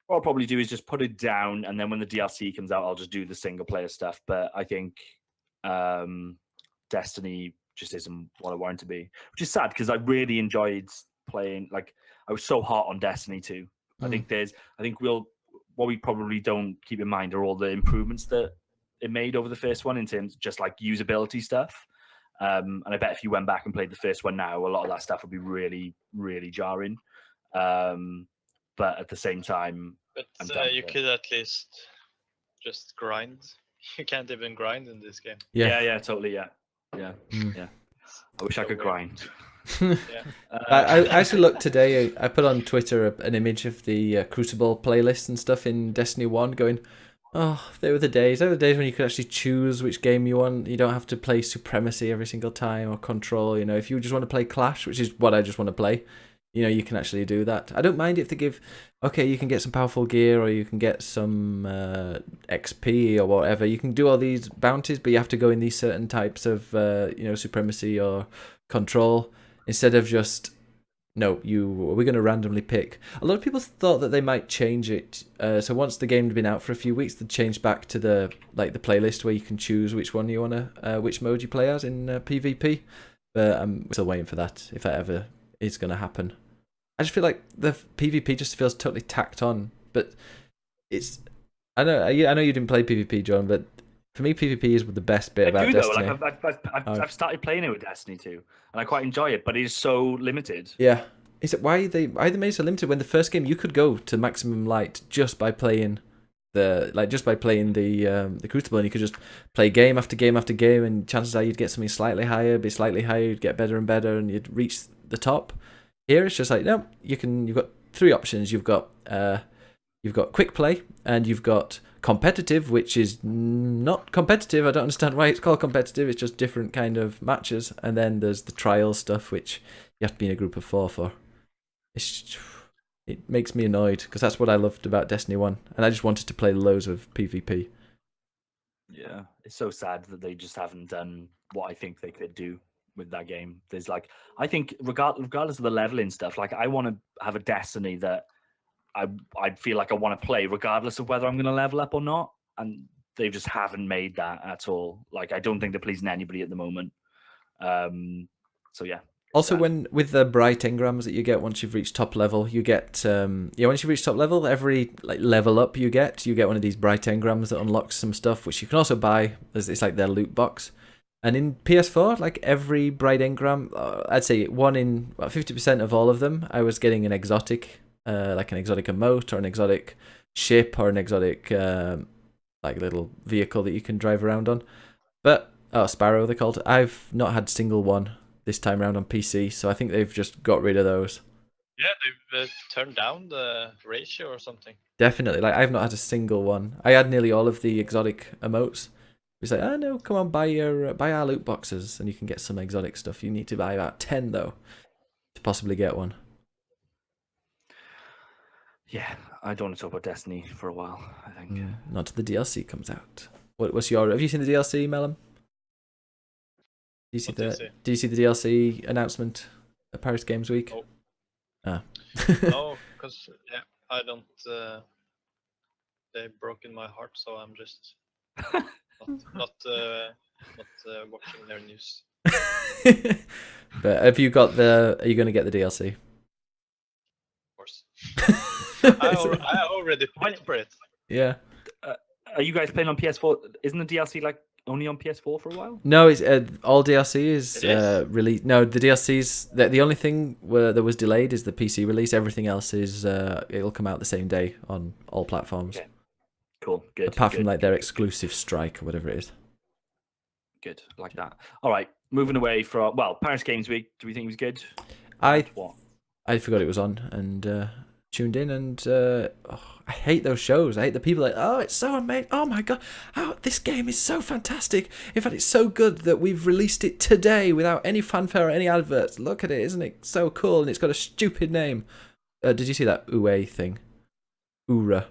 [SPEAKER 3] What I'll probably do is just put it down, and then when the DLC comes out, I'll just do the single player stuff. But I think Destiny just isn't what I want it to be, which is sad because I really enjoyed playing. Like I was so hot on Destiny 2. I think what we probably don't keep in mind are all the improvements that it made over the first one in terms of just like usability stuff. And I bet if you went back and played the first one now, a lot of that stuff would be really, really jarring. But at the same time,
[SPEAKER 5] But you could at least just grind. You can't even grind in this game.
[SPEAKER 3] yeah, totally, yeah.
[SPEAKER 2] Mm.
[SPEAKER 3] Yeah. I wish I could grind.
[SPEAKER 2] I actually looked today. I put on Twitter an image of the Crucible playlist and stuff in Destiny 1 going, oh, they were the days. They were the days when you could actually choose which game you want. You don't have to play Supremacy every single time or Control. You know, if you just want to play Clash, which is what I just want to play, you know, you can actually do that. I don't mind if they give, okay, you can get some powerful gear or you can get some XP or whatever. You can do all these bounties, but you have to go in these certain types of, Supremacy or Control instead of just, no, we're going to randomly pick. A lot of people thought that they might change it. So once the game had been out for a few weeks, they'd change back to the playlist where you can choose which one you want to, which mode you play as in PvP. But I'm still waiting for that, if that ever is going to happen. I just feel like the PvP just feels totally tacked on. But it's, I know you didn't play PvP, John, but for me, PvP is the best bit about Destiny.
[SPEAKER 3] I've started playing it with Destiny 2, and I quite enjoy it, but it is so limited.
[SPEAKER 2] Yeah. Is it why they made it so limited? When the first game you could go to maximum light just by playing the Crucible, and you could just play game after game after game, and chances are you'd get something slightly higher, you'd get better and better, and you'd reach the top. Here it's just like, no, you've got three options. You've got quick play, and you've got competitive, which is not competitive. I don't understand why it's called competitive. It's just different kind of matches. And then there's the trial stuff, which you have to be in a group of 4 for. It makes me annoyed because that's what I loved about Destiny 1, and I just wanted to play loads of PvP.
[SPEAKER 3] Yeah, it's so sad that they just haven't done what I think they could do with that game. There's like, I think regardless of the leveling stuff, like I want to have a Destiny that I feel like I want to play regardless of whether I'm going to level up or not, and they just haven't made that at all. Like I don't think they're pleasing anybody at the moment. So yeah.
[SPEAKER 2] Also, with the bright engrams that you get once you've reached top level, you get once you've reached top level, every level up you get one of these bright engrams that unlocks some stuff, which you can also buy. It's like their loot box. And in PS4, like every bright engram, I'd say 50% of all of them, I was getting an exotic, like an exotic emote or an exotic ship or an exotic little vehicle that you can drive around on. But Sparrow they're called. I've not had single one this time around on PC, so I think they've just got rid of those.
[SPEAKER 5] Yeah, they've turned down the ratio or something.
[SPEAKER 2] Definitely, like I've not had a single one. I had nearly all of the exotic emotes. It's like, oh no, come on, buy our loot boxes, and you can get some exotic stuff. You need to buy about 10 though to possibly get one.
[SPEAKER 3] Yeah, I don't want to talk about Destiny for a while, I think.
[SPEAKER 2] Not till the DLC comes out. Have you seen the DLC, Melum? Do you see the DLC announcement at Paris Games Week?
[SPEAKER 5] Oh.
[SPEAKER 2] Ah.
[SPEAKER 5] No, because I don't. They've broken my heart, so I'm just not watching their news.
[SPEAKER 2] But are you going to get the DLC?
[SPEAKER 5] Of course. I already paid for it.
[SPEAKER 2] Yeah.
[SPEAKER 3] Are you guys playing on PS4? Isn't the DLC like only on PS4 for a while?
[SPEAKER 2] No, it's all DLC is released. No, the DLC's the only thing that was delayed is the PC release. Everything else is it'll come out the same day on all platforms.
[SPEAKER 3] Okay. Cool, good.
[SPEAKER 2] Apart from their exclusive strike or whatever it is.
[SPEAKER 3] Good, like that. All right, moving away from Paris Games Week. Do we think it was good?
[SPEAKER 2] I forgot it was on and tuned in, and I hate those shows. I hate the people like, oh, it's so amazing. Oh my god, this game is so fantastic. In fact, it's so good that we've released it today without any fanfare or any adverts. Look at it, isn't it so cool? And it's got a stupid name. Did you see that UA thing? Ura.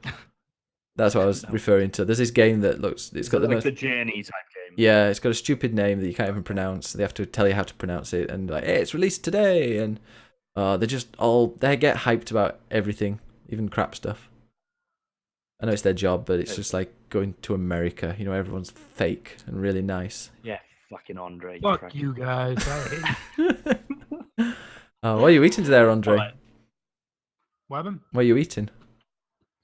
[SPEAKER 2] That's what I was referring to. There's this game that looks. It's got the
[SPEAKER 3] like
[SPEAKER 2] most.
[SPEAKER 3] the Journey type game.
[SPEAKER 2] Yeah, it's got a stupid name that you can't even pronounce. They have to tell you how to pronounce it, and like, hey, it's released today, and they get hyped about everything, even crap stuff. I know it's their job, but it's just like going to America. You know, everyone's fake and really nice.
[SPEAKER 3] Yeah, fucking Andre.
[SPEAKER 4] Fuck
[SPEAKER 3] prick.
[SPEAKER 4] you guys. I hate
[SPEAKER 2] Oh, what are you eating there, Andre?
[SPEAKER 3] Alright.
[SPEAKER 4] What happened?
[SPEAKER 2] What are you eating?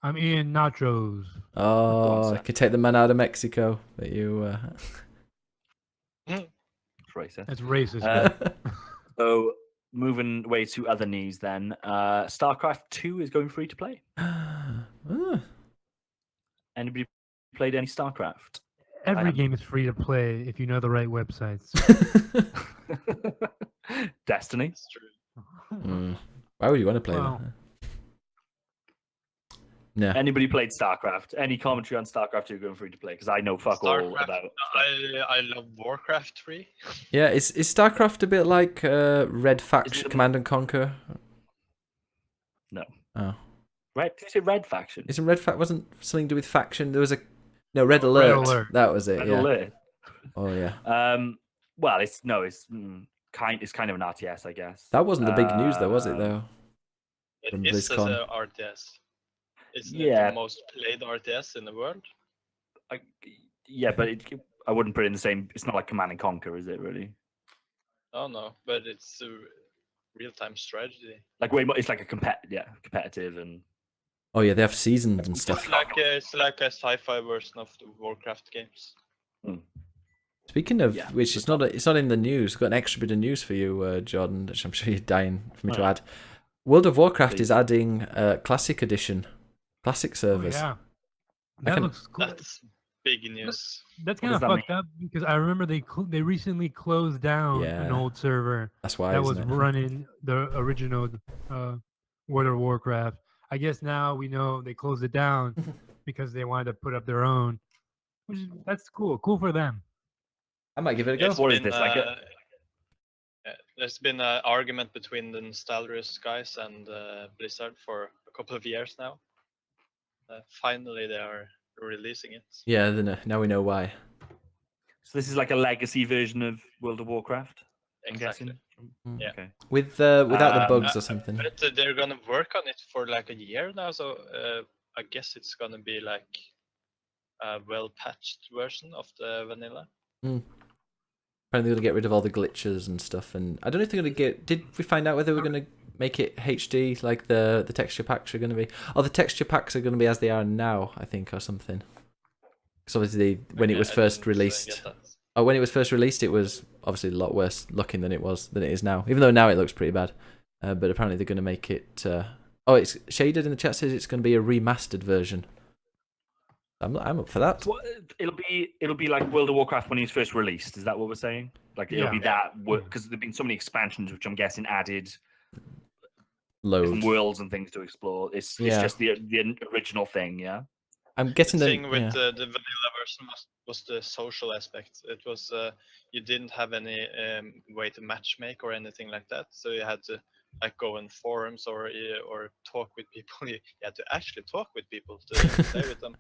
[SPEAKER 4] I'm eating nachos.
[SPEAKER 2] Oh, I
[SPEAKER 3] sir.
[SPEAKER 2] could take the man out of Mexico. But you.
[SPEAKER 3] It's racist.
[SPEAKER 4] That's racist.
[SPEAKER 3] So moving away to other news then. StarCraft 2 is going free to play.
[SPEAKER 2] Ah.
[SPEAKER 3] Anybody played any StarCraft?
[SPEAKER 4] Every
[SPEAKER 3] am-
[SPEAKER 4] game is free to play if you know the right websites.
[SPEAKER 3] Destiny.
[SPEAKER 5] It's true.
[SPEAKER 2] Why would you want to play
[SPEAKER 4] Well,
[SPEAKER 2] that? No.
[SPEAKER 3] Anybody played StarCraft? Any commentary on StarCraft 2 going free to play? Because I know fuck all
[SPEAKER 5] StarCraft,
[SPEAKER 3] about.
[SPEAKER 5] I love Warcraft 3.
[SPEAKER 2] Yeah, is StarCraft a bit like Red Faction,
[SPEAKER 3] it-
[SPEAKER 2] Command and Conquer?
[SPEAKER 3] No.
[SPEAKER 2] Oh,
[SPEAKER 3] Red? Did you say Red Faction?
[SPEAKER 2] isn't Red Faction wasn't something to do with faction? There was a Red Alert.
[SPEAKER 4] Alert.
[SPEAKER 2] That was it.
[SPEAKER 3] Red
[SPEAKER 2] Yeah.
[SPEAKER 3] Alert.
[SPEAKER 2] Oh yeah.
[SPEAKER 3] Well, it's kind of an RTS, I guess.
[SPEAKER 2] That wasn't the big news though, was it?
[SPEAKER 3] Um,
[SPEAKER 2] Though.
[SPEAKER 5] It
[SPEAKER 2] From
[SPEAKER 5] is as
[SPEAKER 2] BlizzCon.
[SPEAKER 5] a RTS. Isn't it
[SPEAKER 3] Yeah.
[SPEAKER 5] the most played RTS in the world?
[SPEAKER 3] Yeah, but I wouldn't put it in the same. It's not like Command and Conquer, is it? Really?
[SPEAKER 5] Oh no, but it's a real-time strategy.
[SPEAKER 3] Like way more. It's like a competitive and.
[SPEAKER 2] Oh yeah, they have seasons and stuff.
[SPEAKER 5] It's like a sci-fi version of the Warcraft games.
[SPEAKER 2] Speaking of
[SPEAKER 3] Yeah,
[SPEAKER 2] which, it's not in the news. I've got an extra bit of news for you, Jordan, which I'm sure you're dying for me to add. World of Warcraft is adding Classic Edition, Classic
[SPEAKER 4] Oh,
[SPEAKER 2] servers.
[SPEAKER 4] yeah.
[SPEAKER 2] I
[SPEAKER 4] That
[SPEAKER 2] can-
[SPEAKER 4] looks cool.
[SPEAKER 5] That's big news.
[SPEAKER 4] That's
[SPEAKER 3] What
[SPEAKER 4] kind of
[SPEAKER 3] does that
[SPEAKER 4] fucked up because I remember they recently closed down an
[SPEAKER 2] Yeah.
[SPEAKER 4] old server
[SPEAKER 2] That's why.
[SPEAKER 4] that
[SPEAKER 2] isn't
[SPEAKER 4] was
[SPEAKER 2] it?
[SPEAKER 4] running the original World of Warcraft. I guess now we know they closed it down because they wanted to put up their own, that's cool. Cool for them.
[SPEAKER 2] I might give it a go.
[SPEAKER 5] It's
[SPEAKER 3] What is
[SPEAKER 5] been,
[SPEAKER 3] this, like a-
[SPEAKER 5] there's been an argument between the Nostalrius guys and Blizzard for a couple of years now. Finally, they are releasing it.
[SPEAKER 2] Yeah, then now we know why.
[SPEAKER 3] So this is like a legacy version of World of Warcraft. I'm
[SPEAKER 5] Exactly.
[SPEAKER 3] guessing.
[SPEAKER 5] Yeah.
[SPEAKER 3] Okay.
[SPEAKER 2] Without the
[SPEAKER 3] Um,
[SPEAKER 2] bugs or something.
[SPEAKER 5] But they're gonna work on it for like a year now, so I guess it's gonna be like a well-patched version of the vanilla.
[SPEAKER 2] Apparently they're going to get rid of all the glitches and stuff. And I don't know if they're going to get... Did we find out whether we're going to make it HD like the texture packs are going to be? Oh, the texture packs are going to be as they are now, I think, or something. Because obviously when it
[SPEAKER 5] Okay,
[SPEAKER 2] was
[SPEAKER 5] I
[SPEAKER 2] first
[SPEAKER 5] didn't,
[SPEAKER 2] released...
[SPEAKER 5] get that.
[SPEAKER 2] Oh, when it was first released, it was obviously a lot worse looking than it is now. Even though now it looks pretty bad. But apparently they're going to make it... Oh, it's Shaded in the chat says it's going to be a remastered version. I'm up for that.
[SPEAKER 3] So it'll be like World of Warcraft when it was first released. Is that what we're saying? Like it'll be that because there've been so many expansions, which I'm guessing added
[SPEAKER 2] Loads.
[SPEAKER 3] different worlds and things to explore. It's just the original thing, yeah.
[SPEAKER 2] I'm guessing
[SPEAKER 5] The
[SPEAKER 2] that...
[SPEAKER 5] thing with
[SPEAKER 2] yeah.
[SPEAKER 5] the vanilla version was the social aspect. It was you didn't have any way to matchmake or anything like that, so you had to like go in forums or talk with people. You had to actually talk with people to play with them.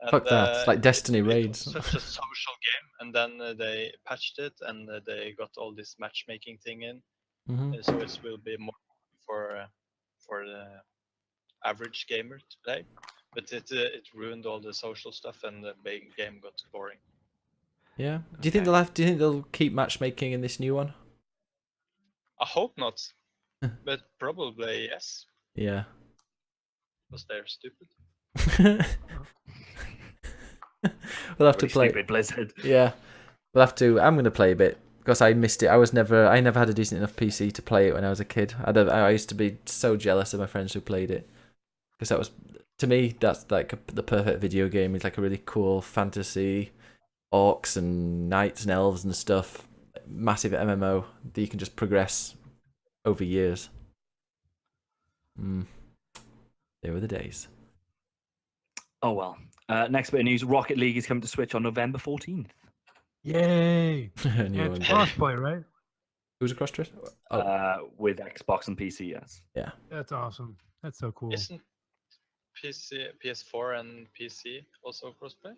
[SPEAKER 5] And,
[SPEAKER 2] Fuck that. It's like Destiny
[SPEAKER 5] it
[SPEAKER 2] raids.
[SPEAKER 5] was such a social game, and then they patched it and they got all this matchmaking thing in, so it will be more for the average gamer to play. But it ruined all the social stuff, and the big game got boring.
[SPEAKER 2] Yeah. Do you think they'll keep matchmaking in this new one?
[SPEAKER 5] I hope not, but probably yes,
[SPEAKER 2] Yeah.
[SPEAKER 5] because they're stupid.
[SPEAKER 2] We'll have to
[SPEAKER 3] Very
[SPEAKER 2] play.
[SPEAKER 3] stupid Blizzard.
[SPEAKER 2] Yeah. We'll have to. I'm gonna play a bit because I missed it. I never had a decent enough PC to play it when I was a kid. I used to be so jealous of my friends who played it because that was, to me, that's like the perfect video game. It's like a really cool fantasy, orcs and knights and elves and stuff. Massive MMO that you can just progress over years. They were the days.
[SPEAKER 3] Oh well. Next bit of news: Rocket League is coming to Switch on November 14th.
[SPEAKER 4] Yay!
[SPEAKER 2] New
[SPEAKER 4] Yeah,
[SPEAKER 2] one.
[SPEAKER 4] it's crossplay, right?
[SPEAKER 2] Who's across to it?
[SPEAKER 3] With Xbox and PC, yes.
[SPEAKER 2] Yeah.
[SPEAKER 4] That's awesome. That's so cool.
[SPEAKER 5] Isn't PC, PS4, and PC also crossplay?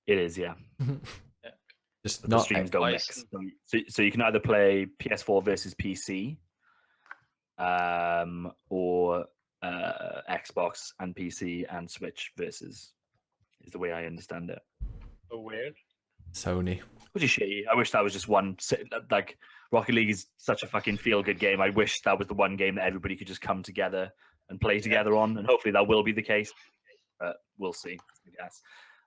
[SPEAKER 3] It is, yeah.
[SPEAKER 2] Just
[SPEAKER 3] But the
[SPEAKER 2] not.
[SPEAKER 3] streams don't
[SPEAKER 5] Why
[SPEAKER 3] mix.
[SPEAKER 5] isn't-
[SPEAKER 3] So you can either play PS4 versus PC, or Xbox and PC and Switch versus, is the way I understand it.
[SPEAKER 5] So weird.
[SPEAKER 2] Sony.
[SPEAKER 3] Which is shitty. I wish that was just one. Like, Rocket League is such a fucking feel-good game. I wish that was the one game that everybody could just come together and play together on, and hopefully that will be the case. But we'll see, I guess.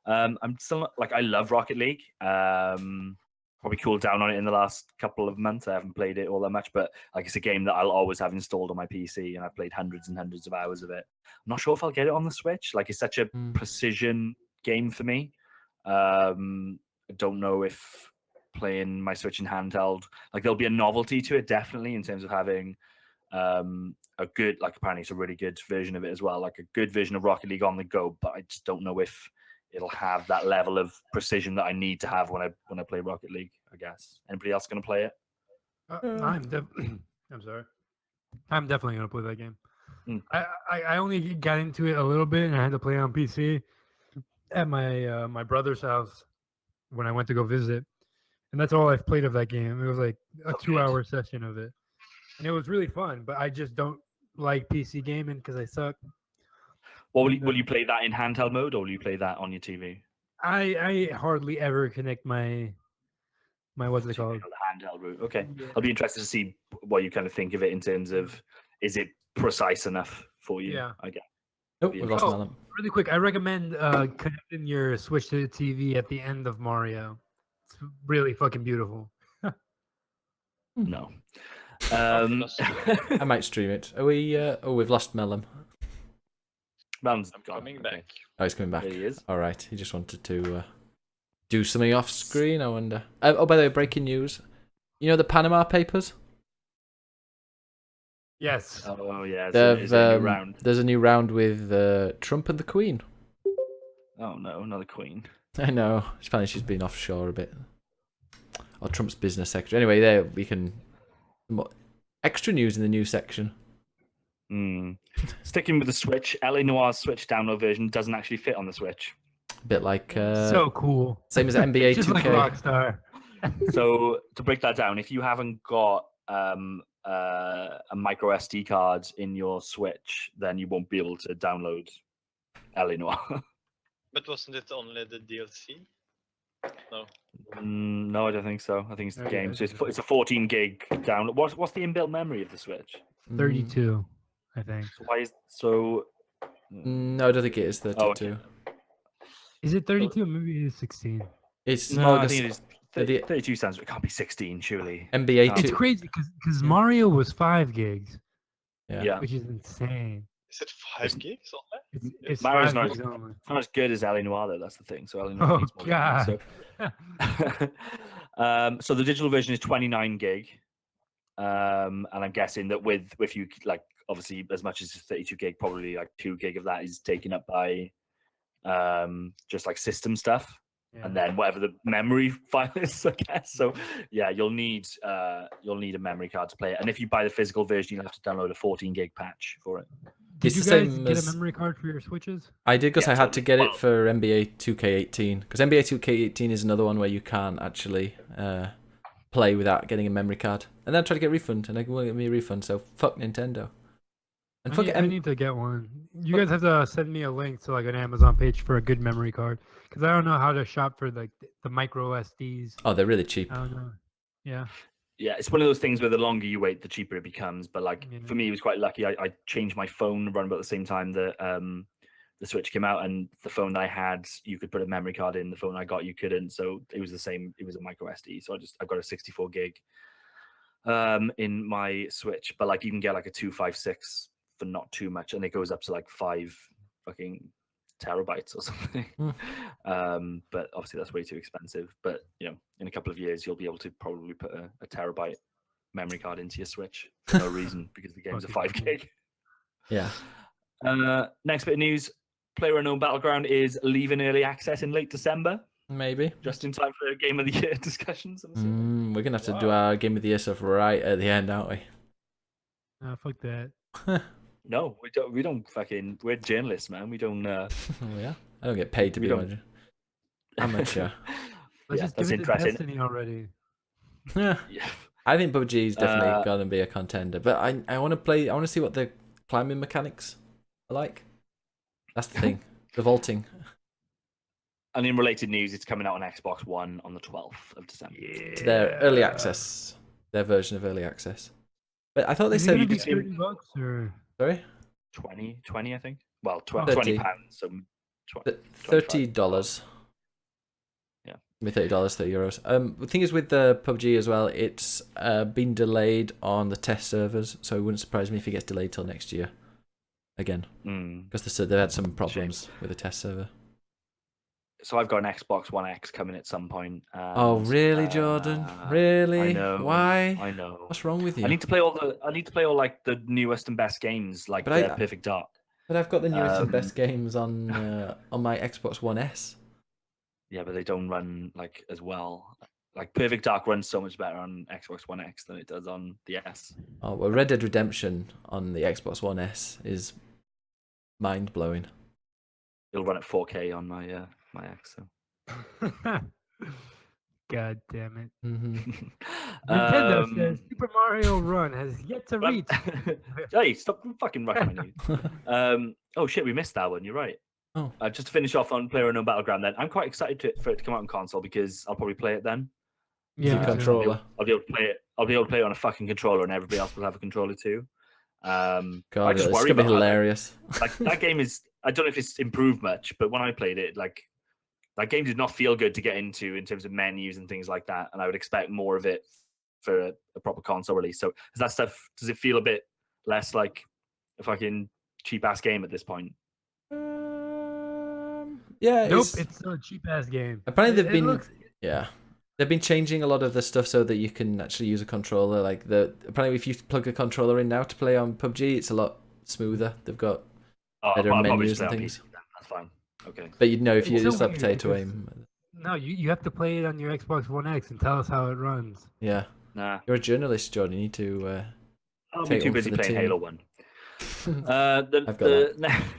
[SPEAKER 3] I'm still not, like, I love Rocket League. Probably cooled down on it in the last couple of months. I haven't played it all that much, but like, it's a game that I'll always have installed on my PC, and I've played hundreds and hundreds of hours of it. I'm not sure if I'll get it on the Switch. Like, it's such a precision game for me. I don't know if playing my Switch in handheld, like, there'll be a novelty to it, definitely, in terms of having a good, like, apparently it's a really good version of it as well, like a good version of Rocket League on the go, but I just don't know if it'll have that level of precision that I need to have when I play Rocket League, I guess. Anybody else going to play it?
[SPEAKER 4] I'm sorry. I'm definitely gonna play that game.
[SPEAKER 3] Mm.
[SPEAKER 4] I only got into it a little bit, and I had to play it on PC at my my brother's house when I went to go visit, and that's all I've played of that game. It was like a 2-hour session of it, and it was really fun. But I just don't like PC gaming because I suck.
[SPEAKER 3] Well, will you play that in handheld mode, or will you play that on your TV?
[SPEAKER 4] I hardly ever connect my what's it called?
[SPEAKER 3] The handheld route. Okay.
[SPEAKER 4] Yeah.
[SPEAKER 3] I'll be interested to see what you kind of think of it in terms of, is it precise enough for you?
[SPEAKER 4] Yeah.
[SPEAKER 3] I guess.
[SPEAKER 2] Oh, we've lost
[SPEAKER 4] Oh.
[SPEAKER 2] Malum.
[SPEAKER 4] Really quick, I recommend connecting your Switch to the TV at the end of Mario. It's really fucking beautiful.
[SPEAKER 3] No.
[SPEAKER 2] I might stream it. Are we? Oh, we've lost Malum.
[SPEAKER 3] Round's
[SPEAKER 5] I'm
[SPEAKER 3] gone.
[SPEAKER 5] coming
[SPEAKER 3] Okay.
[SPEAKER 5] back.
[SPEAKER 2] Oh, he's coming back.
[SPEAKER 3] There he is.
[SPEAKER 2] All right. He just wanted to do something off screen. I wonder. Oh, by the way, breaking news. You know the Panama Papers?
[SPEAKER 4] Yes.
[SPEAKER 3] Oh yeah.
[SPEAKER 2] They've,
[SPEAKER 3] Is there a new round?
[SPEAKER 2] There's a new round with Trump and the Queen.
[SPEAKER 3] Oh no, another Queen.
[SPEAKER 2] I know. Apparently she's been offshore a bit. Or Trump's business secretary. Anyway, there we can. Extra news in the news section.
[SPEAKER 3] Sticking with the Switch, LA Noir's Switch download version doesn't actually fit on the Switch.
[SPEAKER 2] A bit like
[SPEAKER 4] So cool.
[SPEAKER 2] same as NBA
[SPEAKER 4] Just
[SPEAKER 2] 2K.
[SPEAKER 4] like Rockstar.
[SPEAKER 3] So to break that down, if you haven't got a micro SD card in your Switch, then you won't be able to download LA Noir.
[SPEAKER 5] But wasn't it only the DLC? No.
[SPEAKER 3] No, I don't think so. I think it's the
[SPEAKER 4] Okay.
[SPEAKER 3] game. So it's a 14 gig download. What's the inbuilt memory of the Switch?
[SPEAKER 4] 32, I think.
[SPEAKER 3] So why is so?
[SPEAKER 2] No, I don't think it is 32.
[SPEAKER 3] Oh, okay.
[SPEAKER 4] Is it 32? Maybe it is 16.
[SPEAKER 2] It's
[SPEAKER 3] No,
[SPEAKER 2] well,
[SPEAKER 3] I think it is.
[SPEAKER 2] 30
[SPEAKER 3] 32 sounds. It can't be 16, surely.
[SPEAKER 2] NBA
[SPEAKER 4] It's
[SPEAKER 2] 2.
[SPEAKER 4] crazy because Mario was 5 gigs,
[SPEAKER 3] Yeah.
[SPEAKER 4] which is insane.
[SPEAKER 5] Is it 5 gigs on that?
[SPEAKER 4] It's
[SPEAKER 3] Mario's
[SPEAKER 4] 5
[SPEAKER 3] not-
[SPEAKER 4] gigs only.
[SPEAKER 3] It's not as good as LA Noir though. That's the thing. So LA Noir
[SPEAKER 4] Oh,
[SPEAKER 3] needs more memory,
[SPEAKER 4] God.
[SPEAKER 3] so, so the digital version is 29 gig, and I'm guessing that if you like, obviously as much as 32 gig, probably like 2 gig of that is taken up by just like system stuff, and then whatever the memory file is, I guess. So yeah, you'll need a memory card to play it, and if you buy the physical version, you'll have to download a 14 gig patch for it.
[SPEAKER 4] Did
[SPEAKER 2] It's
[SPEAKER 4] you
[SPEAKER 2] the
[SPEAKER 4] guys
[SPEAKER 2] same
[SPEAKER 4] get
[SPEAKER 2] as-
[SPEAKER 4] a memory card for your Switches?
[SPEAKER 2] I did because
[SPEAKER 3] Yeah,
[SPEAKER 2] I had to
[SPEAKER 3] totally.
[SPEAKER 2] get it for NBA 2K18. Because NBA 2K18 is another one where you can't actually play without getting a memory card. And then I tried to get a refund, and they won't give me a refund. So fuck Nintendo. And fuck
[SPEAKER 4] I need to get one. You guys have to send me a link to like an Amazon page for a good memory card because I don't know how to shop for like the micro SDs.
[SPEAKER 2] Oh, they're really cheap.
[SPEAKER 4] I don't know. Yeah.
[SPEAKER 3] Yeah, it's one of those things where the longer you wait, the cheaper it becomes. But like
[SPEAKER 4] Yeah.
[SPEAKER 3] for me, it was quite lucky. I changed my phone around about the same time that the Switch came out, and the phone that I had, you could put a memory card in. The phone I got, you couldn't. So it was the same. It was a micro SD. So I've got a 64 gig in my Switch. But like you can get like a 256 for not too much, and it goes up to like 5 fucking terabytes or something. But obviously that's way too expensive. But you know, in a couple of years you'll be able to probably put a terabyte memory card into your Switch for no reason because the game's a 5 gig.
[SPEAKER 2] Yeah.
[SPEAKER 3] Next bit of news: PlayerUnknown Battleground is leaving early access in late December,
[SPEAKER 2] Maybe.
[SPEAKER 3] just in time for Game of the Year discussions. I'm assuming.
[SPEAKER 2] We're going to have to do our Game of the Year stuff right at the end, aren't we?
[SPEAKER 4] Fuck that.
[SPEAKER 3] No, we don't. We don't fucking. We're journalists, man. We don't.
[SPEAKER 2] Oh yeah, I don't get paid to
[SPEAKER 3] We
[SPEAKER 2] be
[SPEAKER 3] don't-
[SPEAKER 2] manager. Amateur.
[SPEAKER 4] Let's
[SPEAKER 3] Yeah,
[SPEAKER 4] just give
[SPEAKER 3] that's
[SPEAKER 4] it to
[SPEAKER 3] interesting.
[SPEAKER 4] Destiny already.
[SPEAKER 2] Yeah.
[SPEAKER 3] Yeah.
[SPEAKER 2] I think PUBG is definitely
[SPEAKER 3] Uh,
[SPEAKER 2] gonna be a contender, but I want to play. I want to see what the climbing mechanics are like. That's the thing. The vaulting.
[SPEAKER 3] And in related news, it's coming out on Xbox One on the 12th of December.
[SPEAKER 2] To their early access, their version of early access. But I thought they
[SPEAKER 4] Is it
[SPEAKER 2] said
[SPEAKER 4] gonna
[SPEAKER 3] you
[SPEAKER 4] be
[SPEAKER 3] can see-
[SPEAKER 4] $30 or?
[SPEAKER 2] sorry,
[SPEAKER 3] 20, I think. Well,
[SPEAKER 4] Oh.
[SPEAKER 3] 20 pounds. So
[SPEAKER 2] $30.
[SPEAKER 3] Yeah.
[SPEAKER 2] Maybe $30, €30. The thing is with the PUBG as well, it's been delayed on the test servers, so it wouldn't surprise me if it gets delayed till next year. Again, because they had some problems with the test server.
[SPEAKER 3] So I've got an Xbox One X coming at some point.
[SPEAKER 2] Oh
[SPEAKER 3] and,
[SPEAKER 2] really, Jordan? Really?
[SPEAKER 3] I know.
[SPEAKER 2] Why?
[SPEAKER 3] I know.
[SPEAKER 2] What's wrong with you?
[SPEAKER 3] I need to play all like the newest and best games, like
[SPEAKER 2] But
[SPEAKER 3] Perfect Dark.
[SPEAKER 2] But I've got the newest and
[SPEAKER 3] Um,
[SPEAKER 2] best games on my Xbox One S.
[SPEAKER 3] Yeah, but they don't run like as well. Like Perfect Dark runs so much better on Xbox One X than it does on the S.
[SPEAKER 2] Oh well, Red Dead Redemption on the Xbox One S is mind blowing.
[SPEAKER 3] It'll run at 4K on my my X. So.
[SPEAKER 4] God damn it.
[SPEAKER 2] Mm-hmm.
[SPEAKER 4] Nintendo says Super Mario Run has yet to reach.
[SPEAKER 3] Hey, stop fucking rushing me. Oh shit, we missed that one. You're right.
[SPEAKER 2] Oh.
[SPEAKER 3] Just to finish off on PlayerUnknown Battleground, then I'm quite excited for it to come out on console because I'll probably play it then.
[SPEAKER 2] Yeah, controller.
[SPEAKER 3] I'll be able to play it. I'll be able to play it on a fucking controller, and everybody else will have a controller too. I
[SPEAKER 2] God,
[SPEAKER 3] just
[SPEAKER 2] it's
[SPEAKER 3] worry
[SPEAKER 2] gonna be
[SPEAKER 3] about that.
[SPEAKER 2] hilarious.
[SPEAKER 3] Like that game is. I don't know if it's improved much, but when I played it, like that game did not feel good to get into in terms of menus and things like that. And I would expect more of it for a proper console release. So is that stuff? Does it feel a bit less like a fucking cheap ass game at this point?
[SPEAKER 2] Yeah.
[SPEAKER 4] Nope, it's still a cheap ass game.
[SPEAKER 2] Apparently they've been.
[SPEAKER 4] looks-
[SPEAKER 2] Yeah. They've been changing a lot of the stuff so that you can actually use a controller. Like apparently, if you plug a controller in now to play on PUBG, it's a lot smoother. They've got better
[SPEAKER 3] I'll probably
[SPEAKER 2] menus
[SPEAKER 3] just
[SPEAKER 2] and
[SPEAKER 3] play on
[SPEAKER 2] things.
[SPEAKER 3] PC then. That's fine. Okay.
[SPEAKER 2] But you know, if you
[SPEAKER 4] It's so
[SPEAKER 2] just like
[SPEAKER 4] weird
[SPEAKER 2] potato
[SPEAKER 4] because-
[SPEAKER 2] aim,
[SPEAKER 4] No, you have to play it on your Xbox One X and tell us how it runs.
[SPEAKER 2] yeah.
[SPEAKER 3] Nah,
[SPEAKER 2] You're a journalist, Jordan. You need to.
[SPEAKER 3] I'll be
[SPEAKER 2] Take
[SPEAKER 3] too
[SPEAKER 2] one
[SPEAKER 3] busy
[SPEAKER 2] for the
[SPEAKER 3] playing
[SPEAKER 2] team.
[SPEAKER 3] Halo 1.
[SPEAKER 2] I've got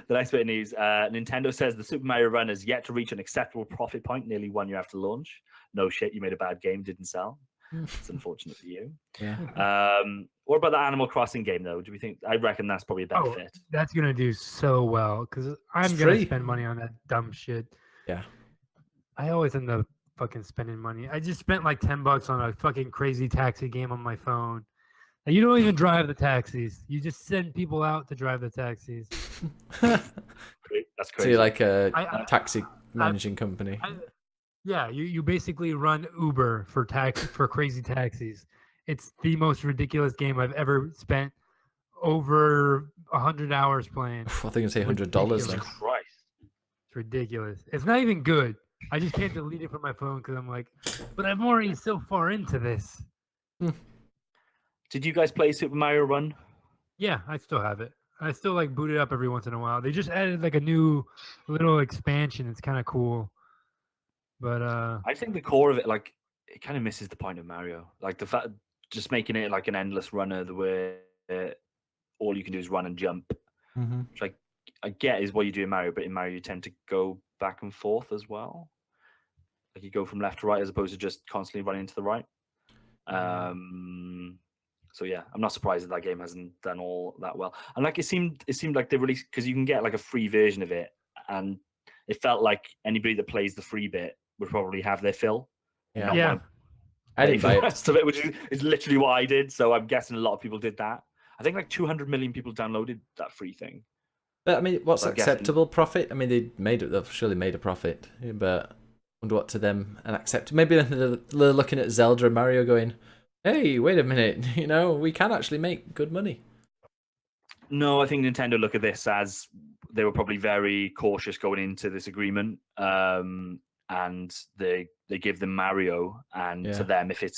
[SPEAKER 3] The next bit of news, Nintendo says the Super Mario Run has yet to reach an acceptable profit point nearly 1 year after launch. No shit, you made a bad game, didn't sell. It's unfortunate for you.
[SPEAKER 2] Yeah.
[SPEAKER 3] What about the Animal Crossing game, though? Do we think? I reckon that's probably a better
[SPEAKER 4] Oh,
[SPEAKER 3] fit.
[SPEAKER 4] that's gonna do so well because I'm
[SPEAKER 2] It's
[SPEAKER 4] gonna
[SPEAKER 2] free.
[SPEAKER 4] spend money on that dumb shit.
[SPEAKER 2] Yeah.
[SPEAKER 4] I always end up fucking spending money. I just spent like $10 on a fucking crazy taxi game on my phone. And you don't even drive the taxis. You just send people out to drive the taxis.
[SPEAKER 3] That's
[SPEAKER 2] So
[SPEAKER 3] crazy.
[SPEAKER 2] you're like a
[SPEAKER 4] I-
[SPEAKER 2] taxi managing company.
[SPEAKER 4] Yeah, you basically run Uber for crazy taxis. It's the most ridiculous game I've ever spent over 100 hours playing.
[SPEAKER 2] I think you say $100.
[SPEAKER 4] ridiculous.
[SPEAKER 2] Then.
[SPEAKER 3] Christ.
[SPEAKER 4] It's ridiculous. It's not even good. I just can't delete it from my phone because I'm like, but I'm already so far into this.
[SPEAKER 3] Did you guys play Super Mario Run?
[SPEAKER 4] Yeah, I still have it. I still like boot it up every once in a while. They just added like a new little expansion. It's kind of cool. But
[SPEAKER 3] I think the core of it, like, it kind of misses the point of Mario. Like the fact, just making it like an endless runner, the way all you can do is run and jump.
[SPEAKER 2] Mm-hmm.
[SPEAKER 3] Which I get is what you do in Mario, but in Mario you tend to go back and forth as well. Like you go from left to right as opposed to just constantly running to the right. So yeah, I'm not surprised that game hasn't done all that well. And like it seemed like they released, because you can get like a free version of it, and it felt like anybody that plays the free bit would probably have their fill.
[SPEAKER 2] Yeah.
[SPEAKER 3] Not
[SPEAKER 4] yeah,
[SPEAKER 3] wanna
[SPEAKER 2] I
[SPEAKER 3] pay
[SPEAKER 2] didn't
[SPEAKER 3] for
[SPEAKER 2] buy
[SPEAKER 3] the
[SPEAKER 2] it.
[SPEAKER 3] rest of it, which is literally what I did. So I'm guessing a lot of people did that. I think like 200 million people downloaded that free thing.
[SPEAKER 2] But I mean, what's
[SPEAKER 3] So I'm guessing-
[SPEAKER 2] acceptable profit? I mean, they've surely made a profit, but I wonder what to them and accept. Maybe they're looking at Zelda and Mario going, hey, wait a minute, we can actually make good money.
[SPEAKER 3] No, I think Nintendo look at this as they were probably very cautious going into this agreement, and they give them Mario, and to them, if it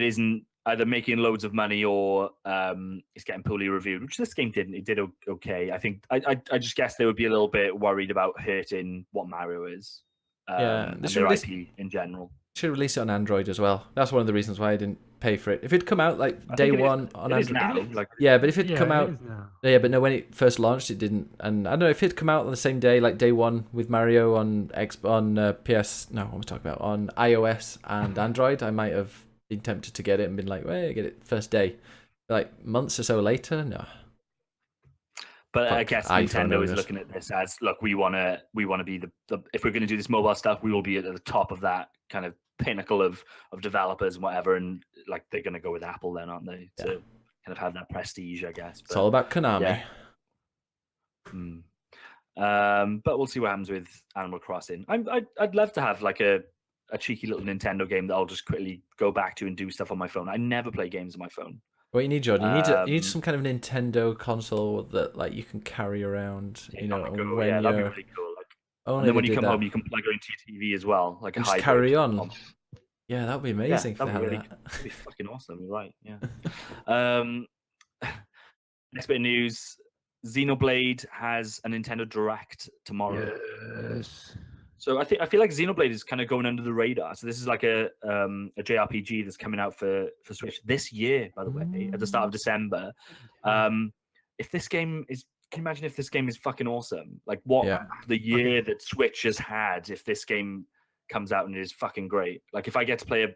[SPEAKER 3] isn't either making loads of money or it's getting poorly reviewed, which this game didn't. It did okay. I think I just guess they would be a little bit worried about hurting what Mario is,
[SPEAKER 2] Yeah,
[SPEAKER 3] and
[SPEAKER 2] this
[SPEAKER 3] their
[SPEAKER 2] release-
[SPEAKER 3] IP in general.
[SPEAKER 2] should release it on Android as well. That's one of the reasons why I didn't pay for it. If it'd come out like
[SPEAKER 3] I
[SPEAKER 2] day
[SPEAKER 3] think it is-
[SPEAKER 2] one on
[SPEAKER 3] it is
[SPEAKER 2] Android,
[SPEAKER 3] now. Like,
[SPEAKER 2] yeah, but if it'd
[SPEAKER 4] Yeah,
[SPEAKER 2] come
[SPEAKER 4] it
[SPEAKER 2] out,
[SPEAKER 4] is now.
[SPEAKER 2] yeah, but no, when it first launched, it didn't. And I don't know if it'd come out on the same day, like day one with Mario on PS. No, what am I talking about? On iOS and Android, I might have been tempted to get it and been like, well, get it first day. Like months or so later, no.
[SPEAKER 3] but I
[SPEAKER 2] Fuck
[SPEAKER 3] guess
[SPEAKER 2] iPhone
[SPEAKER 3] Nintendo is
[SPEAKER 2] owners.
[SPEAKER 3] looking at this as, look, we want to be the if we're going to do this mobile stuff, we will be at the top of that kind of pinnacle of developers and whatever, and like they're going to go with Apple then, aren't they? To kind of have that prestige, I guess.
[SPEAKER 2] It's all about Konami.
[SPEAKER 3] yeah. But we'll see what happens with Animal Crossing. I'd love to have like a cheeky little Nintendo game that I'll just quickly go back to and do stuff on my phone. I never play games on my phone.
[SPEAKER 2] What you need, Jordan? You need
[SPEAKER 3] Um,
[SPEAKER 2] some kind of Nintendo console that like you can carry around. You know,
[SPEAKER 3] that'd
[SPEAKER 2] when
[SPEAKER 3] be
[SPEAKER 2] you're
[SPEAKER 3] really cool. Like,
[SPEAKER 2] only
[SPEAKER 3] and then when
[SPEAKER 2] they
[SPEAKER 3] you
[SPEAKER 2] did
[SPEAKER 3] come
[SPEAKER 2] that.
[SPEAKER 3] home, you can plug it into your TV as well, like
[SPEAKER 2] And
[SPEAKER 3] a
[SPEAKER 2] just
[SPEAKER 3] hybrid.
[SPEAKER 2] carry on. Yeah, that would be amazing if they
[SPEAKER 3] that'd
[SPEAKER 2] had
[SPEAKER 3] be
[SPEAKER 2] that.
[SPEAKER 3] that'd be fucking awesome. You're right. Yeah. Next bit of news: Xenoblade has a Nintendo Direct tomorrow.
[SPEAKER 4] Yes.
[SPEAKER 3] So I feel like Xenoblade is kind of going under the radar. So this is like a JRPG that's coming out for Switch this year, by the way, at the start of December. If this game is, can you imagine if this game is fucking awesome? Like what
[SPEAKER 2] Yeah.
[SPEAKER 3] the year that Switch has had, if this game comes out and it is fucking great. Like if I get to play a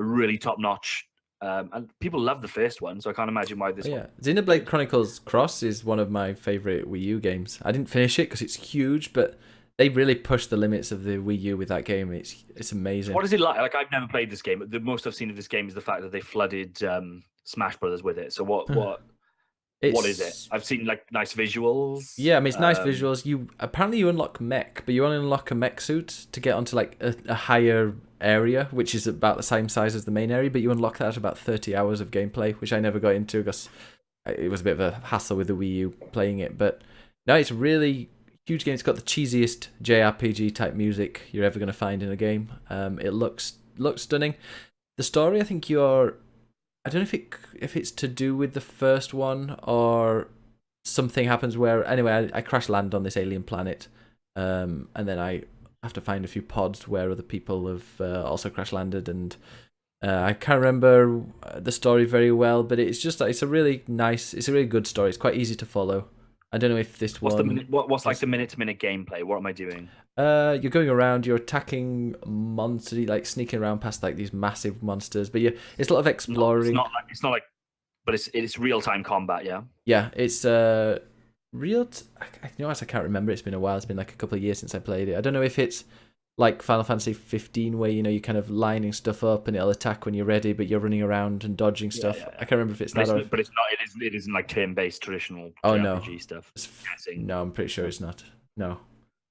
[SPEAKER 3] really top notch, and people love the first one, so I can't imagine why this
[SPEAKER 2] Oh,
[SPEAKER 3] one.
[SPEAKER 2] yeah, Xenoblade Chronicles Cross is one of my favorite Wii U games. I didn't finish it because it's huge, but they really pushed the limits of the Wii U with that game. It's amazing.
[SPEAKER 3] What is it like? Like I've never played this game. The most I've seen of this game is the fact that they flooded Smash Brothers with it. So what is it? I've seen like nice visuals.
[SPEAKER 2] Yeah, I mean it's nice visuals. You unlock mech, but you only unlock a mech suit to get onto like a higher area, which is about the same size as the main area. But you unlock that at about 30 hours of gameplay, which I never got into because it was a bit of a hassle with the Wii U playing it. But no, it's a really huge game. It's got the cheesiest JRPG type music you're ever going to find in a game. It looks stunning. The story, I think I don't know if it's to do with the first one or something happens where anyway I crash land on this alien planet, and then I have to find a few pods where other people have also crash landed, and I can't remember the story very well, but it's a really good story. It's quite easy to follow. I don't know if this
[SPEAKER 3] What's
[SPEAKER 2] one.
[SPEAKER 3] what's like the minute-to-minute gameplay? What am I doing?
[SPEAKER 2] You're going around, you're attacking monsters, like sneaking around past like these massive monsters. But it's a lot of exploring.
[SPEAKER 3] It's not like, but it's real-time combat. Yeah.
[SPEAKER 2] Yeah, it's real. I can't remember. It's been a while. It's been like a couple of years since I played it. I don't know if it's like Final Fantasy 15, where you're kind of lining stuff up and it'll attack when you're ready, but you're running around and dodging stuff.
[SPEAKER 3] Yeah.
[SPEAKER 2] I can't remember if it's
[SPEAKER 3] But
[SPEAKER 2] that.
[SPEAKER 3] it's, but it's not. It isn't like turn-based traditional
[SPEAKER 2] Oh, no.
[SPEAKER 3] JRPG stuff.
[SPEAKER 2] No, I'm pretty sure it's not. No.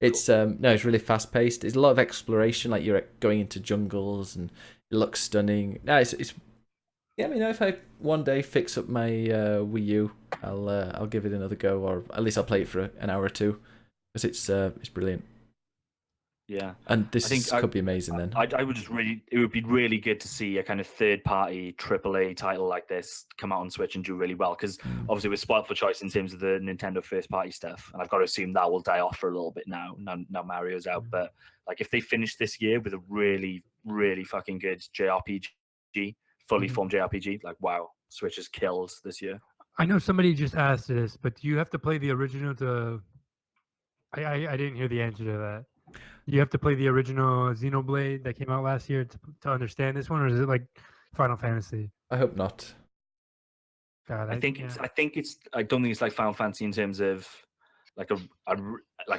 [SPEAKER 2] It's it's really fast paced. It's a lot of exploration, like you're going into jungles and it looks stunning. No, it's yeah, I mean if I one day fix up my Wii U, I'll give it another go, or at least I'll play it for an hour or two, because it's brilliant.
[SPEAKER 3] Yeah.
[SPEAKER 2] And this
[SPEAKER 3] I think
[SPEAKER 2] could be amazing then.
[SPEAKER 3] I would just it would be really good to see a kind of third-party AAA title like this come out on Switch and do really well, because obviously we're spoiled for choice in terms of the Nintendo first-party stuff, and I've got to assume that will die off for a little bit now Mario's out. But like if they finish this year with a really, really fucking good JRPG, fully formed JRPG, like wow, Switch has killed this year.
[SPEAKER 4] I know somebody just asked this, but do you have to play the original to? I didn't hear the answer to that. You have to play the original Xenoblade that came out last year to understand this one, or is it like Final Fantasy?
[SPEAKER 2] I hope not.
[SPEAKER 4] God,
[SPEAKER 3] I think it's. I don't think it's like Final Fantasy in terms of like a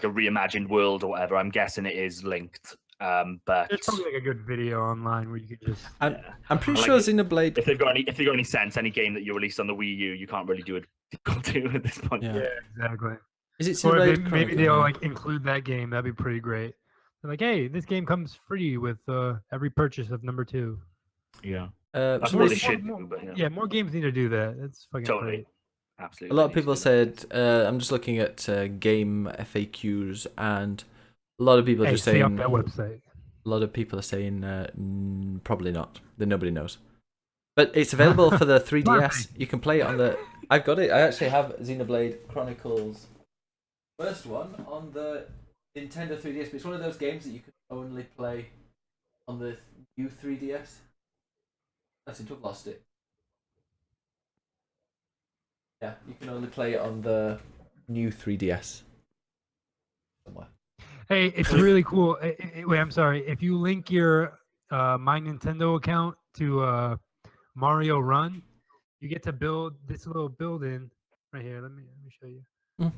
[SPEAKER 3] reimagined world or whatever. I'm guessing it is linked. But
[SPEAKER 4] there's probably like a good video online where you could just.
[SPEAKER 2] I'm pretty
[SPEAKER 3] Like
[SPEAKER 2] sure Xenoblade.
[SPEAKER 3] if they've got any sense, any game that you released on the Wii U, you can't really do it at this point.
[SPEAKER 2] Yeah.
[SPEAKER 4] Yeah, exactly.
[SPEAKER 2] Is it
[SPEAKER 4] Or
[SPEAKER 2] Xenoblade?
[SPEAKER 4] maybe they'll like include that game. That'd be pretty great. They're like, hey, this game comes free with every purchase of number 2.
[SPEAKER 3] Yeah.
[SPEAKER 2] somebody-
[SPEAKER 3] That's what they
[SPEAKER 4] More-
[SPEAKER 3] should
[SPEAKER 4] more-
[SPEAKER 3] do, but
[SPEAKER 4] Yeah, more games need to do that. That's fucking
[SPEAKER 3] Totally.
[SPEAKER 4] great.
[SPEAKER 3] Absolutely.
[SPEAKER 2] A lot of
[SPEAKER 3] They need
[SPEAKER 2] people
[SPEAKER 3] to do that.
[SPEAKER 2] said, I'm just looking at game FAQs, and a lot of people are
[SPEAKER 4] Hey,
[SPEAKER 2] just
[SPEAKER 4] stay
[SPEAKER 2] saying,
[SPEAKER 4] off that website.
[SPEAKER 2] a lot of people are saying, probably not. That nobody knows. But it's available for the 3DS. You can play it on the. I've got it. I actually have Xenoblade Chronicles first one on the Nintendo 3DS. But it's one of those games that you can only play on the new 3DS. I seem to have lost it. Yeah, you can only play it on the new 3DS. Somewhere.
[SPEAKER 4] Hey, it's really cool. Wait, I'm sorry. If you link your My Nintendo account to Mario Run, you get to build this little building right here. Let me show you.
[SPEAKER 2] Mm.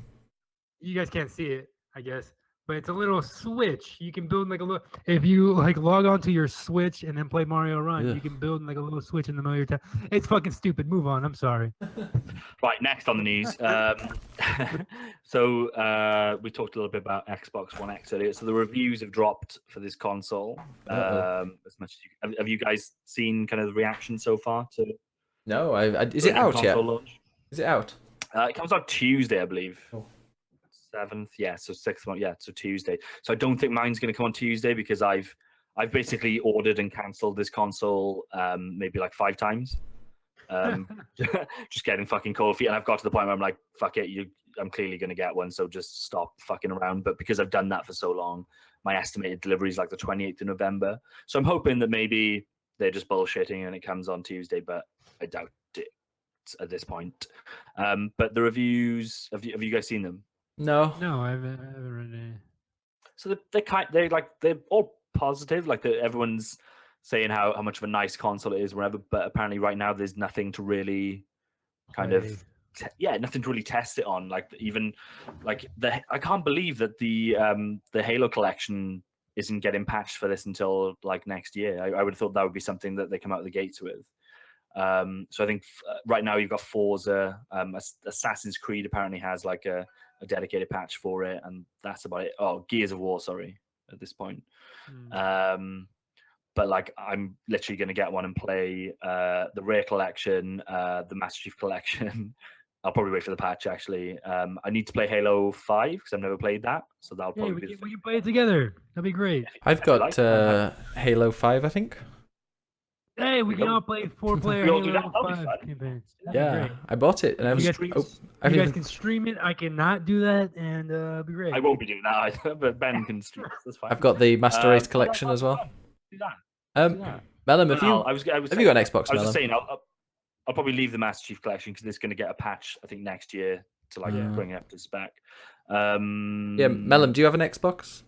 [SPEAKER 4] You guys can't see it, I guess, but it's a little switch. You can build like a little. If you like log onto your Switch and then play Mario Run,
[SPEAKER 2] Ugh.
[SPEAKER 4] you can build like a little switch in the middle of your town. It's fucking stupid. Move on. I'm sorry.
[SPEAKER 3] Right, next on the news. So we talked a little bit about Xbox One X earlier. So the reviews have dropped for this console. As much as have you guys seen kind of the reaction so far to?
[SPEAKER 2] No, is it out yet?
[SPEAKER 3] Launch?
[SPEAKER 2] Is it out?
[SPEAKER 3] It comes out Tuesday, I believe.
[SPEAKER 2] Oh.
[SPEAKER 3] 7th, yeah, so 6th one, yeah, so Tuesday. So I don't think mine's going to come on Tuesday because I've basically ordered and cancelled this console maybe like 5 times. Just getting fucking cold feet, and I've got to the point where I'm like, fuck it, I'm clearly going to get one, so just stop fucking around. But because I've done that for so long, my estimated delivery is like the 28th of November. So I'm hoping that maybe they're just bullshitting and it comes on Tuesday, but I doubt it at this point. But the reviews, have you guys seen them?
[SPEAKER 4] No, I haven't read any.
[SPEAKER 3] So they're all positive. Like everyone's saying how much of a nice console it is, whatever. But apparently, right now, there's nothing to really nothing to really test it on. Like even like I can't believe that the Halo collection isn't getting patched for this until like next year. I would have thought that would be something that they come out of the gates with. So I think right now you've got Forza, Assassin's Creed apparently has like a dedicated patch for it, and that's about it. Oh, Gears of War, sorry, at this point. But like I'm literally going to get one and play the Rare Collection, the Master Chief Collection. I'll probably wait for the patch actually. I need to play Halo 5 because I've never played that, so that'll probably
[SPEAKER 4] we can play it together. That'd be great.
[SPEAKER 2] I've got Halo 5, I think.
[SPEAKER 4] Hey, we can all play 4-player
[SPEAKER 3] We all do
[SPEAKER 4] Halo
[SPEAKER 3] that?
[SPEAKER 4] 5 campaigns.
[SPEAKER 2] Yeah, I bought it, and I was.
[SPEAKER 4] You guys can stream it. I cannot do that, and it'll be great.
[SPEAKER 3] I won't be doing that either, but Ben can stream. That's fine.
[SPEAKER 2] I've got the Master Race collection as well.
[SPEAKER 3] Do that.
[SPEAKER 2] Mellum, have you got an Xbox?
[SPEAKER 3] I was just saying, I'll probably leave the Master Chief Collection because it's going to get a patch, I think, next year to like bring it up to spec.
[SPEAKER 2] Yeah, Mellum, do you have an Xbox?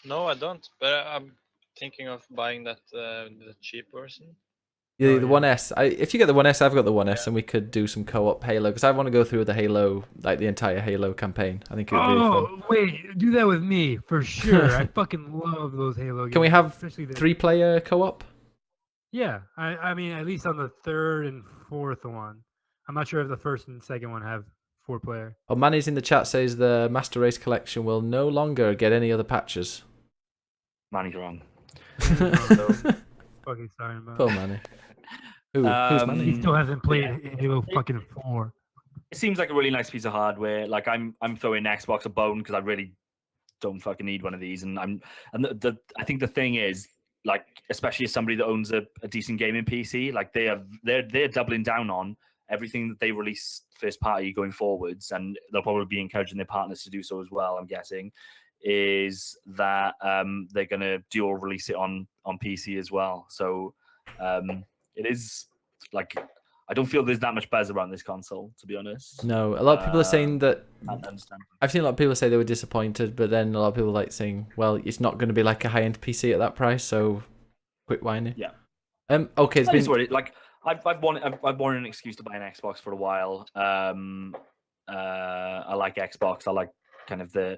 [SPEAKER 5] No, I don't. But I'm thinking of buying that the cheap version.
[SPEAKER 2] Yeah, the One S. If you get the One S, I've got the One S, and we could do some co-op Halo because I want to go through the Halo, like the entire Halo campaign. I think it would be fun.
[SPEAKER 4] Oh wait, do that with me for sure. I fucking love those Halo games.
[SPEAKER 2] Can we have
[SPEAKER 4] especially
[SPEAKER 2] 3-player co-op?
[SPEAKER 4] Yeah, I mean at least on the 3rd and 4th one. I'm not sure if the 1st and 2nd one have 4-player.
[SPEAKER 2] Oh, Manny's in the chat says the Master Race collection will no longer get any other patches.
[SPEAKER 3] Manny's wrong.
[SPEAKER 4] Fucking sorry about.
[SPEAKER 2] Poor Manny. Who's Manny?
[SPEAKER 4] He still hasn't played Halo fucking 4.
[SPEAKER 3] It seems like a really nice piece of hardware. Like I'm throwing Xbox a bone because I really don't fucking need one of these. And I think the thing is, like, especially as somebody that owns a decent gaming PC, like they're doubling down on everything that they release first party going forwards, and they'll probably be encouraging their partners to do so as well. I'm guessing is that they're gonna dual release it on PC as well. So it is like I don't feel there's that much buzz around this console, to be honest.
[SPEAKER 2] No, a lot of people are saying that.
[SPEAKER 3] I understand.
[SPEAKER 2] I've seen a lot of people say they were disappointed, but then a lot of people like saying, "Well, it's not going to be like a high-end PC at that price, so quit whining."
[SPEAKER 3] Yeah.
[SPEAKER 2] Okay, it's been
[SPEAKER 3] like I've wanted an excuse to buy an Xbox for a while. I like Xbox. I like kind of for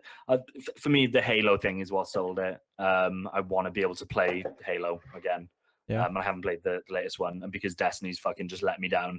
[SPEAKER 3] me the Halo thing is what sold it. I want to be able to play Halo again.
[SPEAKER 2] Yeah.
[SPEAKER 3] I haven't played the latest one, and because Destiny's fucking just let me down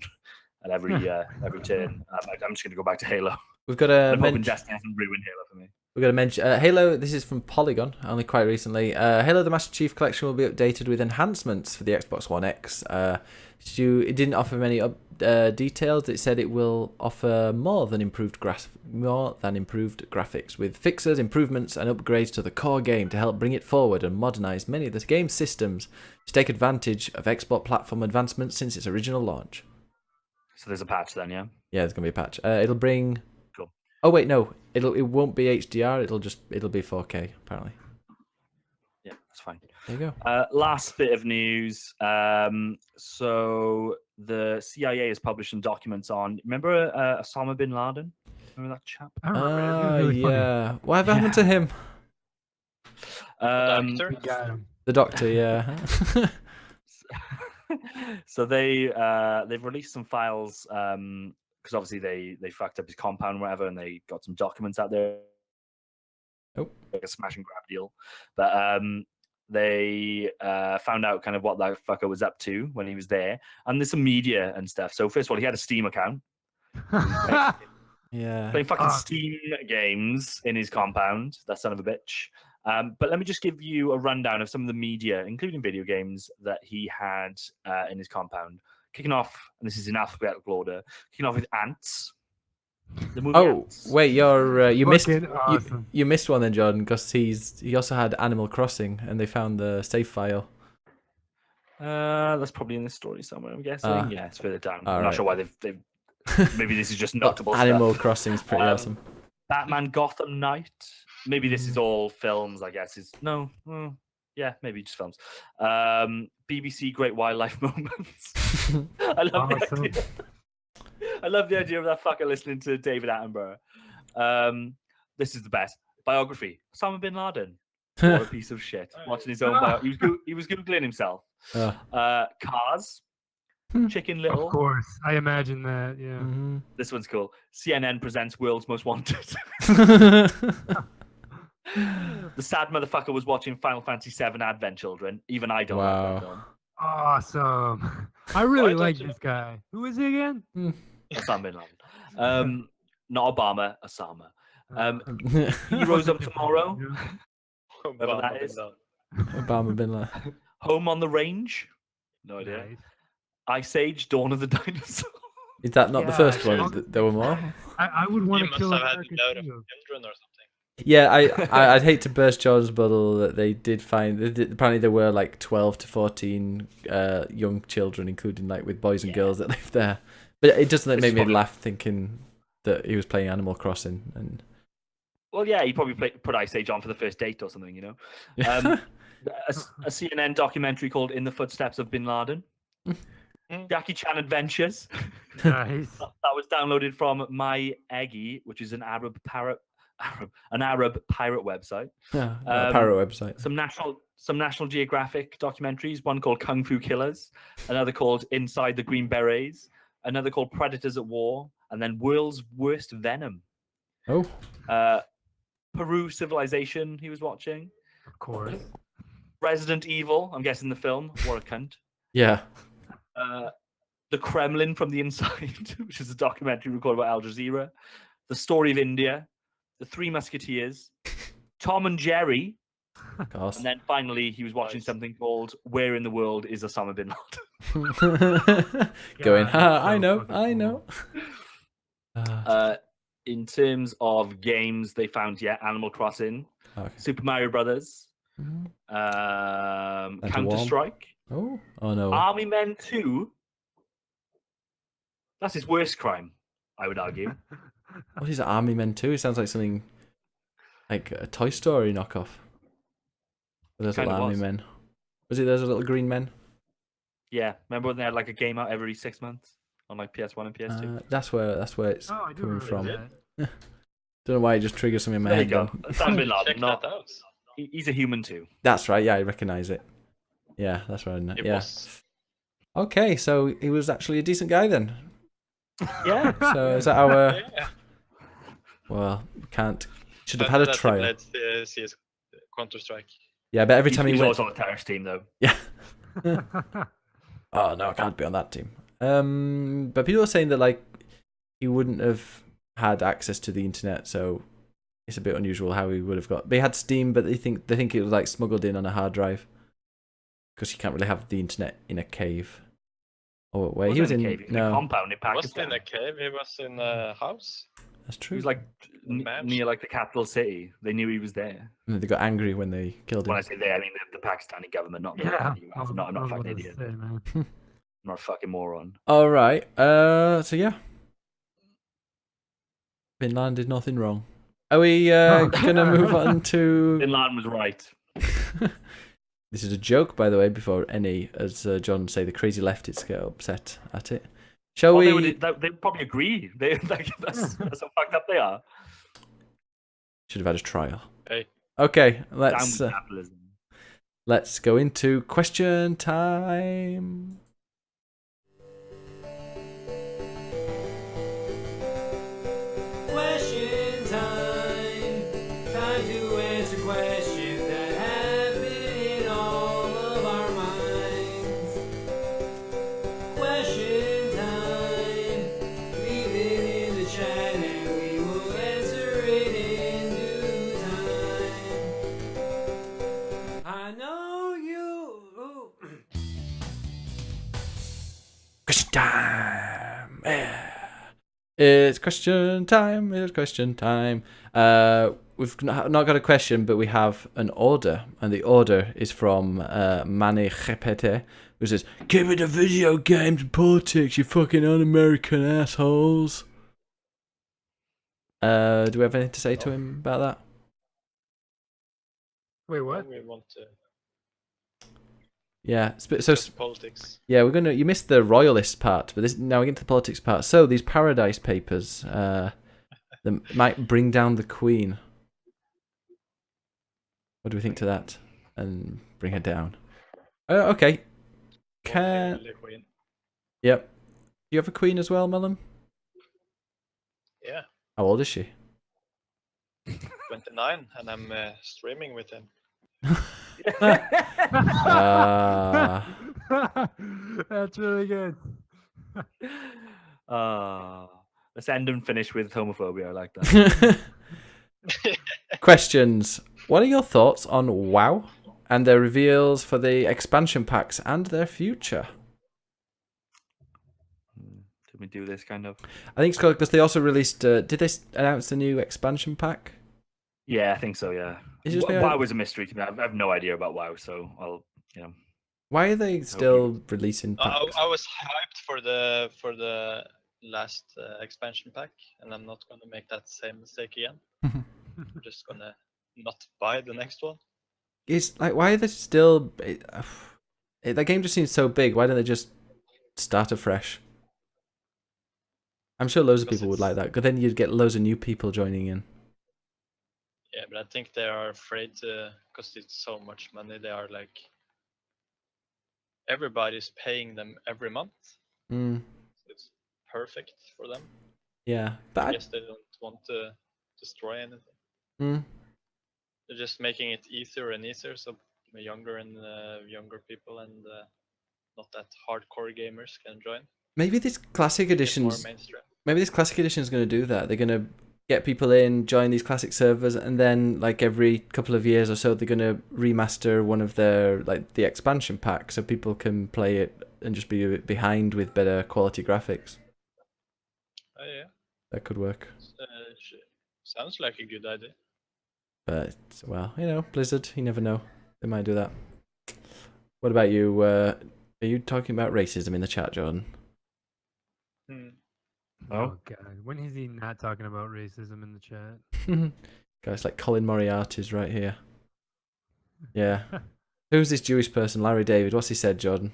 [SPEAKER 3] at every turn, I'm just gonna go back to Halo.
[SPEAKER 2] We've got a
[SPEAKER 3] hoping Destiny hasn't ruined Halo for me.
[SPEAKER 2] We've got to mention Halo. This is from Polygon, only quite recently. Halo: The Master Chief Collection will be updated with enhancements for the Xbox One X. It didn't offer many details. It said it will offer more than improved graphics, with fixes, improvements, and upgrades to the core game to help bring it forward and modernize many of the game's systems to take advantage of Xbox platform advancements since its original launch.
[SPEAKER 3] So there's a patch then, yeah.
[SPEAKER 2] Yeah, there's gonna be a patch. It'll bring.
[SPEAKER 3] Cool.
[SPEAKER 2] Oh wait, no. It won't be HDR. It'll be 4K apparently.
[SPEAKER 3] Yeah, fine.
[SPEAKER 2] There you go.
[SPEAKER 3] Last bit of news. So the CIA has published some documents on. Remember Osama bin Laden? Remember that chap?
[SPEAKER 4] I remember it. He was really funny.
[SPEAKER 2] Yeah. What happened to him?
[SPEAKER 5] Actor?
[SPEAKER 4] We got him.
[SPEAKER 2] The doctor, yeah.
[SPEAKER 3] So they've released some files because obviously they fucked up his compound, or whatever, and they got some documents out there.
[SPEAKER 2] Oh.
[SPEAKER 3] Like a smash and grab deal, but they found out kind of what that fucker was up to when he was there, and there's some media and stuff. So first of all, he had a Steam account.
[SPEAKER 2] Yeah.
[SPEAKER 3] Playing fucking Steam games in his compound. That son of a bitch. But let me just give you a rundown of some of the media, including video games, that he had in his compound. Kicking off, and this is in alphabetical order. Kicking off with Ants. The movie Ants.
[SPEAKER 2] Wait, you missed
[SPEAKER 4] Awesome.
[SPEAKER 2] you missed one then, Jordan, because he also had Animal Crossing, and they found the save file.
[SPEAKER 3] That's probably in this story somewhere, I'm guessing. Yeah, it's further down. I'm
[SPEAKER 2] right.
[SPEAKER 3] not sure why they've maybe this is just notable
[SPEAKER 2] Animal
[SPEAKER 3] stuff.
[SPEAKER 2] Crossing's pretty awesome.
[SPEAKER 3] Batman Gotham Knight. Maybe this is all films, I guess. Yeah, maybe just films. BBC Great Wildlife Moments. I love the idea. I love the idea of that fucker listening to David Attenborough. This is the best. Biography. Osama bin Laden. What a piece of shit. Watching his own he was Googling himself. Cars. Chicken Little.
[SPEAKER 4] Of course. I imagine that, yeah.
[SPEAKER 2] Mm-hmm.
[SPEAKER 3] This one's cool. CNN presents World's Most Wanted. The sad motherfucker was watching Final Fantasy VII Advent Children. Even I don't like that film.
[SPEAKER 4] Awesome. I really
[SPEAKER 5] Why
[SPEAKER 4] like
[SPEAKER 5] don't you-
[SPEAKER 4] this guy. Who is he again?
[SPEAKER 3] Osama bin Laden. Not Obama, Osama. Heroes of Tomorrow. Whatever that is.
[SPEAKER 2] Obama bin Laden.
[SPEAKER 3] Home on the Range. No idea.
[SPEAKER 4] Nice.
[SPEAKER 3] Ice Age, Dawn of the Dinosaur.
[SPEAKER 2] Is that not the
[SPEAKER 4] Yeah,
[SPEAKER 2] first
[SPEAKER 4] sure.
[SPEAKER 2] one? There were more.
[SPEAKER 4] I would want
[SPEAKER 5] You
[SPEAKER 4] to
[SPEAKER 5] must
[SPEAKER 4] kill
[SPEAKER 5] have had
[SPEAKER 4] American
[SPEAKER 5] a lot of
[SPEAKER 4] Hero.
[SPEAKER 5] children or something.
[SPEAKER 2] Yeah, I'd hate to burst Jordan's bubble that they did find. Apparently, there were like 12 to 14 young children, including like with boys and girls that lived there. But it just make me laugh thinking that he was playing Animal Crossing. And
[SPEAKER 3] Well, yeah, he probably put Ice Age on for the first date or something, you know. A CNN documentary called "In the Footsteps of Bin Laden." Jackie Chan Adventures.
[SPEAKER 4] Nice.
[SPEAKER 3] That was downloaded from My Eggy, which is an Arab pirate website.
[SPEAKER 2] yeah, a parrot website.
[SPEAKER 3] Some National Geographic documentaries. One called Kung Fu Killers, another called Inside the Green Berets, another called Predators at War, and then World's Worst Venom.
[SPEAKER 2] Oh,
[SPEAKER 3] Peru Civilization. He was watching.
[SPEAKER 4] Of course.
[SPEAKER 3] Resident Evil. I'm guessing the film. What a cunt.
[SPEAKER 2] yeah.
[SPEAKER 3] The Kremlin from the Inside, which is a documentary recorded by Al Jazeera. The Story of India. The Three Musketeers. Tom and Jerry.
[SPEAKER 2] Of course.
[SPEAKER 3] And then finally, he was watching something called "Where in the World is Osama bin Laden?"
[SPEAKER 2] Going,
[SPEAKER 4] God,
[SPEAKER 2] ha!
[SPEAKER 4] that's
[SPEAKER 2] I
[SPEAKER 4] so
[SPEAKER 2] know,
[SPEAKER 4] fucking
[SPEAKER 2] I
[SPEAKER 4] cool.
[SPEAKER 2] know.
[SPEAKER 3] In terms of games, they found Animal Crossing,
[SPEAKER 2] Okay.
[SPEAKER 3] Super Mario Brothers,
[SPEAKER 2] Mhm.
[SPEAKER 3] Counter Strike,
[SPEAKER 2] Oh no.
[SPEAKER 3] Army Men 2. That's his worst crime, I would argue.
[SPEAKER 2] What is Army Men 2? It sounds like something like a Toy Story knockoff. There's
[SPEAKER 3] Kinda
[SPEAKER 2] little Army
[SPEAKER 3] was.
[SPEAKER 2] Men. Was it those little green men?
[SPEAKER 3] Yeah, remember when they had like a game out every 6 months on like PS1 and PS2?
[SPEAKER 2] That's where it's
[SPEAKER 4] Oh, I do
[SPEAKER 2] coming
[SPEAKER 4] remember
[SPEAKER 2] from.
[SPEAKER 4] that.
[SPEAKER 2] Don't know why it just triggers something in my
[SPEAKER 3] There you
[SPEAKER 2] head.
[SPEAKER 3] go.
[SPEAKER 2] Then.
[SPEAKER 3] Osama bin Laden.
[SPEAKER 5] Check
[SPEAKER 3] Not,
[SPEAKER 5] that out.
[SPEAKER 3] he's a human too.
[SPEAKER 2] That's right. Yeah, I recognise it. Yeah, that's right.
[SPEAKER 5] It
[SPEAKER 2] Yeah.
[SPEAKER 5] was.
[SPEAKER 2] Okay, so he was actually a decent guy then.
[SPEAKER 3] Yeah.
[SPEAKER 2] So is that our?
[SPEAKER 5] Yeah.
[SPEAKER 2] Well, can't. Should have had a
[SPEAKER 5] That
[SPEAKER 2] trial.
[SPEAKER 5] led to CS Counter Strike.
[SPEAKER 2] Yeah, but every time he
[SPEAKER 3] he's
[SPEAKER 2] went.
[SPEAKER 3] also on a terrorist team though.
[SPEAKER 2] Yeah. Oh no, I can't be on that team. But people are saying that like he wouldn't have had access to the internet, so it's a bit unusual how he would have got. They had Steam, but they think it was like smuggled in on a hard drive because you can't really have the internet in a cave. Oh wait, he was in
[SPEAKER 3] a compound in
[SPEAKER 5] He wasn't
[SPEAKER 3] Pakistan.
[SPEAKER 5] in a cave, he was in a house.
[SPEAKER 2] That's
[SPEAKER 3] He
[SPEAKER 2] true.
[SPEAKER 3] was like
[SPEAKER 5] Mansion.
[SPEAKER 3] near like the capital city. They knew he was there.
[SPEAKER 2] And they got angry when they killed him.
[SPEAKER 3] When I say they, I mean the Pakistani government, not the
[SPEAKER 4] Yeah.
[SPEAKER 3] US. I'm not a fucking
[SPEAKER 4] gonna
[SPEAKER 3] idiot.
[SPEAKER 4] say, man.
[SPEAKER 3] I'm not a fucking moron.
[SPEAKER 2] All right. So yeah, Bin Laden did nothing wrong. Are we gonna move on to?
[SPEAKER 3] Bin Laden was right.
[SPEAKER 2] This is a joke, by the way, before any, as John say, the crazy leftists get upset at it. Shall
[SPEAKER 3] Well,
[SPEAKER 2] we?
[SPEAKER 3] they probably agree. That's how fucked up they are.
[SPEAKER 2] Should have had a trial.
[SPEAKER 5] Hey.
[SPEAKER 2] Okay,
[SPEAKER 3] Down
[SPEAKER 2] let's
[SPEAKER 3] with capitalism.
[SPEAKER 2] let's go into question time.
[SPEAKER 1] Question time. Time to answer questions that have been in all of our minds. Question time. Leave it in the chat and we will answer it in due time. I know you.
[SPEAKER 2] Question time. It's question time. It's question time. We've not got a question, but we have an order, and the order is from Manny Repete, who says, "Give me the video games and politics, you fucking un-American assholes." Do we have anything to say to him about that?
[SPEAKER 4] Wait, what?
[SPEAKER 5] We want to
[SPEAKER 2] Yeah. So
[SPEAKER 5] discuss politics.
[SPEAKER 2] yeah, You missed the royalist part, but now we get into the politics part. So these Paradise Papers, that might bring down the Queen. What do we think to that? And bring her down. Okay.
[SPEAKER 5] The Queen.
[SPEAKER 2] Yep. You have a Queen as well, Mellon?
[SPEAKER 5] Yeah,
[SPEAKER 2] How old is she?
[SPEAKER 5] 29, and I'm streaming with him.
[SPEAKER 4] That's really good.
[SPEAKER 3] Let's end and finish with homophobia. I like that.
[SPEAKER 2] Questions. What are your thoughts on WoW and their reveals for the expansion packs and their future?
[SPEAKER 3] Did we do this kind of?
[SPEAKER 2] I think it's because they also released. Did they announce the new expansion pack?
[SPEAKER 3] Yeah, I think so. Yeah.
[SPEAKER 2] It's just
[SPEAKER 3] WoW was a mystery to me. I have no idea about WoW, so I'll,
[SPEAKER 2] Why are they still releasing packs?
[SPEAKER 5] I was hyped for the last expansion pack, and I'm not gonna make that same mistake again. I'm just gonna not buy the next one.
[SPEAKER 2] It's like, why are they still? That game just seems so big. Why don't they just start afresh? I'm sure loads of people would like that, because then you'd get loads of new people joining in.
[SPEAKER 5] Yeah, but I think they are afraid to, because it's so much money. They are like, everybody's paying them every month.
[SPEAKER 2] Mm,
[SPEAKER 5] So it's perfect for them.
[SPEAKER 2] yeah, but
[SPEAKER 5] I guess they don't want to destroy anything.
[SPEAKER 2] Mm,
[SPEAKER 5] They're just making it easier and easier, so younger and younger people and not that hardcore gamers can join.
[SPEAKER 2] maybe this classic
[SPEAKER 5] More
[SPEAKER 2] edition's.
[SPEAKER 5] mainstream.
[SPEAKER 2] Maybe this classic edition is going to do that. They're going to get people in, join these classic servers, and then like every couple of years or so, they're going to remaster one of their the expansion pack, so people can play it and just be a bit behind with better quality graphics.
[SPEAKER 5] Oh yeah,
[SPEAKER 2] That could work.
[SPEAKER 5] sounds like a good idea.
[SPEAKER 2] But well, Blizzard, you never know. They might do that. What about you? Are you talking about racism in the chat, Jordan?
[SPEAKER 4] Oh God, when is he not talking about racism in the chat?
[SPEAKER 2] Guys like Colin Moriarty's right here. Yeah. Who's this Jewish person? Larry David. What's he said, Jordan?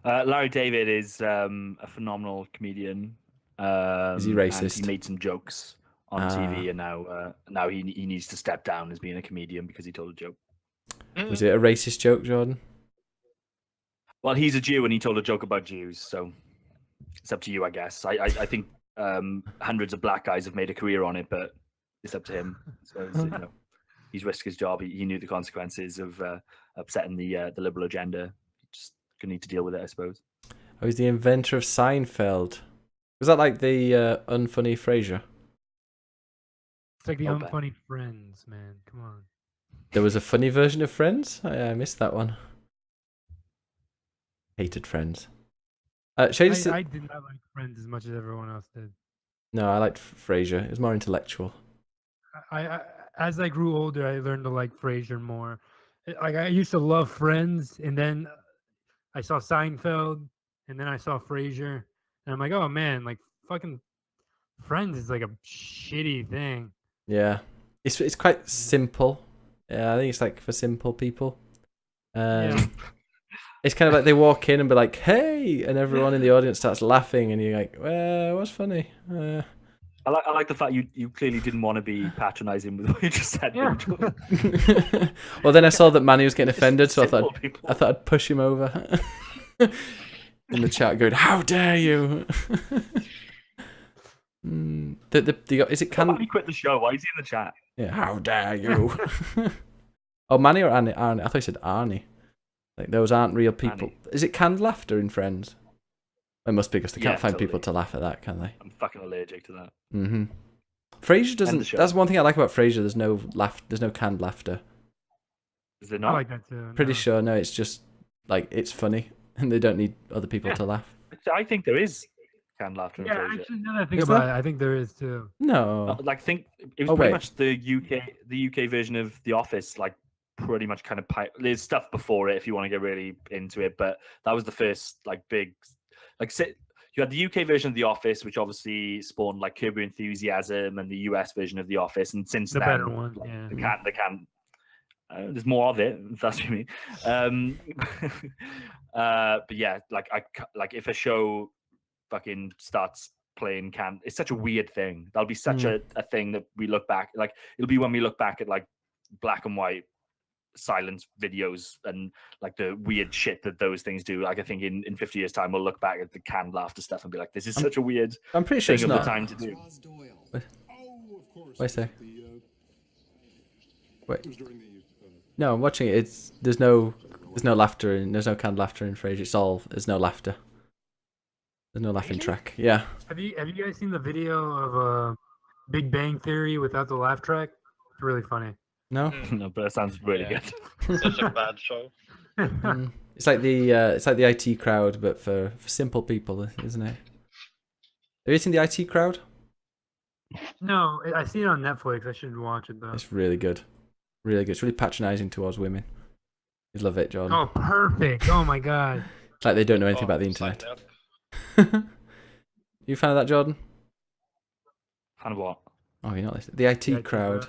[SPEAKER 3] Larry David is a phenomenal comedian.
[SPEAKER 2] Is he racist?
[SPEAKER 3] And he made some jokes on TV, and now he needs to step down as being a comedian because he told a joke.
[SPEAKER 2] Was it a racist joke, Jordan?
[SPEAKER 3] Well, he's a Jew and he told a joke about Jews, so it's up to you, I guess. I think hundreds of black guys have made a career on it, but it's up to him. So he's risked his job. He knew the consequences of upsetting the liberal agenda. Just gonna need to deal with it, I suppose.
[SPEAKER 2] Oh, he's the inventor of Seinfeld. Was that like the unfunny Frasier?
[SPEAKER 4] It's like the
[SPEAKER 3] Okay.
[SPEAKER 4] unfunny Friends, man. Come on.
[SPEAKER 2] There was a funny version of Friends? I missed that one. Hated Friends. Should I just...
[SPEAKER 4] I did not like Friends as much as everyone else did.
[SPEAKER 2] No, I liked Frasier. It was more intellectual.
[SPEAKER 4] I as I grew older, I learned to like Frasier more. Like I used to love Friends, and then I saw Seinfeld, and then I saw Frasier, and I'm like, oh man, like fucking Friends is like a shitty thing.
[SPEAKER 2] Yeah. It's quite simple. Yeah, I think it's like for simple people.
[SPEAKER 4] Yeah.
[SPEAKER 2] It's kind of like they walk in and be like, "Hey," and everyone in the audience starts laughing, and you're like, "Well, what's funny?"
[SPEAKER 3] I like the fact you clearly didn't want to be patronising with what you just said.
[SPEAKER 4] Yeah.
[SPEAKER 3] Joe.
[SPEAKER 2] Well, then I saw that Manny was getting offended, so
[SPEAKER 3] Simple people.
[SPEAKER 2] I thought I'd push him over in the chat, going, "How dare you!" Is it
[SPEAKER 3] Can he quit the show? Why is he in the chat?
[SPEAKER 2] Yeah, how dare you? Oh, Manny or Arnie? Arnie? I thought you said Arnie. Like those aren't real people.
[SPEAKER 3] Annie.
[SPEAKER 2] Is it canned laughter in Friends? It must be because they can't
[SPEAKER 3] Yeah,
[SPEAKER 2] find
[SPEAKER 3] totally.
[SPEAKER 2] people to laugh at that, can they?
[SPEAKER 3] I'm fucking allergic to that.
[SPEAKER 2] Mm-hmm. Frasier
[SPEAKER 3] the
[SPEAKER 2] doesn't.
[SPEAKER 3] show.
[SPEAKER 2] That's one thing I like about Frasier. There's no There's no canned laughter.
[SPEAKER 3] Is there
[SPEAKER 4] I
[SPEAKER 3] not?
[SPEAKER 4] like that too.
[SPEAKER 2] Pretty
[SPEAKER 4] no.
[SPEAKER 2] sure. No, it's just like it's funny, and they don't need other people
[SPEAKER 3] Yeah.
[SPEAKER 2] to laugh.
[SPEAKER 3] I think there is canned laughter in
[SPEAKER 4] Yeah,
[SPEAKER 3] Frasier.
[SPEAKER 4] actually, now that I think
[SPEAKER 2] Is
[SPEAKER 4] about
[SPEAKER 2] there?
[SPEAKER 4] it, I think there is too.
[SPEAKER 2] No.
[SPEAKER 3] Like, think it was
[SPEAKER 2] Oh,
[SPEAKER 3] pretty
[SPEAKER 2] wait.
[SPEAKER 3] much the UK version of The Office. Like, pretty much kind of there's stuff before it if you want to get really into it, but that was the first like big you had the UK version of The Office, which obviously spawned like Curb Your Enthusiasm, and the US version of The Office, and since
[SPEAKER 4] The
[SPEAKER 3] then,
[SPEAKER 4] better one,
[SPEAKER 3] like,
[SPEAKER 4] yeah.
[SPEAKER 3] there's more of it. If that's what you mean. But yeah, like if a show fucking starts playing it's such a weird thing. That'll be such a thing that we look back like. It'll be when we look back at like black and white silence videos and like the weird shit that those things do. Like I think in 50 years time we'll look back at the canned laughter stuff and be like, this is such a weird
[SPEAKER 2] I'm pretty sure
[SPEAKER 3] thing
[SPEAKER 2] it's
[SPEAKER 3] of
[SPEAKER 2] not.
[SPEAKER 3] the time to do.
[SPEAKER 2] Wait a sec. Wait. No, I'm watching it. There's no laughter and there's no canned laughter in Frasier. There's no laughter. There's no laughing track. Yeah.
[SPEAKER 4] Have you guys seen the video of Big Bang Theory without the laugh track? It's really funny.
[SPEAKER 2] No.
[SPEAKER 3] No, but that sounds really
[SPEAKER 5] Yeah.
[SPEAKER 3] good.
[SPEAKER 5] Such a bad show.
[SPEAKER 2] It's like the IT crowd, but for simple people, isn't it? Have you seen the IT crowd?
[SPEAKER 4] No, I see it on Netflix. I should watch it though.
[SPEAKER 2] It's really good. Really good. It's really patronising towards women. You love it, Jordan.
[SPEAKER 4] Oh, perfect! Oh my god.
[SPEAKER 2] It's like they don't know anything about the
[SPEAKER 5] sign
[SPEAKER 2] internet.
[SPEAKER 5] up.
[SPEAKER 2] You a fan of that, Jordan?
[SPEAKER 3] Fan of what?
[SPEAKER 2] Oh, you're not listening. The IT
[SPEAKER 4] IT
[SPEAKER 2] crowd.
[SPEAKER 4] crowd.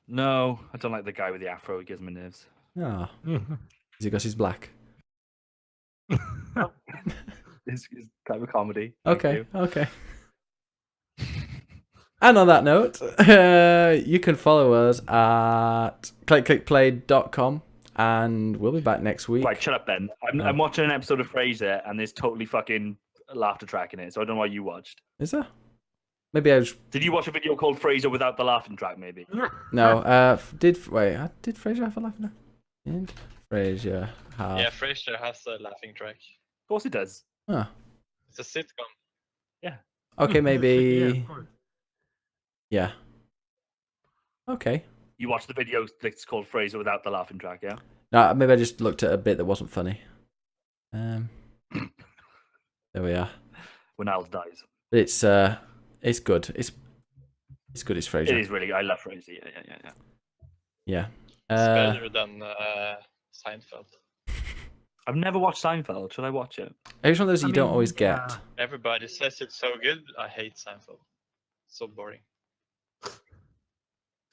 [SPEAKER 3] No, I don't like the guy with the afro. He gives me nerves.
[SPEAKER 2] Oh, is it because he's black?
[SPEAKER 3] It's type of comedy.
[SPEAKER 2] Okay, okay. And on that note, you can follow us at clickclickplay.com and we'll be back next week.
[SPEAKER 3] Right, shut up, Ben. I'm watching an episode of Frasier and there's totally fucking laughter track in it. So I don't know what you watched.
[SPEAKER 2] Is there? Maybe I was...
[SPEAKER 3] Did you watch a video called Frasier without the laughing track? Maybe.
[SPEAKER 2] No, did Frasier have a laughing track? Did Frasier have...
[SPEAKER 5] Yeah, Frasier has a laughing track.
[SPEAKER 3] Of course it does.
[SPEAKER 2] Huh.
[SPEAKER 5] It's a sitcom.
[SPEAKER 2] Okay,
[SPEAKER 4] Yeah,
[SPEAKER 2] maybe...
[SPEAKER 4] of course.
[SPEAKER 2] Yeah. Okay.
[SPEAKER 3] You watched the video that's called Frasier without the laughing track, yeah?
[SPEAKER 2] No, maybe I just looked at a bit that wasn't funny. There we are.
[SPEAKER 3] When Al dies.
[SPEAKER 2] It's good. It's good. It's Frasier.
[SPEAKER 3] It is really. I love Frasier. Yeah.
[SPEAKER 2] Yeah.
[SPEAKER 5] It's better than Seinfeld.
[SPEAKER 3] I've never watched Seinfeld. Should I watch it?
[SPEAKER 2] It's one of those you don't
[SPEAKER 4] mean,
[SPEAKER 2] always get.
[SPEAKER 4] yeah.
[SPEAKER 5] Everybody says it's so good. I hate Seinfeld. So boring.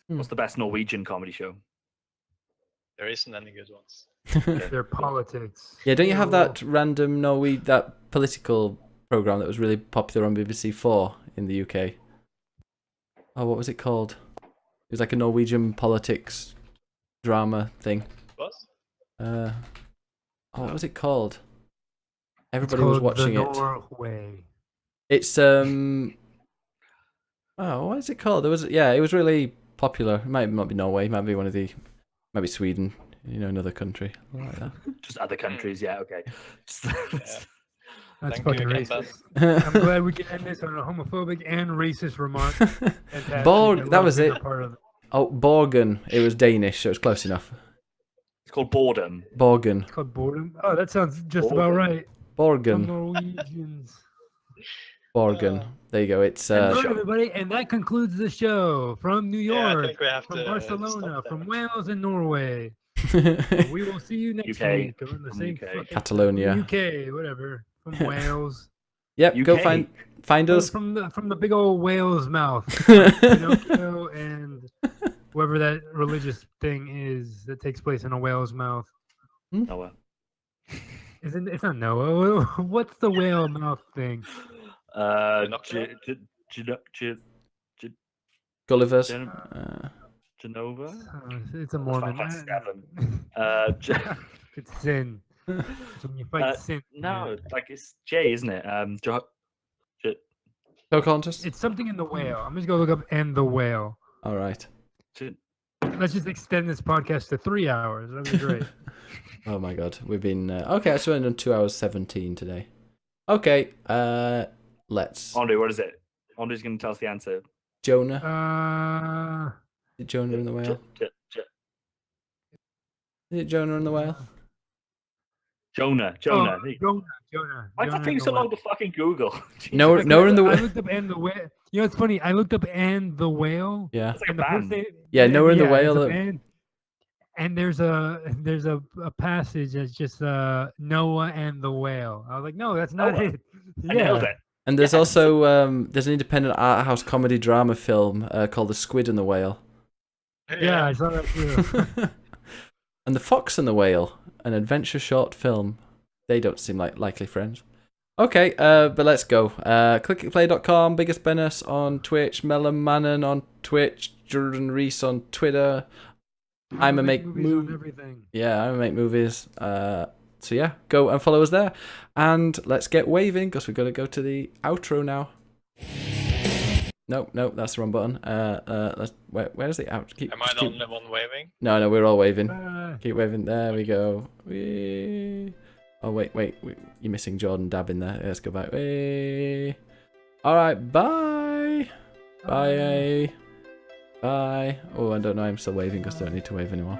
[SPEAKER 3] What's the best Norwegian comedy show?
[SPEAKER 5] There isn't any good ones.
[SPEAKER 4] Their politics.
[SPEAKER 2] Yeah, don't you have that random that political program that was really popular on BBC 4 in the UK? Oh, what was it called? It was like a Norwegian politics drama thing.
[SPEAKER 5] What?
[SPEAKER 2] What was it called? Everybody
[SPEAKER 4] It's
[SPEAKER 2] was
[SPEAKER 4] called
[SPEAKER 2] watching
[SPEAKER 4] the
[SPEAKER 2] it.
[SPEAKER 4] Norway.
[SPEAKER 2] It's Oh, what is it called? It was really popular. It might not be Norway. It might be might be Sweden. Another country like that.
[SPEAKER 3] Just other countries, yeah, okay.
[SPEAKER 4] That's
[SPEAKER 5] Thank you
[SPEAKER 4] fucking
[SPEAKER 5] again,
[SPEAKER 4] racist. I'm glad we can end this on a homophobic and racist remark. Fantastic.
[SPEAKER 2] Borg,
[SPEAKER 4] I
[SPEAKER 2] that
[SPEAKER 4] love
[SPEAKER 2] was
[SPEAKER 4] being
[SPEAKER 2] it.
[SPEAKER 4] a part of it.
[SPEAKER 2] Oh, Borgen. It was Danish, so it was close enough.
[SPEAKER 3] It's called Boredom.
[SPEAKER 2] Borgen.
[SPEAKER 4] It's called boredom. Oh, that sounds just about
[SPEAKER 3] Boredom.
[SPEAKER 4] right. From
[SPEAKER 2] Borgen.
[SPEAKER 4] Norwegians.
[SPEAKER 2] Borgen. There you go. It's
[SPEAKER 4] All right, everybody, and that concludes the show from New
[SPEAKER 5] Yeah, I
[SPEAKER 4] York,
[SPEAKER 5] think we have
[SPEAKER 4] from
[SPEAKER 5] to
[SPEAKER 4] Barcelona,
[SPEAKER 5] stop
[SPEAKER 4] from
[SPEAKER 5] there.
[SPEAKER 4] Wales, and Norway. We will see you next
[SPEAKER 3] UK,
[SPEAKER 4] week on the
[SPEAKER 3] from
[SPEAKER 4] same
[SPEAKER 3] UK.
[SPEAKER 4] fucking
[SPEAKER 2] Catalonia.
[SPEAKER 4] UK, whatever. From Wales.
[SPEAKER 2] Yep, go
[SPEAKER 3] UK.
[SPEAKER 2] find us.
[SPEAKER 4] From the big old whale's mouth. Pinocchio and whoever that religious thing is that takes place in a whale's mouth.
[SPEAKER 3] Noah.
[SPEAKER 4] It's not Noah. What's the whale mouth thing?
[SPEAKER 2] Gulliver's.
[SPEAKER 3] Genova.
[SPEAKER 4] It's a Mormon. It's sin. It's when you fight sin.
[SPEAKER 3] No, like it's J, isn't it?
[SPEAKER 2] Pocahontas.
[SPEAKER 4] It's something in the whale. I'm just gonna look up "and the whale."
[SPEAKER 2] All right.
[SPEAKER 4] Let's just extend this podcast to 3 hours. That'd be great.
[SPEAKER 2] Oh my god, we've been okay. So we've done 2 hours 17 today. Okay, let's.
[SPEAKER 3] Andre, what is it? Andre's gonna tell us the answer.
[SPEAKER 2] Jonah. Is it Jonah and the whale? Is it Jonah and the whale?
[SPEAKER 3] Jonah.
[SPEAKER 4] Jonah.
[SPEAKER 3] Why does that take so long to fucking Google?
[SPEAKER 2] No, Noah and the
[SPEAKER 4] I
[SPEAKER 2] whale.
[SPEAKER 4] looked up "and the whale." You know, it's funny. I looked up "and the whale."
[SPEAKER 2] Yeah.
[SPEAKER 3] It's like a
[SPEAKER 4] And the first
[SPEAKER 3] band.
[SPEAKER 4] thing,
[SPEAKER 2] Yeah, Noah and the
[SPEAKER 4] it's
[SPEAKER 2] whale.
[SPEAKER 4] a band. And there's a passage that's just Noah and the whale. I was like, no, that's not
[SPEAKER 3] Noah.
[SPEAKER 4] it.
[SPEAKER 3] I nailed it.
[SPEAKER 2] And there's also there's an independent art house comedy drama film called The Squid and the Whale.
[SPEAKER 4] Yeah, I saw that too.
[SPEAKER 2] And The Fox and the Whale, an adventure short film. They don't seem like likely friends. Okay, but let's go. Clickitplay.com, BiggusBennus on Twitch, Melon Mannon on Twitch, Jordan Reese on Twitter. I'm a make
[SPEAKER 4] movies on everything.
[SPEAKER 2] Yeah, I'm a make movies. So yeah, go and follow us there. And let's get waving because we've got to go to the outro now. Nope, that's the wrong button. Where's the out?
[SPEAKER 5] Am I the only one waving?
[SPEAKER 2] No, we're all waving.
[SPEAKER 4] Bye.
[SPEAKER 2] Keep waving. There we go. Oh wait, you're missing Jordan dabbing there. Let's go back. All right, bye. Bye. Oh, I don't know. I'm still waving because I don't need to wave anymore.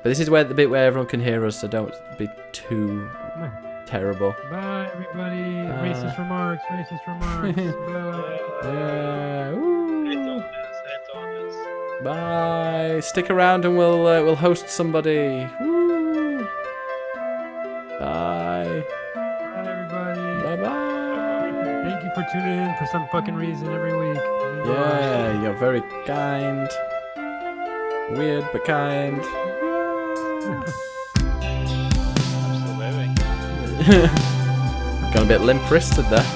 [SPEAKER 2] But this is where the bit where everyone can hear us, so don't be too terrible.
[SPEAKER 4] Bye, everybody. Racist remarks. Bye.
[SPEAKER 2] Woo. Bye. Stick around and we'll host somebody. Woo. Bye.
[SPEAKER 4] Bye, everybody.
[SPEAKER 2] Bye.
[SPEAKER 4] Thank you for tuning in for some fucking reason every week.
[SPEAKER 2] Yeah, you're very kind. Weird but kind.
[SPEAKER 5] I'm still waving.
[SPEAKER 2] Got a bit limp-wristed there.